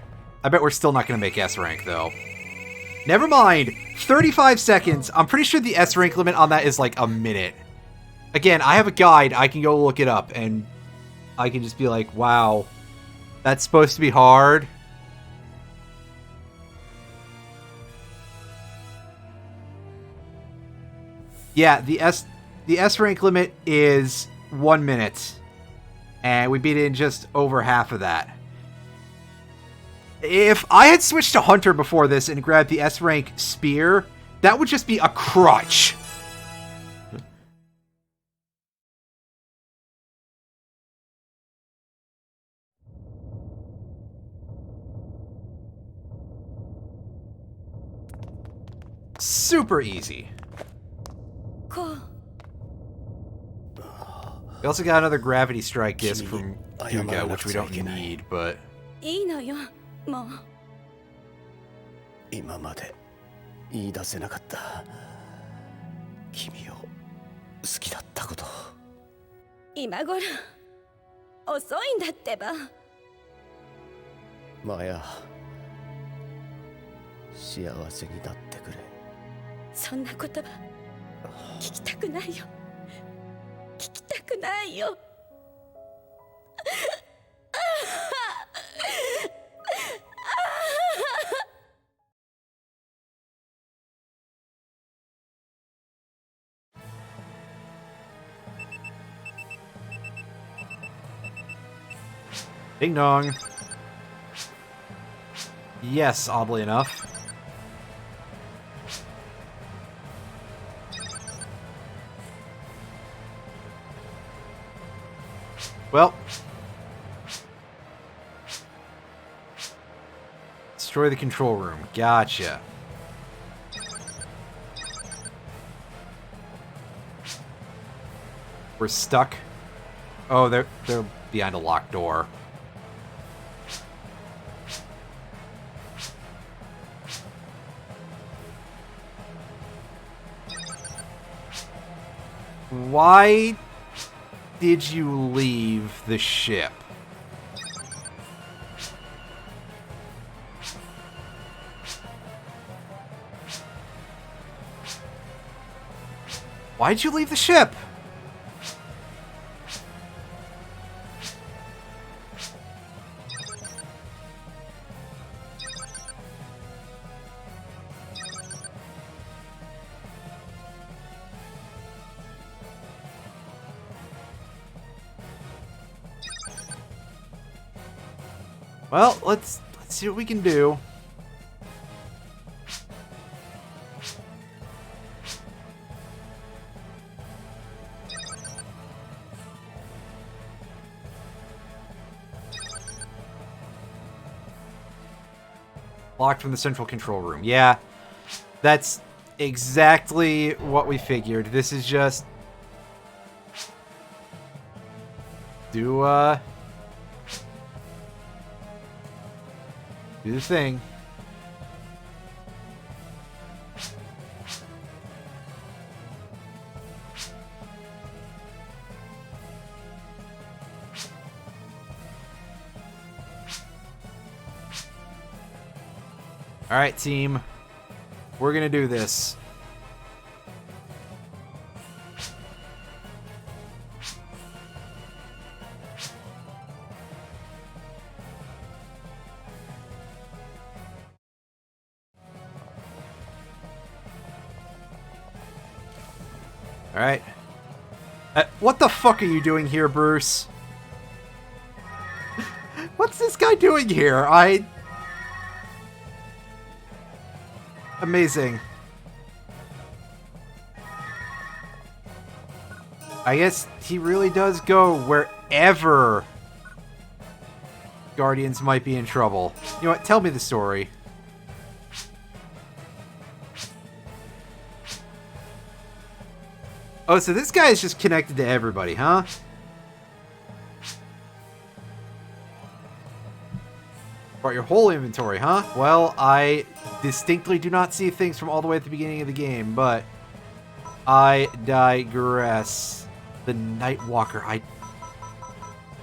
I bet we're still not going to make S rank, though. Never mind. 35 seconds. I'm pretty sure the S rank limit on that is like a minute. Again, I have a guide. I can go look it up, and I can just be like, wow, that's supposed to be hard. Yeah, the S rank limit is 1 minute, and we beat it in just over half of that. If I had switched to Hunter before this and grabbed the S rank spear, that would just be a crutch. Super easy.こう We also got another gravity strike disc from Yuga, which we don't need, but いいのよもう今まで言い出せなかった君を好きだったこと。今頃遅いんだってば。マヤ、幸せになってくれ。そんな言葉聞きたくないよ。聞きたくないよ。Ding dong. Yes, oddly enough. Well. Destroy the control room. Gotcha. We're stuck. Oh, they're behind a locked door. Why did you leave the ship? Why'd you leave the ship? Well, let's see what we can do. Locked from the central control room. Yeah, that's exactly what we figured. This is just do the thing. All right, team. We're gonna do this. All right. What the fuck are you doing here, Bruce? What's this guy doing here? Amazing. I guess he really does go wherever Guardians might be in trouble. You know what? Tell me the story. Oh, so this guy is just connected to everybody, huh? Brought your whole inventory, huh? Well, I distinctly do not see things from all the way at the beginning of the game, but I digress. The Nightwalker.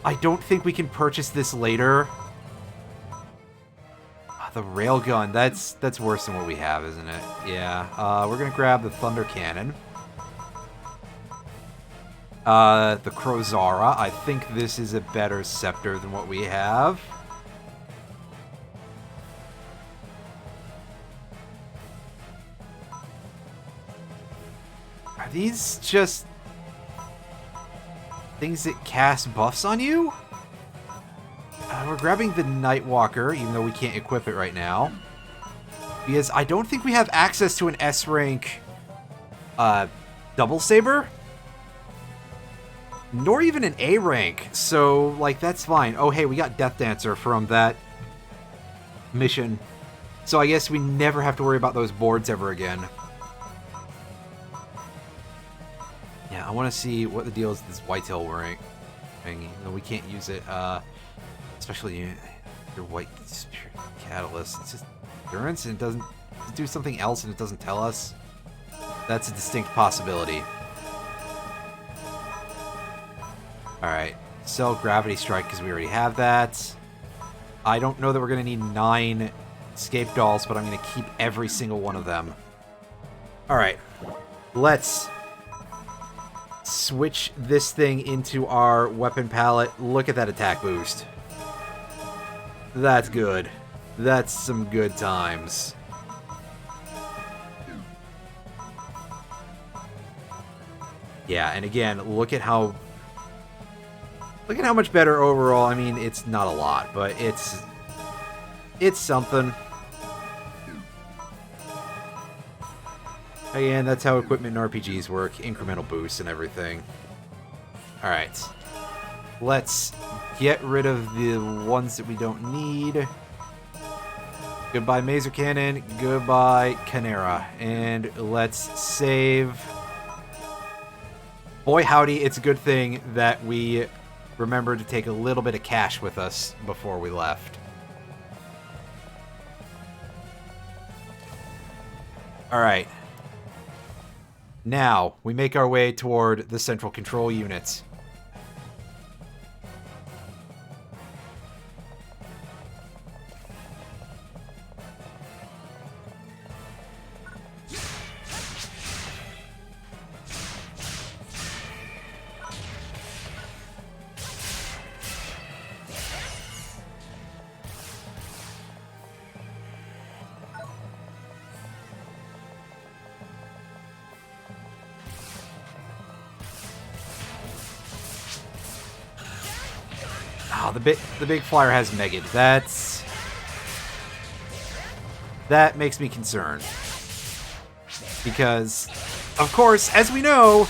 I don't think we can purchase this later. The railgun. That's worse than what we have, isn't it? Yeah. We're gonna grab the Thunder Cannon. The Crozara. I think this is a better scepter than what we have. Are these just things that cast buffs on you? We're grabbing the Nightwalker, even though we can't equip it right now. Because I don't think we have access to an S rank double saber. Nor even an A rank. So, like, that's fine. Oh, hey, we got Death Dancer from that mission. So I guess we never have to worry about those boards ever again. Yeah, I want to see what the deal is with this Whitetail rank. No, we can't use it. Especially your White Spirit Catalyst. It's just endurance and it doesn't do something else and it doesn't tell us. That's a distinct possibility. Alright, sell Gravity Strike because we already have that. I don't know that we're going to need 9 escape dolls, but I'm going to keep every single one of them. Alright, let's switch this thing into our weapon palette. Look at that attack boost. That's good. That's some good times. Yeah, and again, look at how much better overall. I mean, it's not a lot, but it's something. Again, that's how equipment in RPGs work. Incremental boosts and everything. Alright. Let's get rid of the ones that we don't need. Goodbye, Mazer Cannon. Goodbye, Canera. And let's save. Boy, howdy, it's a good thing that we remembered to take a little bit of cash with us before we left. Alright. Now, we make our way toward the central control units. Oh, the big flyer has Megid. That makes me concerned. Because, of course, as we know,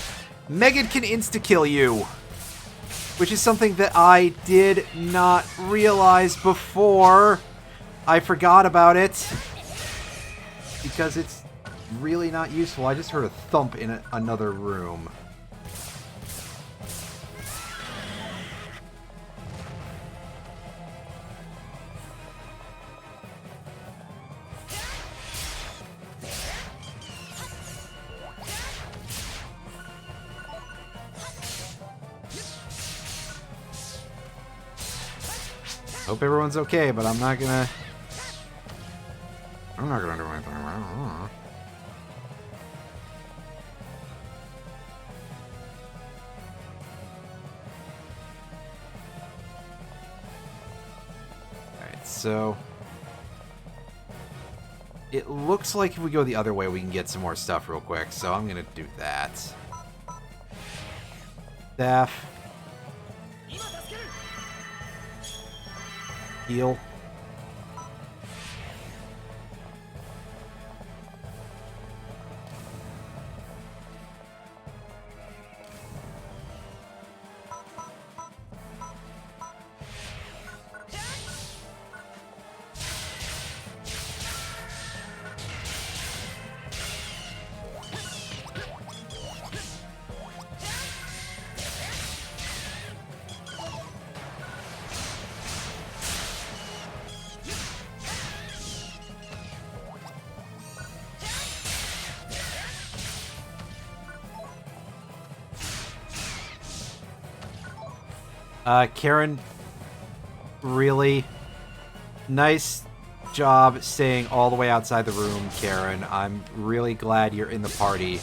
Megid can insta-kill you. Which is something that I did not realize before. I forgot about it. Because it's really not useful. I just heard a thump in another room. Hope everyone's okay, but I'm not gonna do anything. Alright, so it looks like if we go the other way, we can get some more stuff real quick. So I'm gonna do that. Staff. Heal. Karen, really nice job staying all the way outside the room, Karen. I'm really glad you're in the party.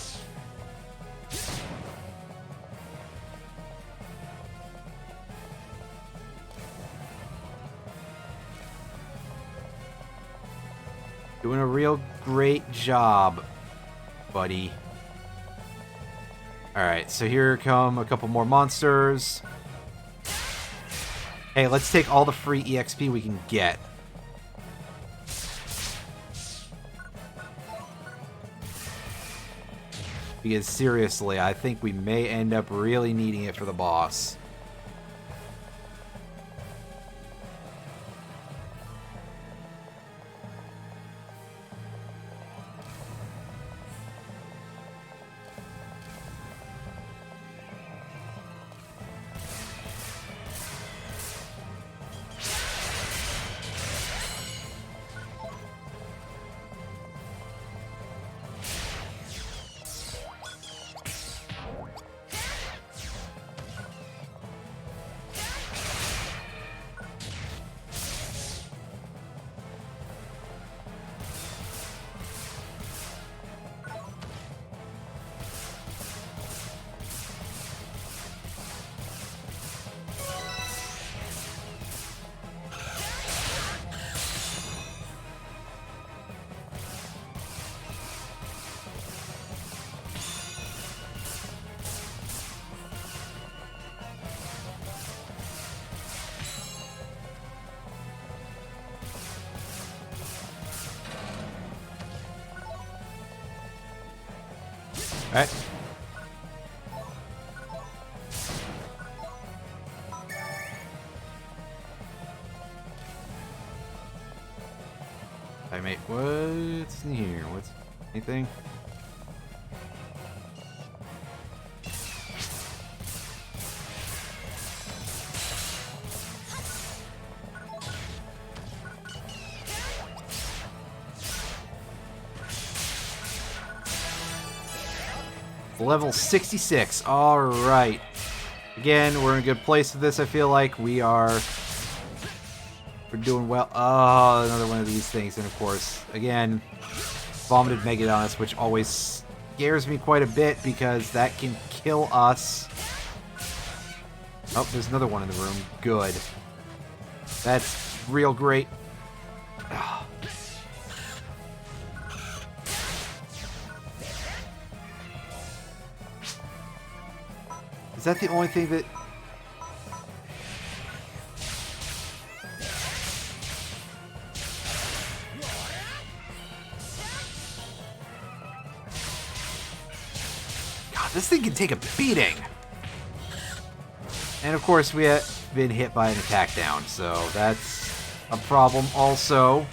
Doing a real great job, buddy. Alright, so here come a couple more monsters. Hey, let's take all the free EXP we can get. Because seriously, I think we may end up really needing it for the boss. Alright. Hey mate, what's in here? What's anything? Level 66. Alright. Again, we're in a good place with this, I feel like. We're doing well. Oh, another one of these things. And of course, again, vomited Megadonus, which always scares me quite a bit because that can kill us. Oh, there's another one in the room. Good. That's real great. Oh. Is that the only thing that... God, this thing can take a beating! And of course we have been hit by an attack down, so that's a problem also.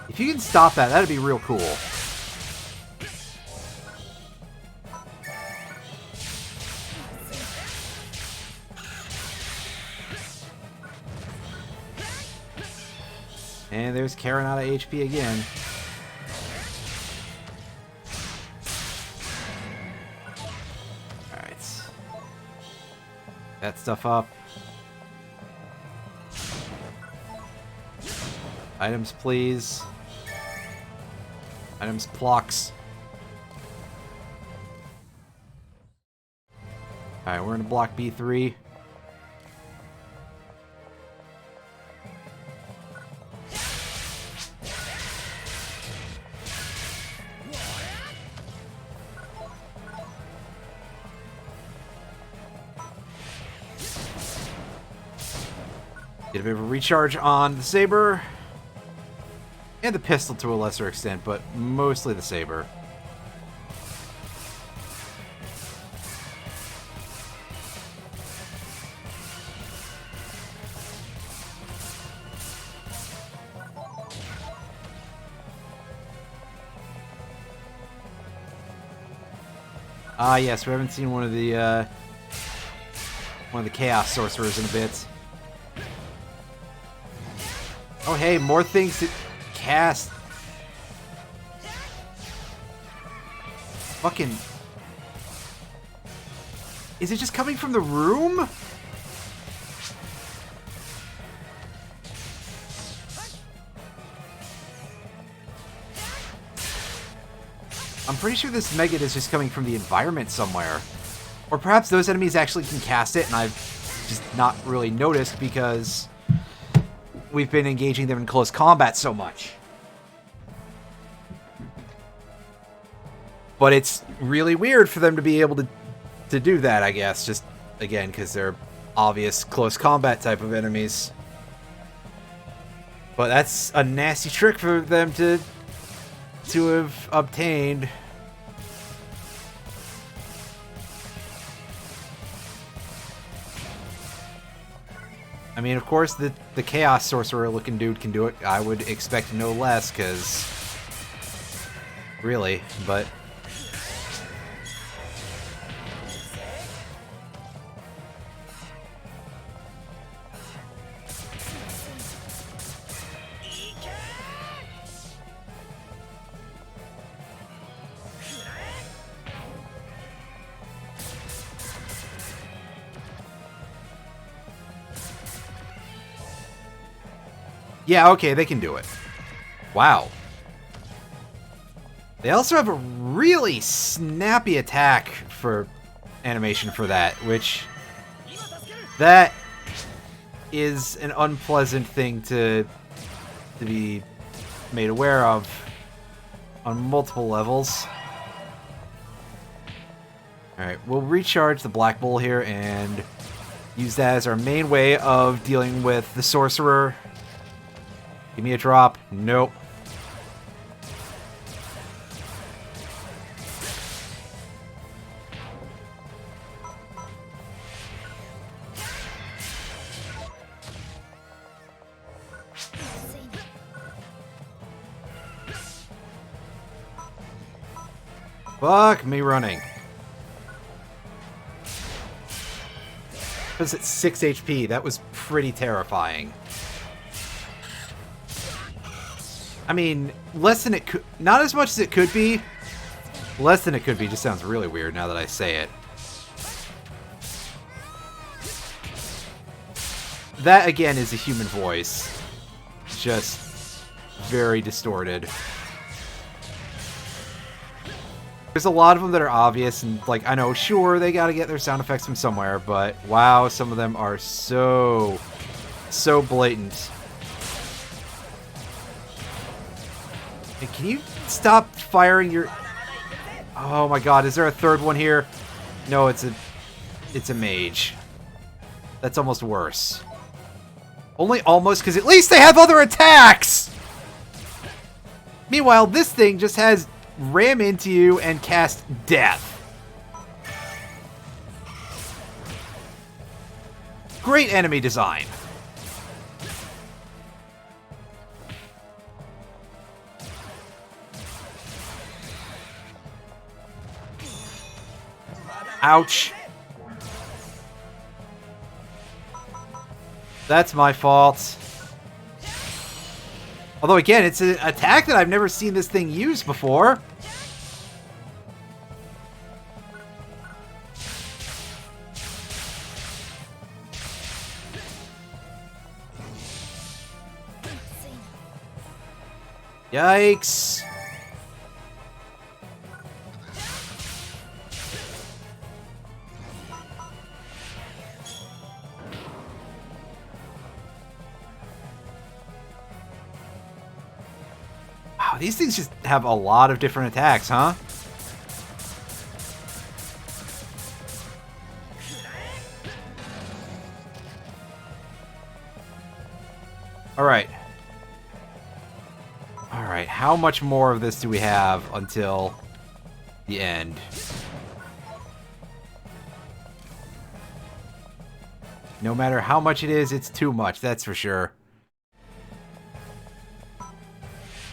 If you can stop that, that'd be real cool. And there's Karen out of HP again. Alright. That stuff up. Items, please. Items, blocks. Alright, we're in block B3. Get a bit of a recharge on the saber. And the pistol to a lesser extent, but mostly the saber. Ah, yes, we haven't seen one of the Chaos Sorcerers in a bit. Oh, hey, more things to cast. Fucking... Is it just coming from the room? I'm pretty sure this Megad is just coming from the environment somewhere. Or perhaps those enemies actually can cast it, and I've just not really noticed because we've been engaging them in close combat so much. But it's really weird for them to be able to do that, I guess. Just, again, because they're obvious close combat type of enemies. But that's a nasty trick for them to have obtained. I mean, of course, the Chaos Sorcerer looking dude can do it. I would expect no less, because... Really, but... Yeah, okay, they can do it. Wow. They also have a really snappy attack for animation for that, which... That is an unpleasant thing to be made aware of on multiple levels. Alright, we'll recharge the Black Bull here and use that as our main way of dealing with the Sorcerer. Give me a drop. Nope. Fuck me running. It was at 6 HP. That was pretty terrifying. I mean, less than it could... Not as much as it could be. Less than it could be just sounds really weird now that I say it. That, again, is a human voice. Just very distorted. There's a lot of them that are obvious, and, like, I know, sure, they gotta get their sound effects from somewhere, but, wow, some of them are so blatant. Hey, can you stop firing your... Oh my god, is there a third one here? No, it's a mage. That's almost worse. Only almost, because at least they have other attacks! Meanwhile, this thing just has ram into you and cast death. Great enemy design. Ouch. That's my fault. Although, again, it's an attack that I've never seen this thing use before. Yikes. Wow, these things just have a lot of different attacks, huh? Alright. Alright, how much more of this do we have until the end? No matter how much it is, it's too much, that's for sure.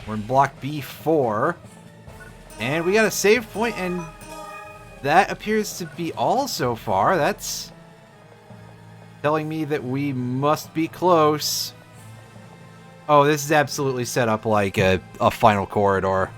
We're in block B4. And we got a save point, and that appears to be all so far. That's telling me that we must be close. Oh, this is absolutely set up like a final corridor.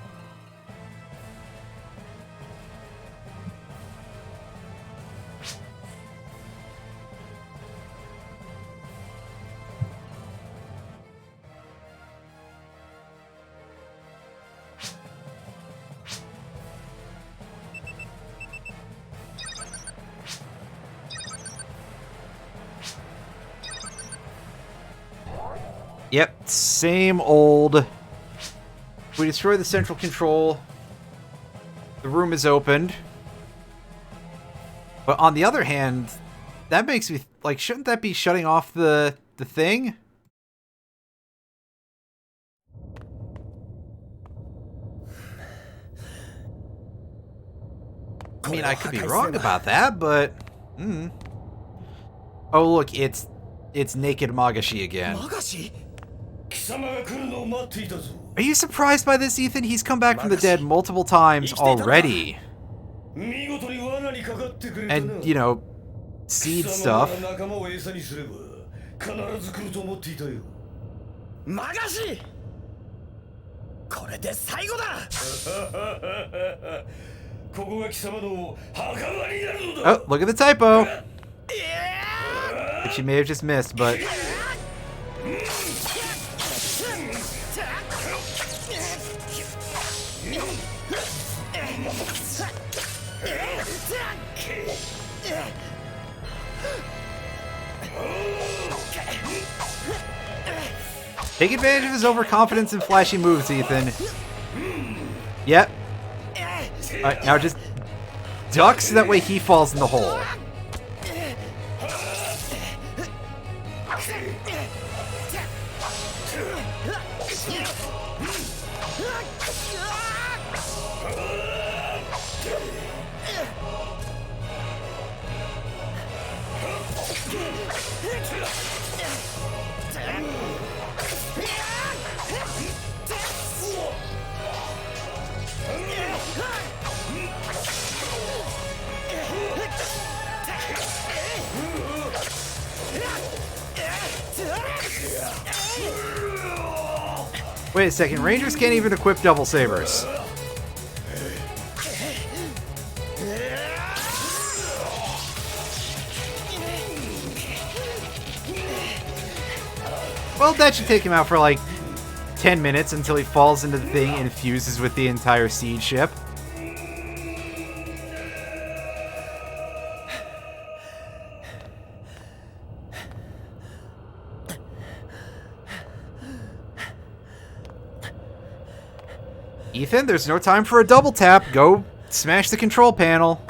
Yep, same old. We destroy the central control. The room is opened. But on the other hand, that makes me like, shouldn't that be shutting off the thing? I mean, I could be wrong about that, but oh look, it's naked Magashi again. Magashi? Are you surprised by this, Ethan? He's come back from the dead multiple times already. And, you know, seed stuff. Magashi! これで最後だ! Oh, look at the typo! Which you may have just missed, but... Take advantage of his overconfidence and flashy moves, Ethan. Yep. Alright, now just duck so that way he falls in the hole. Wait a second, Rangers can't even equip double sabers. Well, that should take him out for like 10 minutes until he falls into the thing and fuses with the entire siege ship. Ethan, there's no time for a double tap. Go smash the control panel.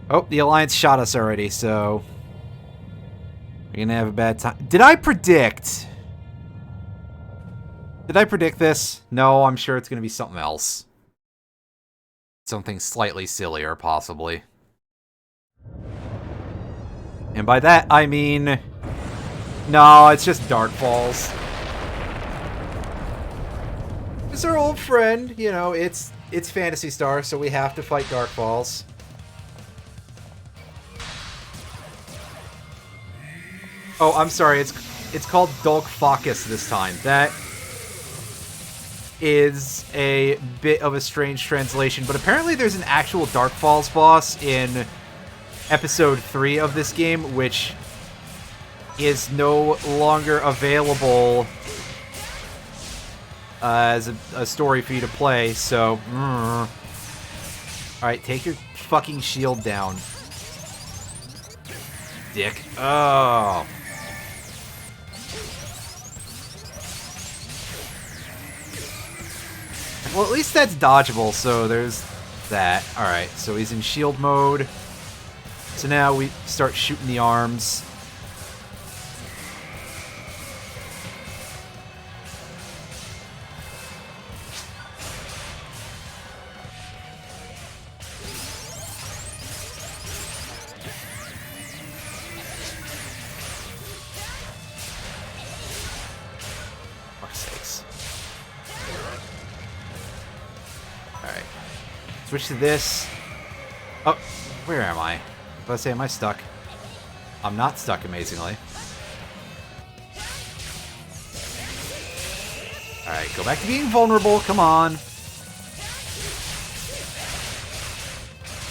Oh, the Alliance shot us already, so... we're gonna have a bad time. Did I predict this? No, I'm sure it's gonna be something else. Something slightly sillier, possibly. And by that, I mean... no, it's just Dark Falls. It's our old friend, you know, it's Phantasy Star, so we have to fight Dark Falls. Oh, I'm sorry, it's called Dulk Focus this time. That is a bit of a strange translation, but apparently there's an actual Dark Falls boss in episode 3 of this game, which is no longer available as a story for you to play, so... Alright, take your fucking shield down. Dick. Oh... well, at least that's dodgeable, so there's that. Alright, so he's in shield mode. So now we start shooting the arms. Switch to this. Oh, where am I? Let's say, am I stuck? I'm not stuck, amazingly. Alright, go back to being vulnerable. Come on.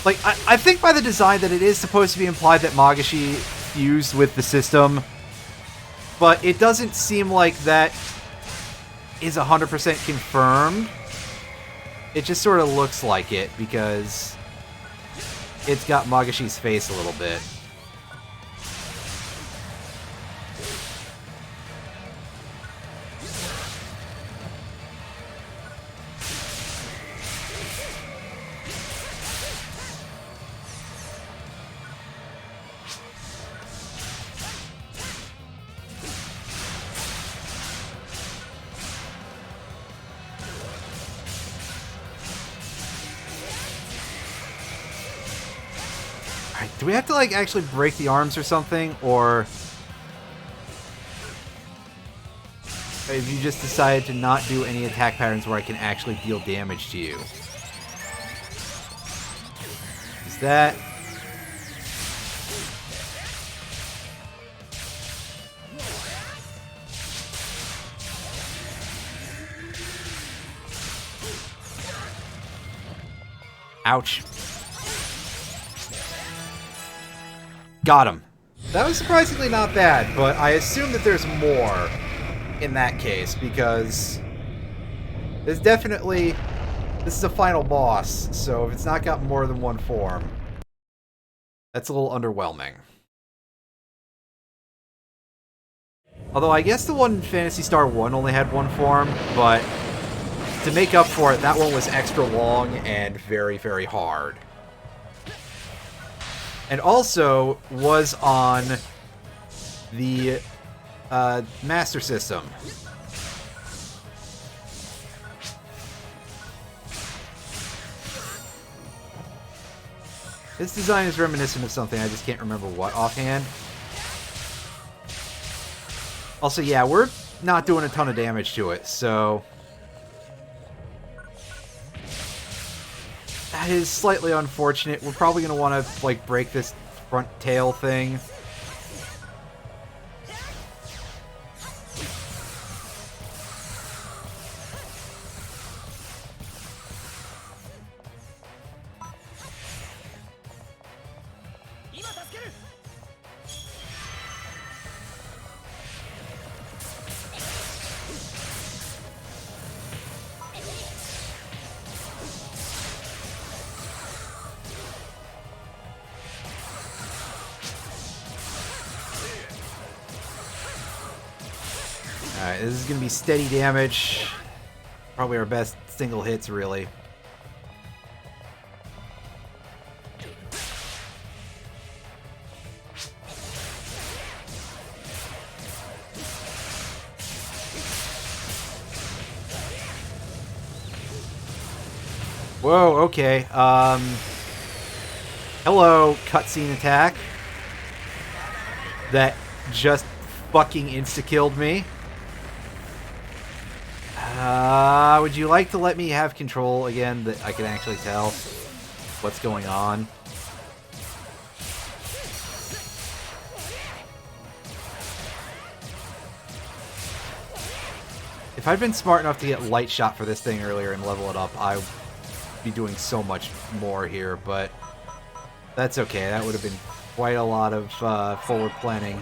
Like, I think by the design that it is supposed to be implied that Magashi fused with the system, but it doesn't seem like that is 100% confirmed. It just sort of looks like it because it's got Magashi's face a little bit. Do we have to, like, actually break the arms or something? Or have you just decided to not do any attack patterns where I can actually deal damage to you? Is that... Ouch. Got him. That was surprisingly not bad, but I assume that there's more in that case, because there's definitely... This is a final boss, so if it's not got more than one form, that's a little underwhelming. Although I guess the one in Phantasy Star 1 only had one form, but to make up for it, that one was extra long and very, very hard. And also was on the Master System. This design is reminiscent of something, I just can't remember what offhand. Also, yeah, we're not doing a ton of damage to it, so... That is slightly unfortunate. We're probably going to want to, like, break this front tail thing. Alright, this is going to be steady damage. Probably our best single hits, really. Whoa, okay. Hello, cutscene attack. That just fucking insta-killed me. Would you like to let me have control again, that I can actually tell what's going on? If I'd been smart enough to get light shot for this thing earlier and level it up, I'd be doing so much more here, but that's okay. That would have been quite a lot of forward planning.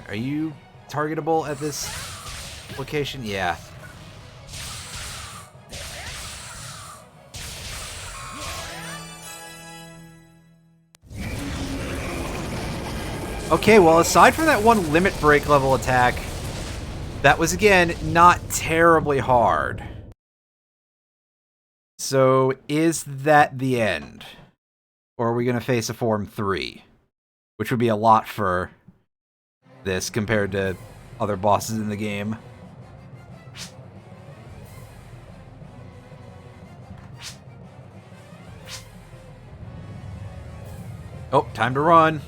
Are you targetable at this location? Yeah. Okay, well, aside from that one limit break level attack, that was, again, not terribly hard. So, is that the end? Or are we going to face a Form 3? Which would be a lot for this compared to other bosses in the game. Oh, time to run.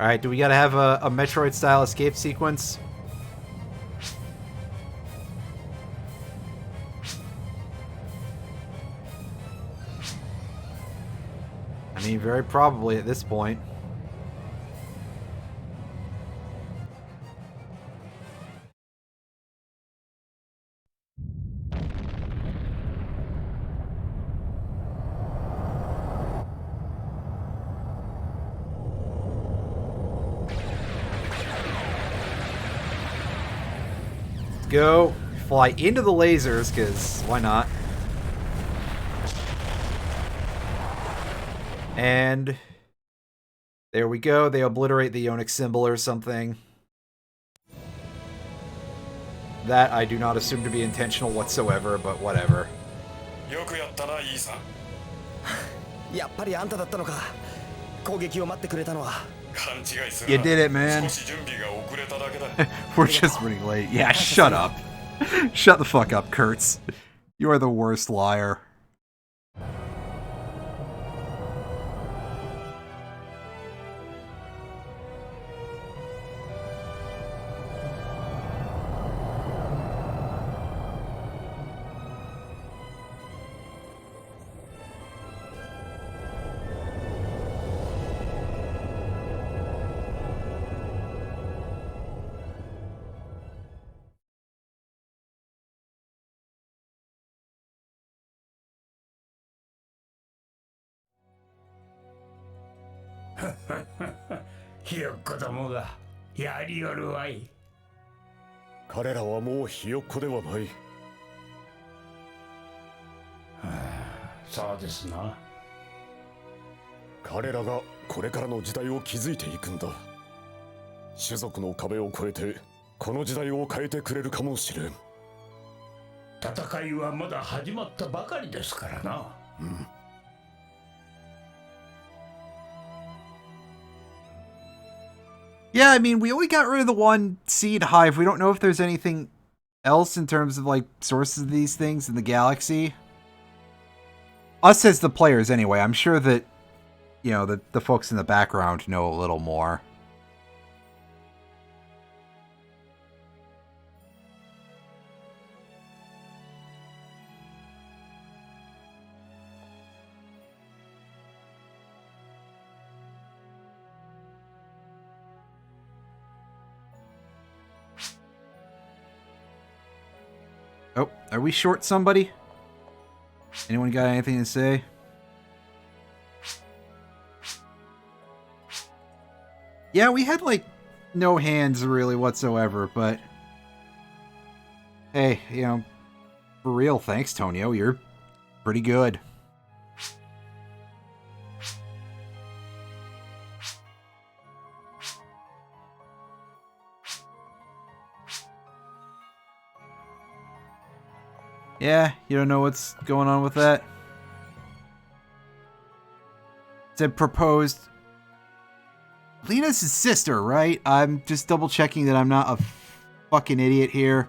Alright, do we gotta have a Metroid-style escape sequence? I mean, very probably at this point. Go fly into the lasers, because why not? And there we go. They obliterate the Ionic symbol or something. That I do not assume to be intentional whatsoever, but whatever. よくやったな、イーサン。やっぱりあんただったのか。攻撃を待ってくれたのは。勘違いする You な。 did it, man. 少し準備が遅れただけだ。We're just running late. Yeah, shut up. Shut the fuck up, Kurtz. You are the worst liar. Ha ha ha. ひよっこどもがやりよるわい。彼らはもうひよっこではない。そうですな。彼らがこれからの時代を築いていくんだ。種族の壁を越えてこの時代を変えてくれるかもしれん。戦いはまだ始まったばかりですからな。うん。Yeah, I mean, we only got rid of the one seed hive. We don't know if there's anything else in terms of, like, sources of these things in the galaxy. Us as the players, anyway. I'm sure that, you know, the folks in the background know a little more. Oh, are we short somebody? Anyone got anything to say? Yeah, we had, like, no hands really whatsoever, but... Hey, you know, for real, thanks, Tonio. You're pretty good. Yeah, you don't know what's going on with that? Said proposed. Lena's his sister, right? I'm just double checking that I'm not a fucking idiot here.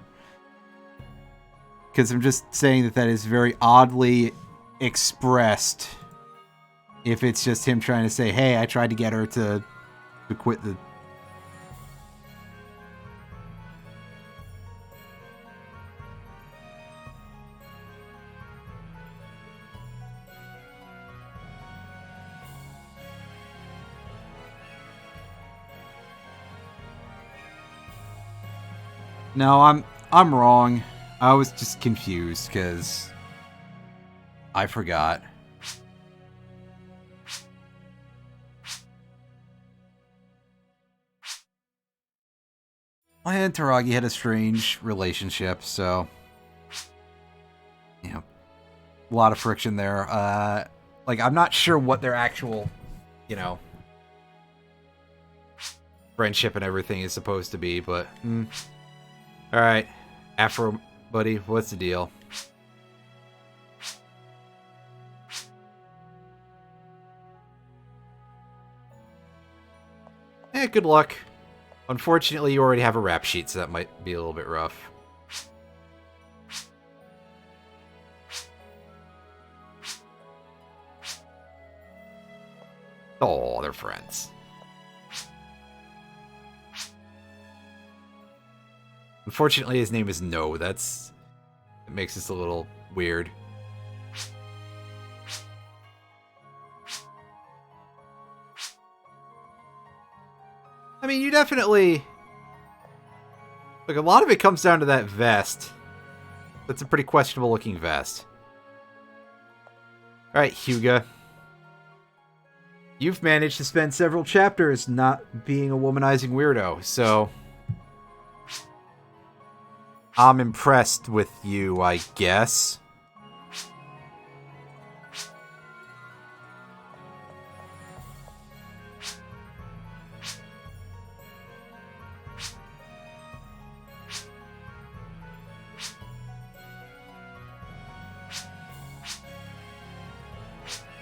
Because I'm just saying that that is very oddly expressed. If it's just him trying to say, hey, I tried to get her to quit the... No, I'm wrong. I was just confused because I forgot. My and Taragi had a strange relationship, so you know, a lot of friction there. Like I'm not sure what their actual, you know, friendship and everything is supposed to be, but. Alright, Afro buddy, what's the deal? Good luck. Unfortunately, you already have a rap sheet, so that might be a little bit rough. Oh, they're friends. Unfortunately, his name is No. It makes this a little weird. I mean, you definitely... Look, a lot of it comes down to that vest. That's a pretty questionable looking vest. Alright, Hyuga. You've managed to spend several chapters not being a womanizing weirdo, so... I'm impressed with you, I guess.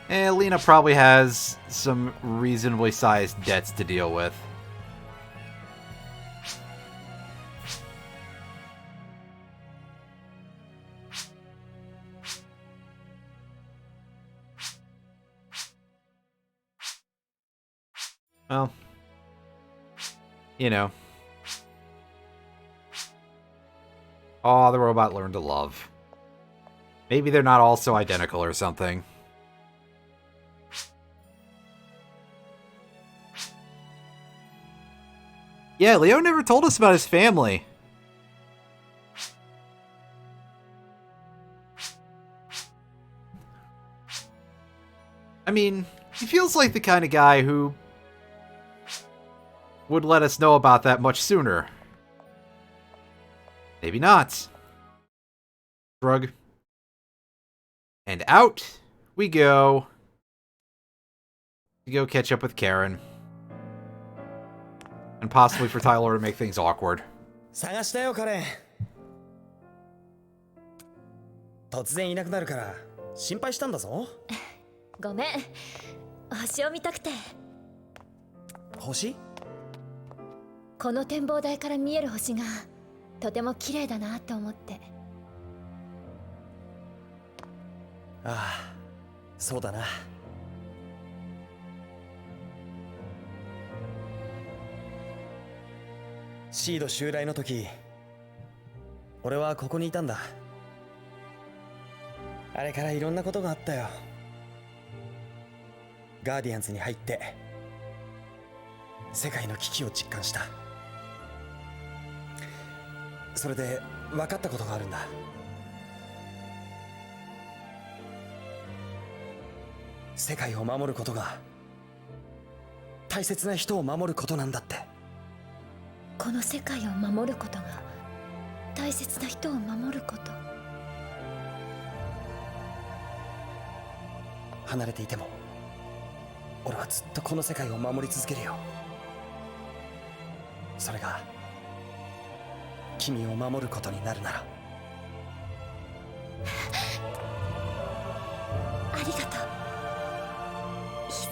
And Lena probably has some reasonably sized debts to deal with. Well, you know. Oh, the robot learned to love. Maybe they're not all so identical or something. Yeah, Leo never told us about his family. I mean, he feels like the kind of guy who would let us know about that much sooner. Maybe not. Shrug. And out we go. To go catch up with Karen. And possibly for Tyler to make things awkward. 探したよカレン。突然いなくなるから心配したんだぞ。ごめん、星を見たくて。星？この展望台から見える星がとても綺麗だなと思って。ああ、そうだな。シード襲来の時、俺はここにいたんだ。あれからいろんなことがあったよ。ガーディアンズに入って世界の危機を実感した。それで分かったことがあるんだ。世界を守ることが大切な人を守ることなんだって。この世界を守ることが大切な人を守ること。離れていても俺はずっとこの世界を守り続けるよ。それが君を守ることになるなら。ありがとう。いいさ。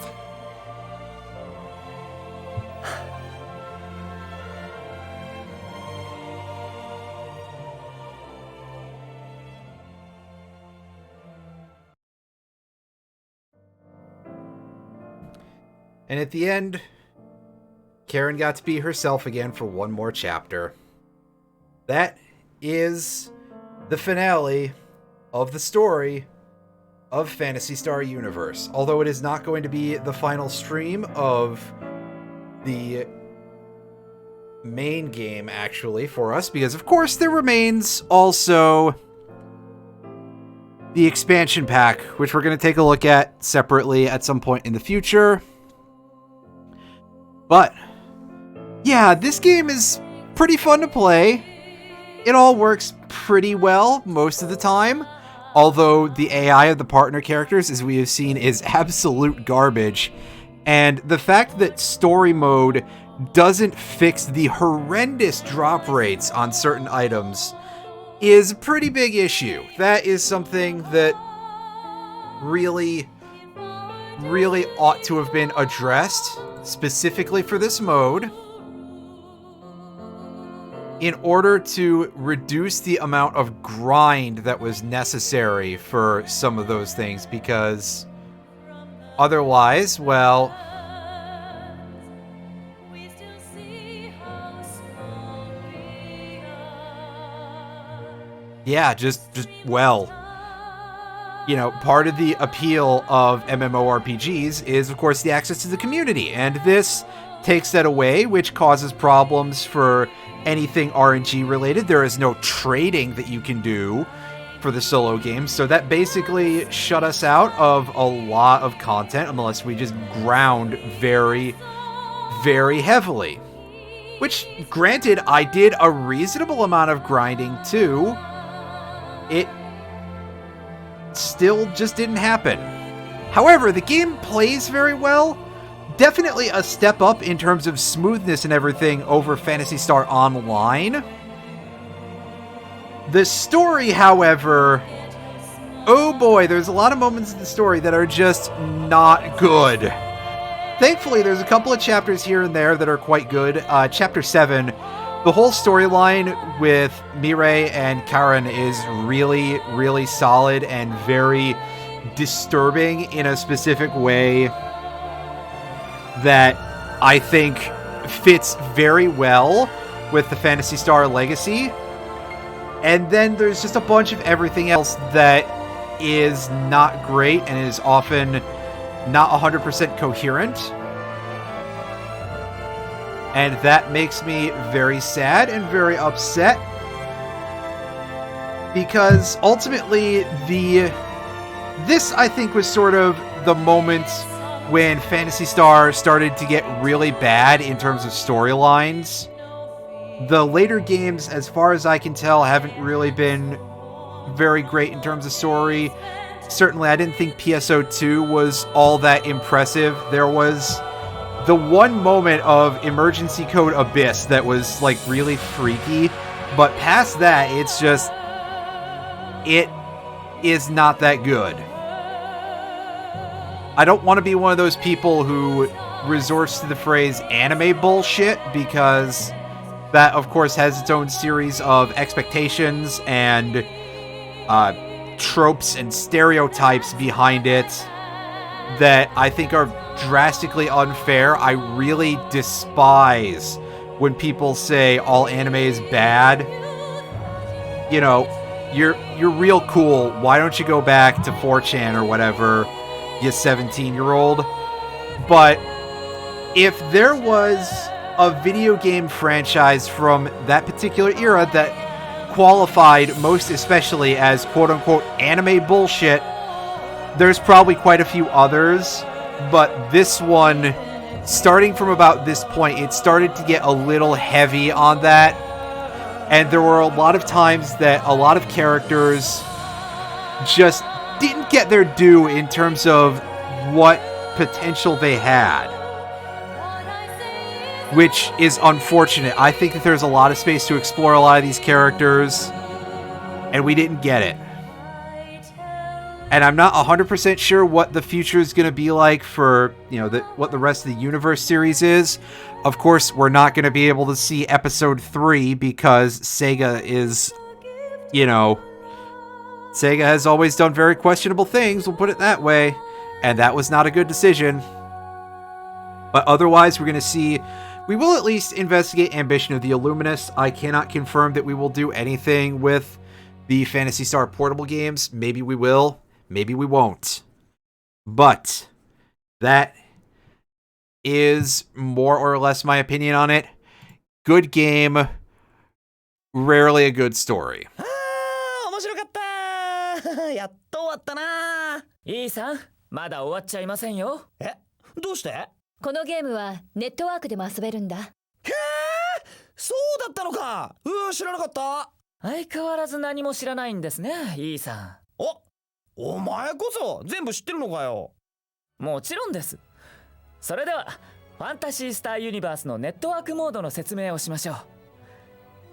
And at the end, Karen got to be herself again for one more chapter. That is the finale of the story of Phantasy Star Universe. Although it is not going to be the final stream of the main game, actually, for us, because of course there remains also the expansion pack, which we're going to take a look at separately at some point in the future. But yeah, this game is pretty fun to play. It all works pretty well most of the time, although the AI of the partner characters, as we have seen, is absolute garbage. And the fact that story mode doesn't fix the horrendous drop rates on certain items is a pretty big issue. That is something that really ought to have been addressed specifically for this mode in order to reduce the amount of grind that was necessary for some of those things, because otherwise, well, Yeah, just well. You know, part of the appeal of MMORPGs is, of course, the access to the community, and this takes that away, which causes problems for anything RNG related. There is no trading that you can do for the solo games, so that basically shut us out of a lot of content unless we just ground very, very heavily. Which, granted, I did a reasonable amount of grinding too. It still just didn't happen. However, the game plays very well. Definitely a step up in terms of smoothness and everything over Phantasy Star Online. The story, however, oh boy, there's a lot of moments in the story that are just not good. Thankfully, there's a couple of chapters here and there that are quite good. Chapter 7, the whole storyline with Mirai and Karen is really, really solid and very disturbing in a specific way that I think fits very well with the Phantasy Star legacy. And then there's just a bunch of everything else that is not great and is often not 100% coherent. And that makes me very sad and very upset, because ultimately this I think was sort of the moment when Phantasy Star started to get really bad in terms of storylines. The later games, as far as I can tell, haven't really been very great in terms of story. Certainly, I didn't think PSO2 was all that impressive. There was the one moment of Emergency Code Abyss that was, like, really freaky. But past that, it's just... it is not that good. I don't want to be one of those people who resorts to the phrase anime bullshit, because that, of course, has its own series of expectations and tropes and stereotypes behind it that I think are drastically unfair. I really despise when people say all anime is bad. You know, you're real cool. Why don't you go back to 4chan or whatever, you 17-year-old? But if there was a video game franchise from that particular era that qualified most especially as quote-unquote anime bullshit, there's probably quite a few others, but this one, starting from about this point, it started to get a little heavy on that, and there were a lot of times that a lot of characters just didn't get their due in terms of what potential they had, which is unfortunate. I think that there's a lot of space to explore a lot of these characters, and we didn't get it. And I'm not 100% sure what the future is going to be like for, you know, what the rest of the Universe series is. Of course, we're not going to be able to see Episode 3 because Sega is, you know, Sega has always done very questionable things, we'll put it that way. And that was not a good decision. But otherwise, we're going to see... we will at least investigate Ambition of the Illuminist. I cannot confirm that we will do anything with the Phantasy Star portable games. Maybe we will. Maybe we won't. But that is more or less my opinion on it. Good game. Rarely a good story. 面白かったやっと終わったないいさんまだ終わっちゃいませんよえどうしてこのゲームはネットワークでも遊べるんだ。へえそうだったのか知らなかった相変わらず何も知らないんですねイーさんお前こそ全部知ってるのかよもちろんですそれではファンタシースターユニバースのネットワークモードの説明をしましょ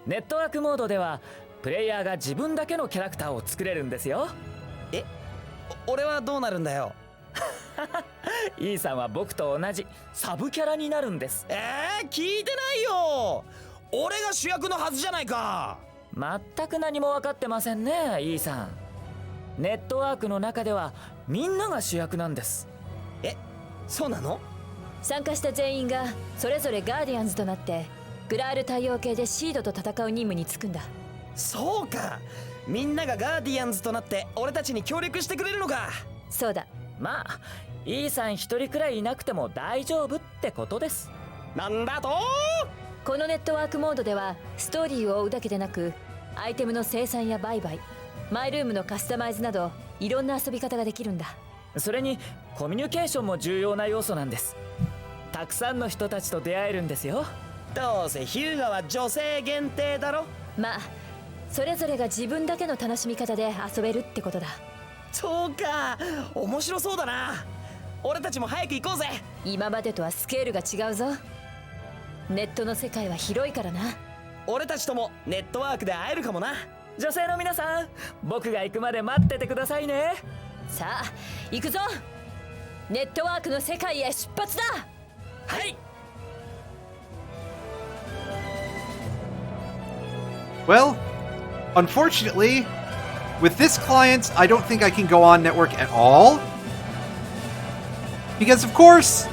うネットワークモードではプレイヤーが自分だけのキャラクターを作れるんですよ俺はどうなるんだよイーさんは僕と同じサブキャラになるんです聞いてないよ俺が主役のはずじゃないか全く何も分かってませんねイーさんネットワークの中ではみんなが主役なんですそうなの参加した全員がそれぞれガーディアンズとなってグラール太陽系でシードと戦う任務に就くんだそうかみんながガーディアンズとなって俺たちに協力してくれるのか。そうだ。まあイーさん一人くらいいなくても大丈夫ってことです。なんだと。このネットワークモードではストーリーを追うだけでなく、アイテムの生産や売買、マイルームのカスタマイズなどいろんな遊び方ができるんだ。それにコミュニケーションも重要な要素なんです。たくさんの人たちと出会えるんですよ。どうせヒューガは女性限定だろ。まあそれぞれが自分だけの楽しみ方で遊べるってことだ。そうか、面白そうだな。俺たちも早く行こうぜ。今までとはスケールが違うぞ。ネットの世界は広いからな。俺たちともネットワークで会えるかもな。女性の皆さん、僕が行くまで待っててくださいね。さあ行くぞ。ネットワークの世界へ出発だ。はい。 Well, unfortunately, with this client, I don't think I can go on network at all. Because, of course,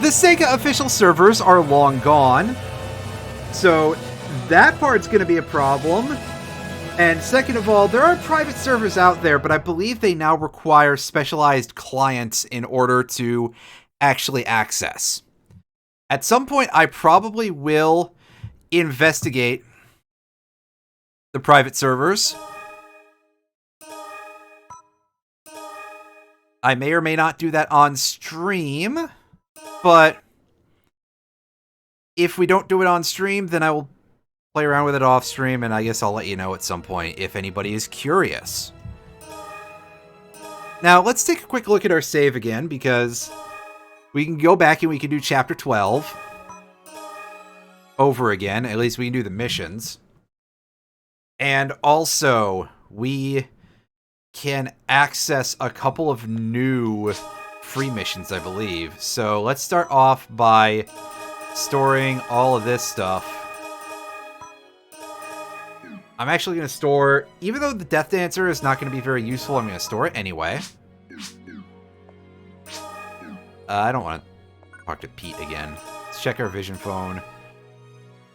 the Sega official servers are long gone. So, that part's going to be a problem. And second of all, there are private servers out there, but I believe they now require specialized clients in order to actually access. At some point, I probably will investigate the private servers. I may or may not do that on stream, but if we don't do it on stream, then I will play around with it off stream, and I guess I'll let you know at some point if anybody is curious. Now, let's take a quick look at our save again, because we can go back and we can do Chapter 12 over again. At least we can do the missions. And also, we can access a couple of new free missions, I believe. So let's start off by storing all of this stuff. I'm actually going to store, even though the Death Dancer is not going to be very useful, I'm going to store it anyway. I don't want to talk to Pete again. Let's check our vision phone.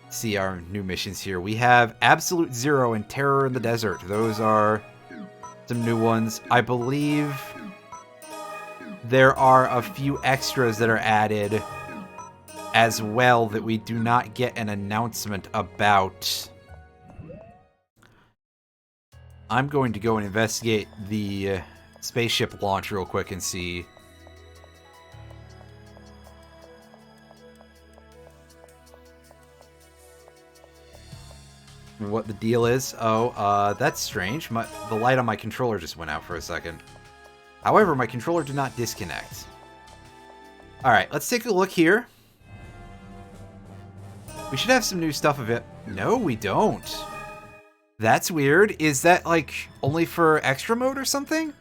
See our new missions here. We have Absolute Zero and Terror in the Desert. Those are some new ones. I believe there are a few extras that are added as well that we do not get an announcement about. I'm going to go and investigate the spaceship launch real quick and see. What the deal is. Oh, that's strange. The light on my controller just went out for a second. However, my controller did not disconnect. Alright, let's take a look here. We should have some new stuff of it. No, we don't. That's weird. Is that, like, only for extra mode or something?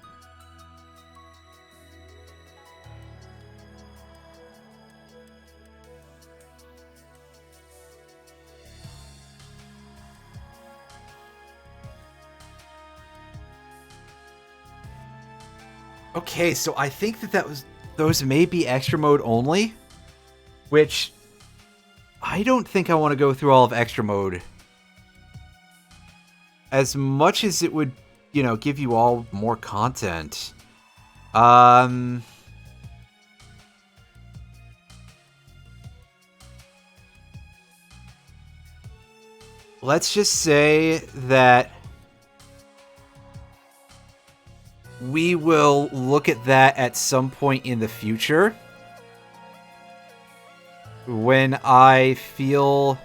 Okay, so I think those may be extra mode only, which I don't think I want to go through all of extra mode. As much as it would, you know, give you all more content. Let's just say that we will look at that at some point in the future. When I feel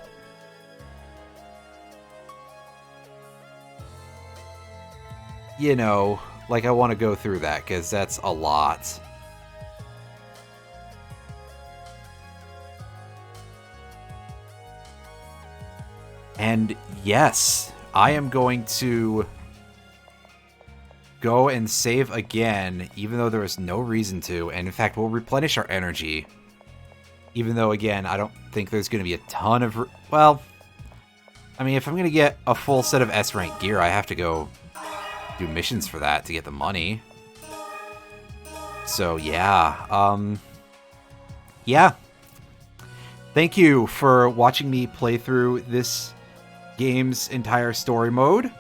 you know, like I want to go through that, because that's a lot. And yes, I am going to go and save again, even though there is no reason to. And in fact, we'll replenish our energy. Even though, again, I don't think there's going to be a ton of... Well, I mean, if I'm going to get a full set of S-rank gear, I have to go do missions for that to get the money. So, yeah. Yeah. Thank you for watching me play through this game's entire story mode.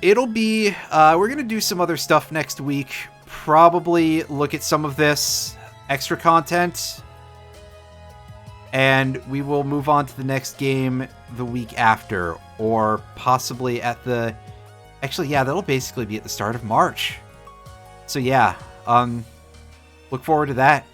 it'll be, we're going to do some other stuff next week. Probably look at some of this extra content. And we will move on to the next game the week after. Or possibly at the... Actually, yeah, that'll basically be at the start of March. So yeah, look forward to that.